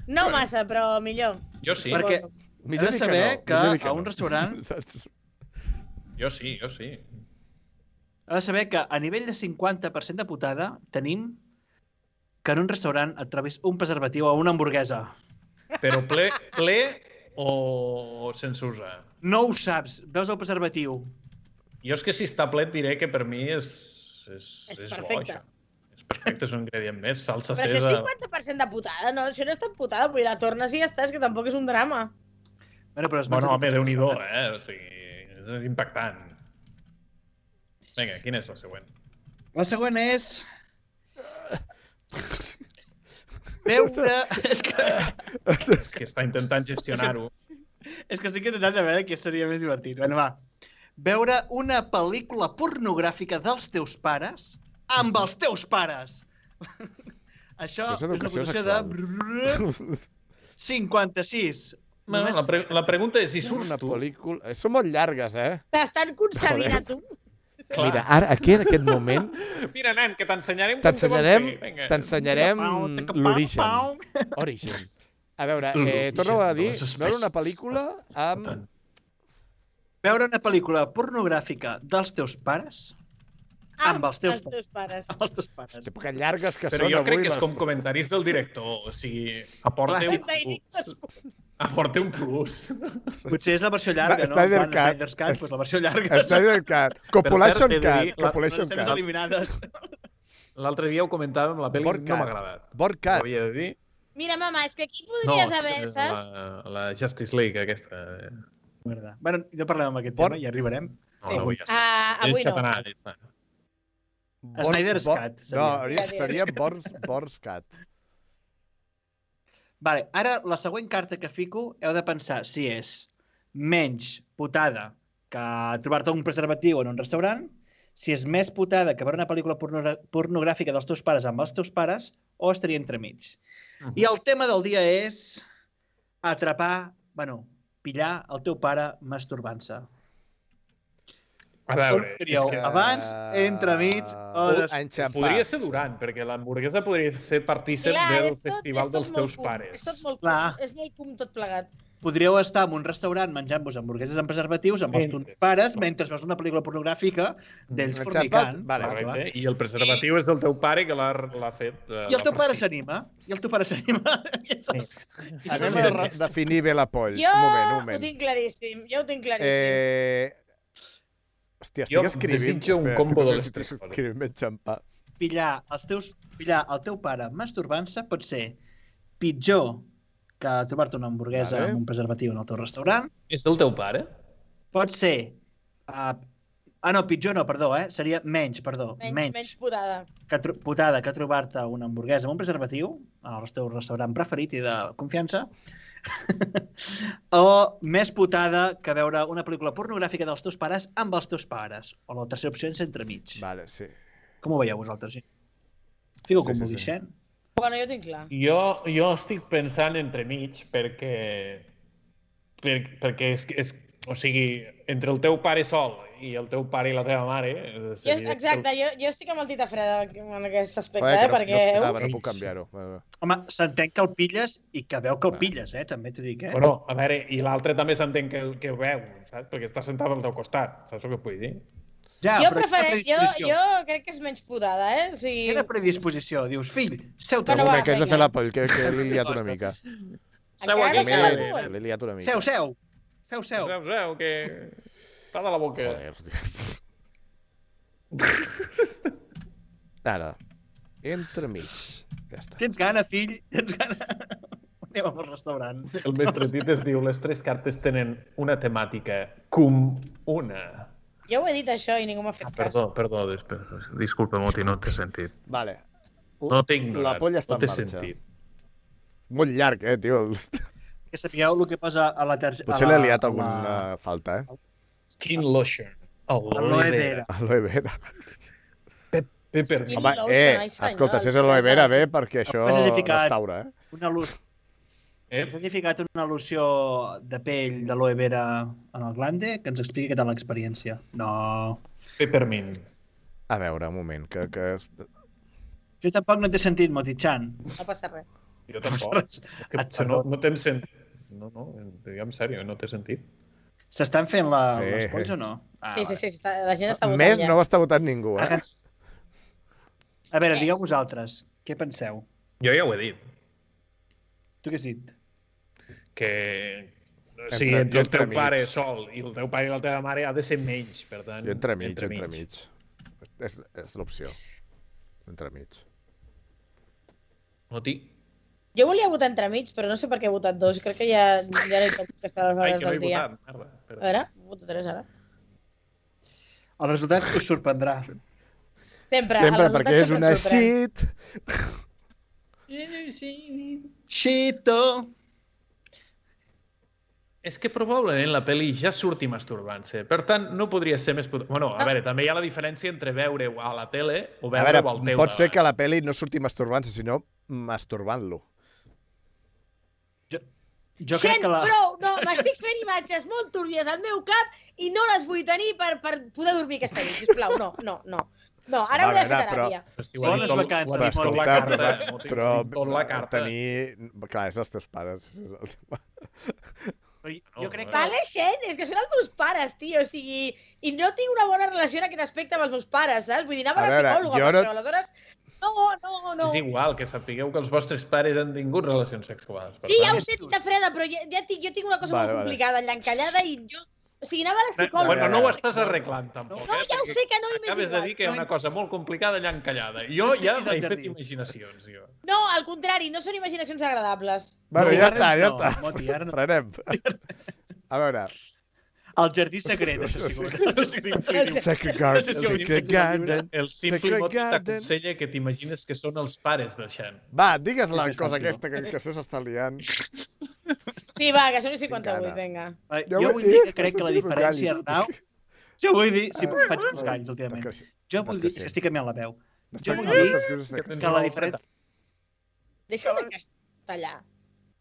No massa, però millor. Jo sí. Perquè has de saber que a un restaurant... Jo sí. Has de saber que a nivell de 50% de putada tenim que en un restaurant et trobis un preservatiu o una hamburguesa. Però ple o sense usar? No ho saps, veus el preservatiu. Jo és que si està ple et diré que per mi és bo, això. És perfecte, és un ingredient més, salsa cesa... Però això és 50% de putada, no? Això no és tan putada, vull dir, la tornes i ja està, és que tampoc és un drama. Bueno, home, Déu-n'hi-do, O sigui, és impactant. Vinga, quina és la següent? La següent és... Veure... És que està intentant gestionar-ho. És que estic intentant de veure què seria més divertit. Bueno, va. Veure una pel·lícula pornogràfica dels teus pares amb els teus pares. Això és una votació de... 56. La pregunta és si surts tu. Són molt llargues, eh? T'estan concebint a tu. Mira, ara, aquí, en aquest moment... Mira, nen, que t'ensenyarem T'ensenyarem l'origen. Origen. A veure, torno a dir, veure una pel·lícula amb... Veure una pel·lícula pornogràfica dels teus pares amb els teus pares. Amb els teus pares. Hòstia, que llargues que són avui. Però jo crec que és com les... comentaris del director. O sigui, aporta un plus. Potser és la versió llarga, no? Snyder Cut. Doncs la versió llarga. Snyder Cut. Copulation Cut. Copulation Cut. Eliminades. L'altre dia ho comentàvem, la pel·li no m'ha agradat. Bord Cut. Ho havia de dir. Mira, mama, és que aquí podries haver, saps? La Justice League, aquesta. Bueno, no parlem amb aquest tema, ja arribarem. No, avui ja està. Avui no. Snyder's Cut. No, seria Bord's Cut. Vale, ara la següent carta que fico heu de pensar si és menys putada que trobar-te un preservatiu en un restaurant, si és més putada que veure una pel·lícula pornogràfica dels teus pares amb els teus pares, o estaria entremig. I el tema del dia és atrapar, pillar el teu pare masturbant-se. A veure, abans, entremig o després. Podria ser durant, perquè l'hamburguesa podria ser partícip del festival dels teus pares. És molt com tot plegat. Podríeu estar en un restaurant menjant-vos hamburgueses amb preservatius amb els teus pares mentre veus una pel·lícula pornogràfica d'ells fornicant. I el preservatiu és del teu pare que l'ha fet. I el teu pare s'anima. Anem a definir bé la poll. Jo ho tinc claríssim. Hòstia, estic escrivint. Desitjo un combo de les tres coses. Escrivint ben xampà. Pillar el teu pare masturbant-se pot ser pitjor que trobar-te una hamburguesa amb un preservatiu en el teu restaurant. És del teu pare? Pot ser No, pitjor no, perdó, seria menys, perdó. Menys putada. Putada que trobar-te una hamburguesa amb un preservatiu al teu restaurant preferit i de confiança, o més putada que veure una pel·lícula pornogràfica dels teus pares amb els teus pares. O la tercera opció és entremig. Vale, sí. Com ho veieu vosaltres? Fico com ho deixem. Bueno, jo tinc clar. Jo estic pensant entremig perquè és, o sigui, entre el teu pare sol i el teu pare i la teva mare... Exacte, jo estic amb el Tita Freda en aquest aspecte, Joder, perquè... no puc canviar-ho. Home, s'entén que el pilles i que veu que el pilles, també t'ho dic, Bueno, a veure, i l'altre també s'entén que ho veu, saps? Perquè està sentat al teu costat, saps el que vull dir? Ja, jo crec que és menys putada, O sigui... Quina predisposició? Dius, fill, seu-te. Un moment, que has de fer la poll, que l'he liat una mica. Seu aquí, L'he liat una mica. Seu, que... Està de la boca. Joder, tio. Ara, entremig. Ja està. Tens gana, fill? Tens gana? Anem al restaurant. El mestre Tites diu, les 3 cartes tenen una temàtica comuna. Jo ho he dit això i ningú m'ha fet cas. Perdó, disculpa, Moti, no t'he sentit. Vale. No t'he ignorat, La polla està no en t'he marxa. sentit. Molt llarg, tio. Que sapigueu el que posa a la tercera... Potser l'he liat alguna falta, Skin lotion. Aloe vera. Aloe vera. Peppermint. Home, escolta, si és aloe vera, bé, perquè això restaura, Una luz. Has identificat una loció de pell d'aloe vera en el glande? Que ens expliqui què tal l'experiència. No. Peppermint. A veure, un moment, que... Jo tampoc no t'he sentit, Moti-chan. No passa res. Jo tampoc. No t'hem sentit. No, digue'm sèrio, no t'he sentit. S'estan fent les polls o no? Sí, la gent està votant Més ja. no ho està votant ningú, A veure, digueu vosaltres, què penseu? Jo ja ho he dit. Tu què has dit? Que... O sigui, entre el teu pare sol i el teu pare i la teva mare ha de ser menys, per tant... Jo entremig. És l'opció. Entremig. Moti? Jo volia votar entremig, però no sé per què he votat 2. Crec que ja no hi toco aquestes hores del dia. Ai, que no he votat, merda. A veure, voto 3 ara. El resultat us sorprendrà. Sempre, perquè és una shit. Shito. És que probablement la pel·li ja surti masturbant-se. Per tant, no podria ser més... Bueno, a veure, també hi ha la diferència entre veure-ho a la tele o veure-ho al teu pot ser que la pel·li no surti masturbant-se, sinó masturbant-lo. Jo crec que la... Prou! No, m'estic fent imatges molt túrbies al meu cap i no les vull tenir per poder dormir aquesta nit, sisplau. No. No, ara hauré de fer teràpia. Bones vacances. Però tenir... Clar, és els teus pares. Jo crec que... Vale, Xen, és que són els meus pares, tio, o sigui... I no tinc una bona relació en aquest aspecte amb els meus pares, saps? Vull dir, anava a la psicòloga per això, aleshores... No. És igual, que sapigueu que els vostres pares han tingut relacions sexuals. Sí, ja ho sé, Tita Freda, però jo tinc una cosa molt complicada, l'encallada, i jo... O sigui, anava a la psicòloga. Bueno, no ho estàs arreglant, tampoc. No, ja ho sé que no, i m'és acabes de dir que hi ha una cosa molt complicada allà encallada. Jo ja he fet imaginacions, jo. No, al contrari, no són imaginacions agradables. Bueno, ja està. Frenem. A veure... El jardí secret, això sí. Secret Garden. El simple mot t'aconsella que t'imagines que són els pares de Xan. Va, digues la cosa aquesta, que això s'està liant. Sí, va, que són 58, vinga. Jo vull dir que crec que la diferència, Arnau... Jo vull dir... Sí, faig uns galls, últimament. Jo vull dir... És que estic canviant la veu. Jo vull dir que la diferència... Deixa'm de castellar.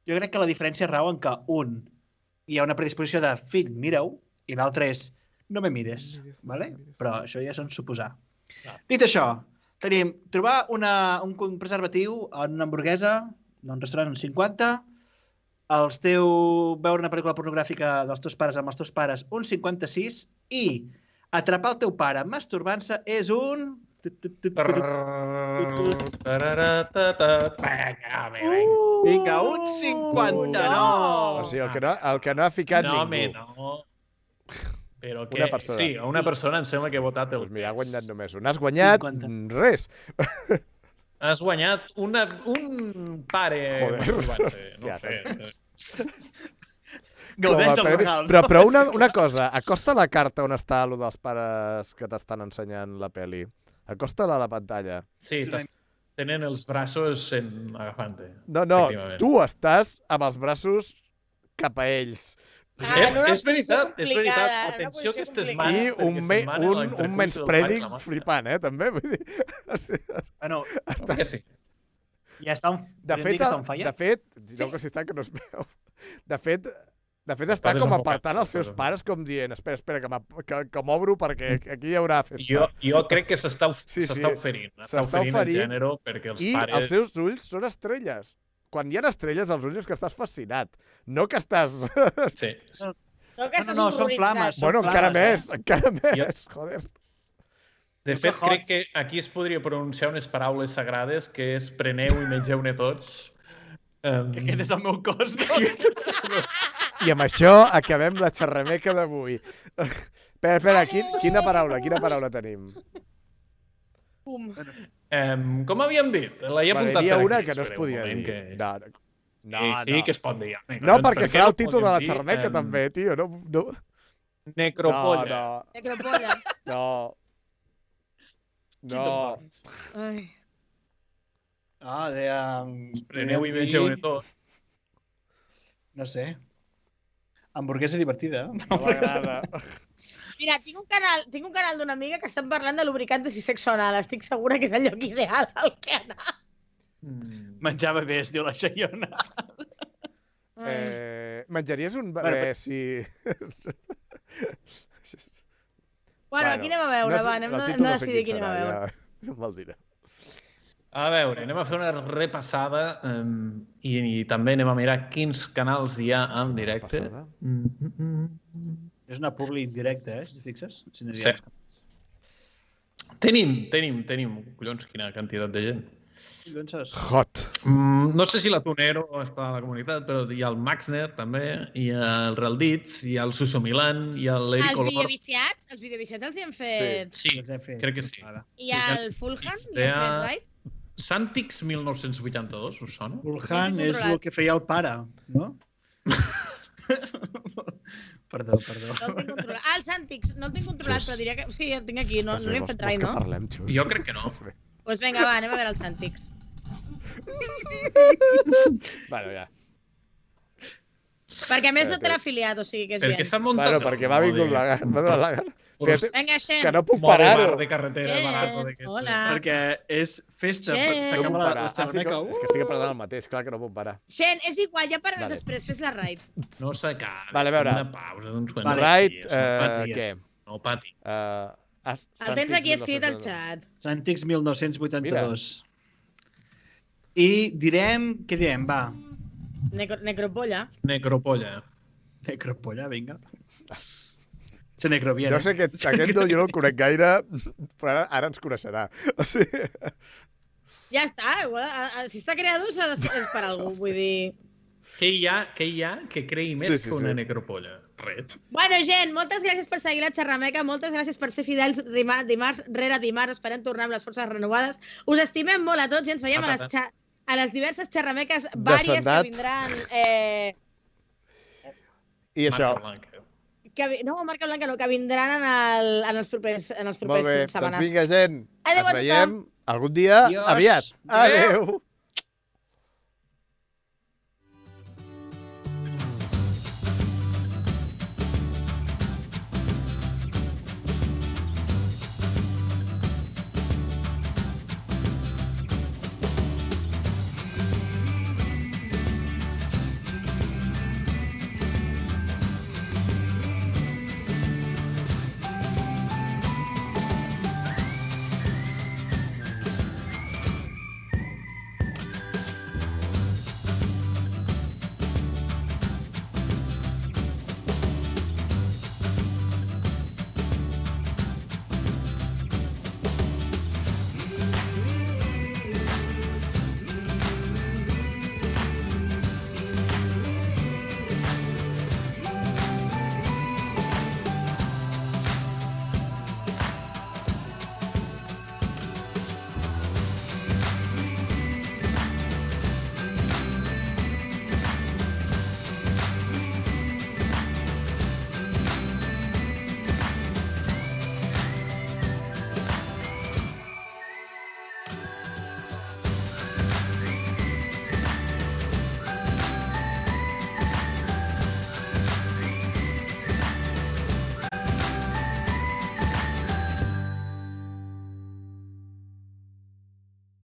Jo crec que la diferència rau en que un hi ha una predisposició de fill, mira-ho, i l'altre és no me mires, vale? Però això ja són suposar. Dit això, tenim trobar un preservatiu en una hamburguesa d'un restaurant en 50, veure una pel·lícula pornogràfica dels teus pares amb els teus pares un 56 i atrapar el teu pare masturbant-se és un... Vinga, un 59! O sigui, el que no ha ficat ningú. No. Però que... Sí, una persona em sembla que ha votat el... Doncs mira, ha guanyat només un. Has guanyat res. Has guanyat un pare... Joder. No sé. Gaudeix a del premi. regal. Però una cosa, acosta la carta on està allò dels pares que t'estan ensenyant la peli. Acosta-la a la pantalla. Sí, tenen els braços agafant-te. No, efectivament. tu estàs amb els braços cap a ells. És veritat. Atenció que aquestes manes... I un menyspreading flipant, també. Vull dir, Bueno, que sí. ja està de fet, direu que si està que no es veu. De fet, està com apartant els seus pares, com dient, espera, que m'obro perquè aquí hi haurà festa. Jo crec que s'està oferint. S'està oferint el gènere perquè els pares... I els seus ulls són estrelles. Quan hi ha estrelles als ulls és que estàs fascinat. No que estàs... Sí. No, són flames. Bueno, encara més, joder. De fet, crec que aquí es podria pronunciar unes paraules sagrades que és preneu i mengeu-ne tots. Que aquest és el meu cos, no? I amb això acabem la xerrameca d'avui. Espera, quina paraula tenim? Pum. Com havíem dit? L'he apuntat Hi per havia una aquí. que no es podia dir. Sí, que es pot dir. No, perquè serà el títol de la xerrameca, també, tio. No. Necropolla. Necropolla. No. Ai. Deia... Preneu i mengeu-ne tot. No sé. Hamburguesa divertida. No m'agrada. Mira, tinc un canal d'una amiga que estan parlant de lubricantes i sexo anal. Estic segura que és el lloc ideal al que anar. Menjar bebès, diu la Xaiona. Menjaries un bebè si... Bueno, aquí anem a veure, va, anem a decidir quin anem a veure. No me'l diré. A veure, anem a fer una repassada i també anem a mirar quins canals hi ha en directe. És una publi directa, si fixes? Sí. Tenim. Collons, quina quantitat de gent. Hot. No sé si la Tunero està a la comunitat, però hi ha el Maxner, també, hi ha el Realdits, hi ha el Suso Milan, hi ha l'Eric Color... Els videoviciats els hi hem fet... Sí, crec que sí. I el Fulham, li hem fet, right? Santix 1982, us sona? Fulham és el que feia el pare, no? Perdó. No el tinc controlat. El Santix, no el tinc controlat, però diria que... Sí, el tinc aquí, no l'hem fet rai, no? Jo crec que no. Doncs vinga, va, anem a veure el Santix. Bueno, ja. Perquè a més no té l'afiliat, o sigui que és Perquè bien. s'ha muntat... Bueno, perquè m'ha vingut la gana. Vinga, Xen. Que no puc parar-ho. de carretera, barato d'aquest. Hola. Perquè és festa, s'acaba la xerrameca. És que estic parlant el mateix, clar que no puc parar. Xen, és igual, ja parlaràs després, fes la raid. No s'acaba. Vale, a veure. Una pausa d'uns quants Raid, dies. què? No pati. El tens aquí escrit al xat. Santix 1982. I direm... Què direm, va? Necropolla. Necropolla. Necropolla, vinga. Se necroviene. No sé, aquest no, jo no el conec gaire, però ara ens coneixerà. O sigui... Ja està, si està creador és per algú, vull dir... Què hi ha que creï més que una necropolla? Res. Bueno, gent, moltes gràcies per seguir la xerrameca, moltes gràcies per ser fidels dimarts rere dimarts, esperem tornar amb les forces renovades. Us estimem molt a tots i ens veiem a les diverses xerrameques vàries que vindran... I això. No, Marca Blanca no, que vindran en els propers setmanes. Molt bé, doncs vinga, gent. Adéu a tothom. Ens veiem algun dia aviat. Adéu.